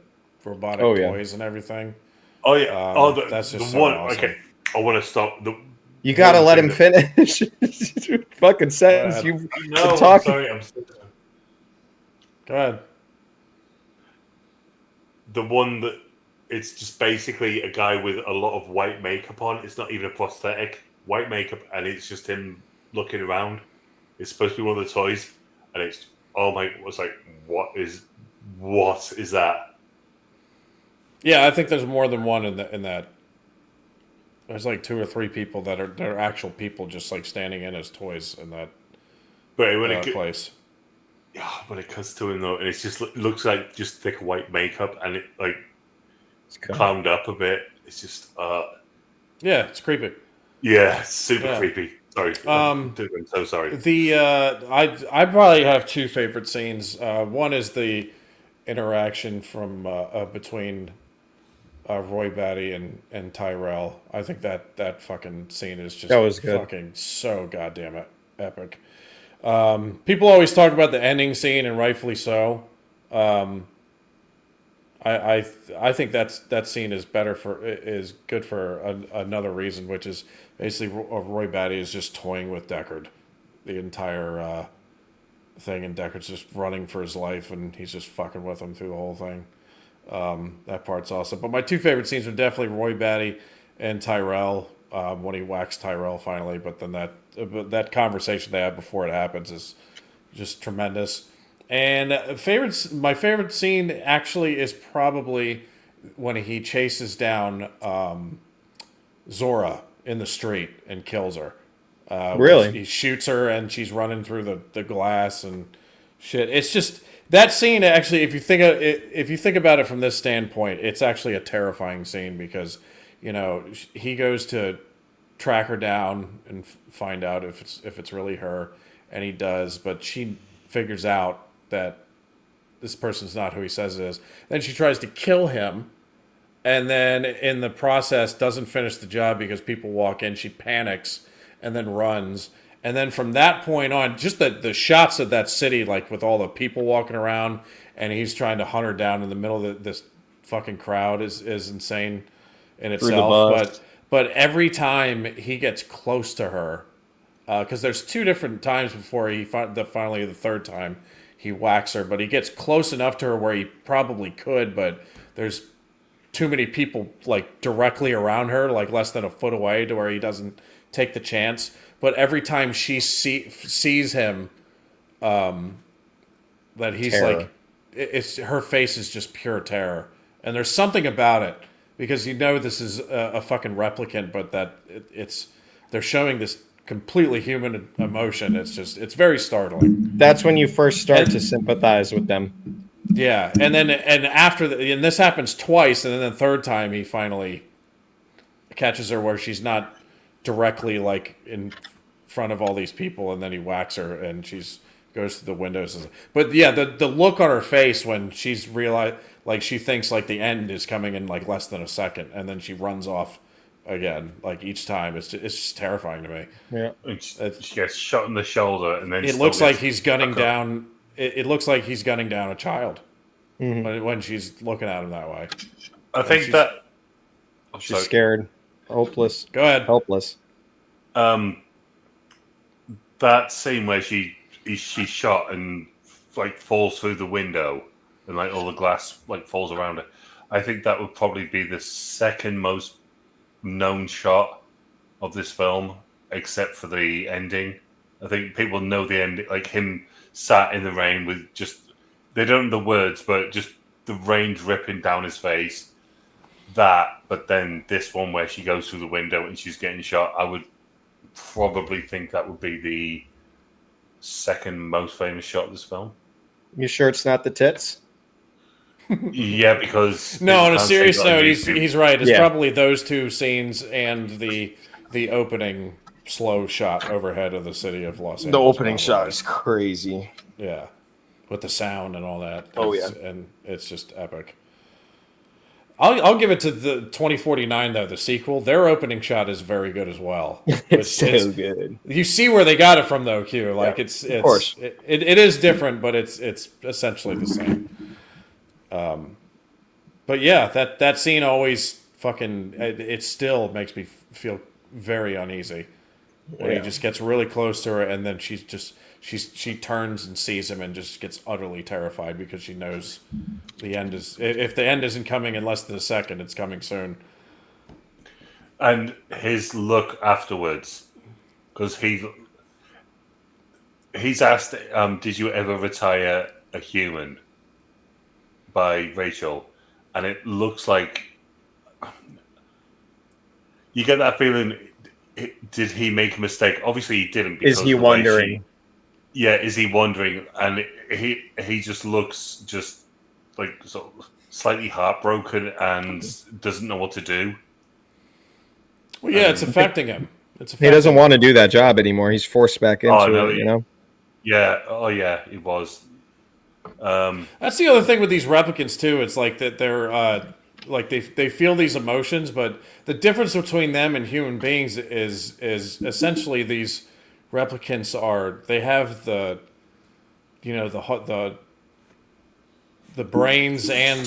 robotic toys and everything. Oh yeah. That's just the so one. awesome. Okay, I want to stop. You gotta let him finish. Fucking sentence. I'm sorry. Go ahead. The one that it's just basically a guy with a lot of white makeup on. It's not even a prosthetic. White makeup, and it's just him looking around. It's supposed to be one of the toys, and it's what is that? Yeah, I think there's more than one in that. There's 2 or 3 people that are actual people just standing in as toys in that But when place. Yeah, when it cuts to him though, and it just looks like just thick white makeup, and it like clowned up a bit. It's just, yeah, it's creepy. Yeah, it's super Yeah. creepy. Sorry, I'm so sorry. I probably have two favorite scenes. One is the interaction from between Roy Batty and Tyrell. I think that fucking scene is just That was good. fucking so goddamn epic. People always talk about the ending scene, and rightfully so. I think that scene is good for another reason, which is basically Roy Batty is just toying with Deckard the entire thing, and Deckard's just running for his life, and he's just fucking with him through the whole thing. That part's awesome. But my two favorite scenes are definitely Roy Batty and Tyrell when he whacks Tyrell finally. But then that conversation they have before it happens is just tremendous. And my favorite scene actually is probably when he chases down Zora in the street and kills her. Really? He shoots her and she's running through the glass and shit. It's just that scene. Actually, if you think about it from this standpoint, it's actually a terrifying scene because he goes to track her down and find out if it's really her, and he does, but she figures out that this person's not who he says it is. Then she tries to kill him, and then in the process doesn't finish the job because people walk in. She panics and then runs. And then from that point on, just the shots of that city, like with all the people walking around, and he's trying to hunt her down in the middle of this fucking crowd is insane in itself. But every time he gets close to her, because there's two different times before finally the third time he whacks her, but he gets close enough to her where he probably could, but there's too many people like directly around her, like less than a foot away, to where he doesn't take the chance. But every time she sees him, that he's terror. like, her face is just pure terror, and there's something about it because this is a fucking replicant, but that they're showing this completely human emotion. It's very startling. That's when you first start to sympathize with them. Yeah, and this happens twice, and then the third time he finally catches her where she's not directly like in front of all these people, and then he whacks her, and she's goes through the windows. But yeah, the look on her face when she's realized, like she thinks like the end is coming in like less than a second, and then she runs off again. Like each time, it's just terrifying to me. Yeah, she gets shot in the shoulder, and then it looks like he's gunning down. It looks like he's gunning down a child when she's looking at him that way. I think that she's scared, hopeless. Go ahead, helpless. That scene where she's shot and like falls through the window, and like all the glass like falls around her. I think that would probably be the second most known shot of this film, except for the ending. I think people know the ending, like him sat in the rain with they don't know the words, but just the rain dripping down his face. But then this one where she goes through the window and she's getting shot, I would probably think that would be the second most famous shot of this film. You sure it's not the tits? Yeah, because no, on a serious note, he's right. It's probably those two scenes and the opening slow shot overhead of the city of Los Angeles. The opening shot is crazy. Yeah, with the sound and all that. And it's just epic. I'll give it to the 2049 though, the sequel. Their opening shot is very good as well. It's so good. You see where they got it from though, Q. Like it's of course it is different, but it's essentially the same. But yeah, that scene always fucking it still makes me feel very uneasy when he just gets really close to her, and then she turns and sees him and just gets utterly terrified because she knows the end is, if the end isn't coming in less than a second, it's coming soon. And his look afterwards, because he's asked, "Did you ever retire a human?" by Rachel, and it looks like you get that feeling. Did he make a mistake? Obviously, he didn't. Is he wondering? yeah, is he wandering? And he just looks just like sort of slightly heartbroken and doesn't know what to do. Well, yeah, it's affecting him. He doesn't want to do that job anymore. He's forced back into it, you know? Yeah. Oh, yeah, he was. That's the other thing with these replicants too. It's like that they're like they feel these emotions, but the difference between them and human beings is essentially these replicants they have the the brains and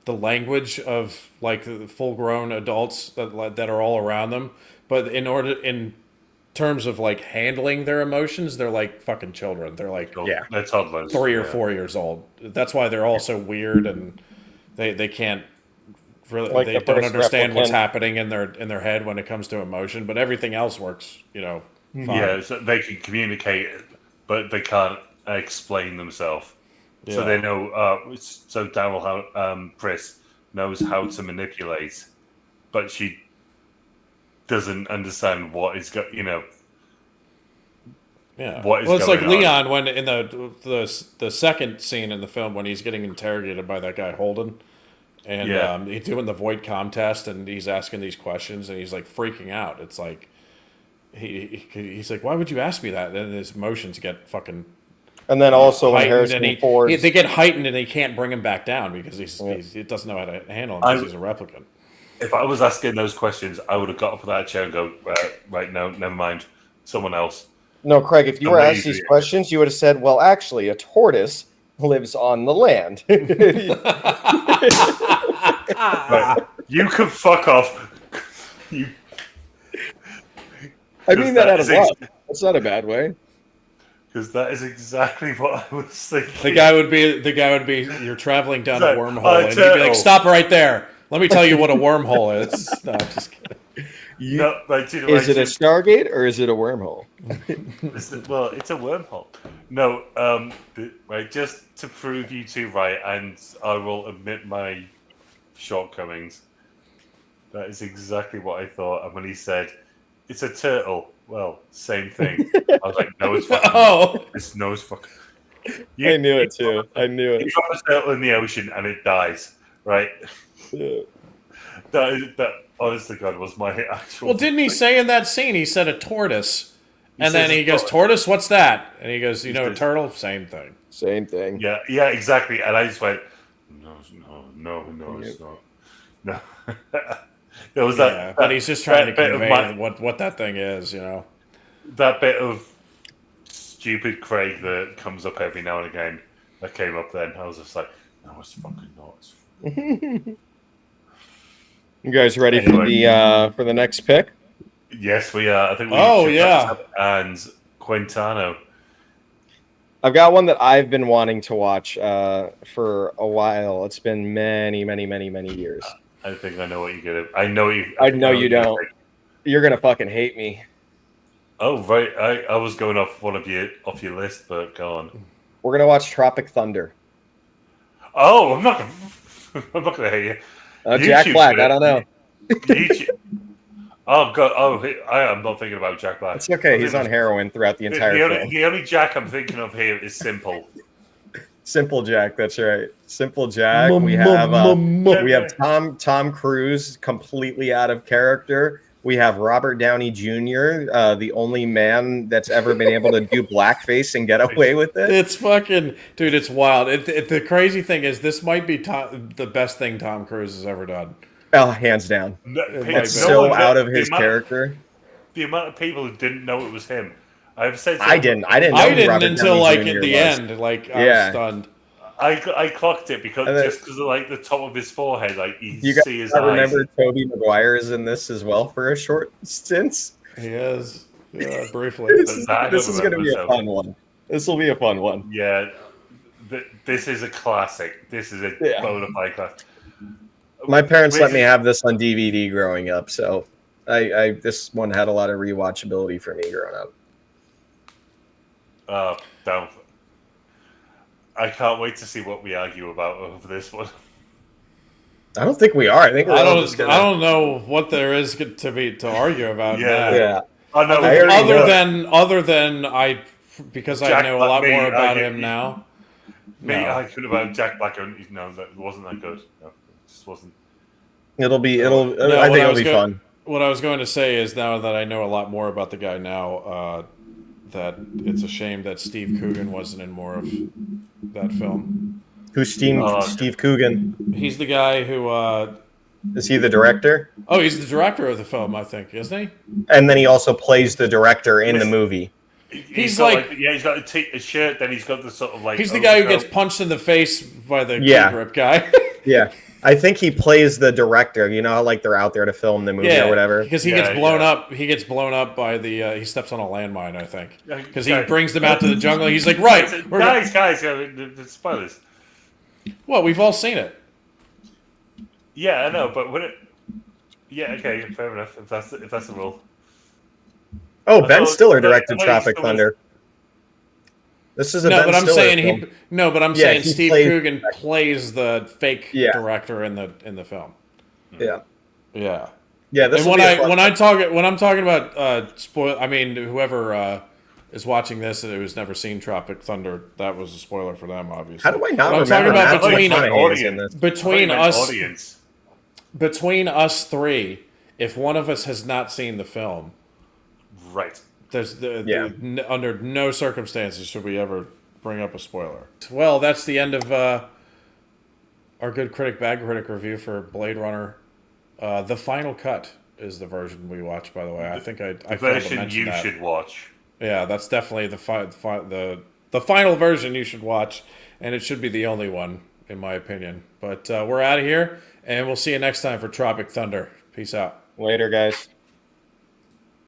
the language of like the full grown adults that are all around them, but in terms of like handling their emotions, they're like fucking children. They're like they're toddlers, 3 or 4 years old. That's why they're all so weird, and they can't really Like they the don't first understand what's replicant. happening in their head when it comes to emotion. But everything else works, fine. Yeah, so they can communicate, but they can't explain themselves. So they know. So Daryl, Chris knows how to manipulate, but she doesn't understand what is Yeah. what is Well, it's like going on. Leon when in the second scene in the film when he's getting interrogated by that guy Holden, and he's doing the void comm test and he's asking these questions and he's like freaking out. It's like he's like, why would you ask me that? And his emotions get fucking And then also when heightened, Harrison Ford, they get heightened and he can't bring him back down because he doesn't know how to handle him because he's a replicant. If I was asking those questions, I would have got up from that chair and go, right, no, never mind, someone else. no, Craig, if you were asked Amazing. these questions, you would have said, well, actually, a tortoise lives on the land. Right. You can fuck off. I mean that out of love. That's not a bad way. Because that is exactly what I was thinking. The guy would be you're traveling down a Like, wormhole and he'd be like, stop right there. Let me tell you what a wormhole is. No, I'm just kidding. Is it a Stargate or is it a wormhole? Well, it's a wormhole. No, right, just to prove you two right, and I will admit my shortcomings. That is exactly what I thought. And when he said, it's a turtle, well, same thing. I was like, no, it's fucking. No, it's fucking. I knew it too. I knew it. You drop a turtle in the ocean and it dies, right? Yeah. That honest to God was my actual. Well, didn't he say in that scene, he said a tortoise. And then says he a goes, tortoise. tortoise, what's that? And he goes, a says- turtle? Same thing. Same thing. Yeah, exactly. And I just went, no, it's not. No. There was that. But he's just trying to bit of convey what that thing is, That bit of stupid Craig that comes up every now and again. That came up then. I was just like, no, it's fucking not. You guys ready for the next pick? Yes, we are. I think we. And Quintano. I've got one that I've been wanting to watch for a while. It's been many, many, many, many years. I think I know what you're gonna. I know you. I know you don't. You're gonna fucking hate me. Oh right, I was going off off your list, but go on. We're gonna watch Tropic Thunder. Oh, I'm not gonna hate you. Jack Black. I don't know. YouTube. Oh god. Oh, I am not thinking about Jack Black. It's okay. He's on heroin throughout the entire film. The only Jack I'm thinking of here is Simple. Simple Jack. That's right. Simple Jack. We have Tom Cruise completely out of character. We have Robert Downey Jr., the only man that's ever been able to do blackface and get away with it. It's fucking, dude, it's wild. The crazy thing is, this might be the best thing Tom Cruise has ever done. Oh, hands down. It's so out of his character. The amount of people who didn't know it was him. I didn't know until like at the end. Like I was stunned. I clocked it because of like the top of his forehead, like you see his eyes. Remember Tobey Maguire is in this as well for a short stint. He is, briefly. This is going to be a fun one. This will be a fun one. Yeah, this is a classic. This is a bona fide classic. My parents let me have this on DVD growing up, so this one had a lot of rewatchability for me growing up. I can't wait to see what we argue about over this one. I don't think we are. I think I don't know what there is to argue about. Yeah. Oh, no, other than I because Jack I know a lot Black- more me, about I- him now. Me, No. I could have Jack Black. No, that wasn't that good. No, it just wasn't. It'll be. No, I think it'll was be fun. What I was going to say is now that I know a lot more about the guy now, that it's a shame that Steve Coogan wasn't in more of that film. Who's Steve? Oh, okay. Steve Coogan? He's the guy who. Is he the director? Oh, he's the director of the film, I think, isn't he? And then he also plays the director in the movie. He's got, like- yeah, he's got a shirt. Then he's got the sort of like. He's the guy who overcoat. gets punched in the face by the Yeah. grip guy. Yeah, I think he plays the director. You know how like they're out there to film the movie or whatever. because he Yeah, gets blown yeah. up. He gets blown up by the. He steps on a landmine, I think, Yeah, because he okay. brings them out to the jungle. He's like, right, we're gonna-" guys, the spoilers. Well, we've all seen it. Yeah, I know, but when it. Yeah, okay, fair enough. If that's the rule. Oh, I Ben thought- Stiller I thought directed he Tropic still was- Thunder. This is a No, Ben but I'm Stiller saying film. he. No, but I'm Yeah, saying he Steve plays- Coogan plays the fake Yeah. director in the film. Yeah, Yeah. yeah. This And will when be a fun when I'm talking about spoil, I mean whoever is watching this and who's never seen Tropic Thunder, that was a spoiler for them, obviously. How do I not But I'm remember talking about Matthew between McConaughey's in this? between I thought you meant us audience. between us three. If one of us has not seen the film, Right. there's Yeah. under no circumstances should we ever bring up a spoiler. Well, that's the end of our good critic, bad critic review for Blade Runner. The final cut is the version we watched, by the way. I think I The failed to version mention you that. should watch. Yeah, that's definitely the final version you should watch, and it should be the only one, in my opinion. But we're out of here, and we'll see you next time for Tropic Thunder. Peace out. Later, guys.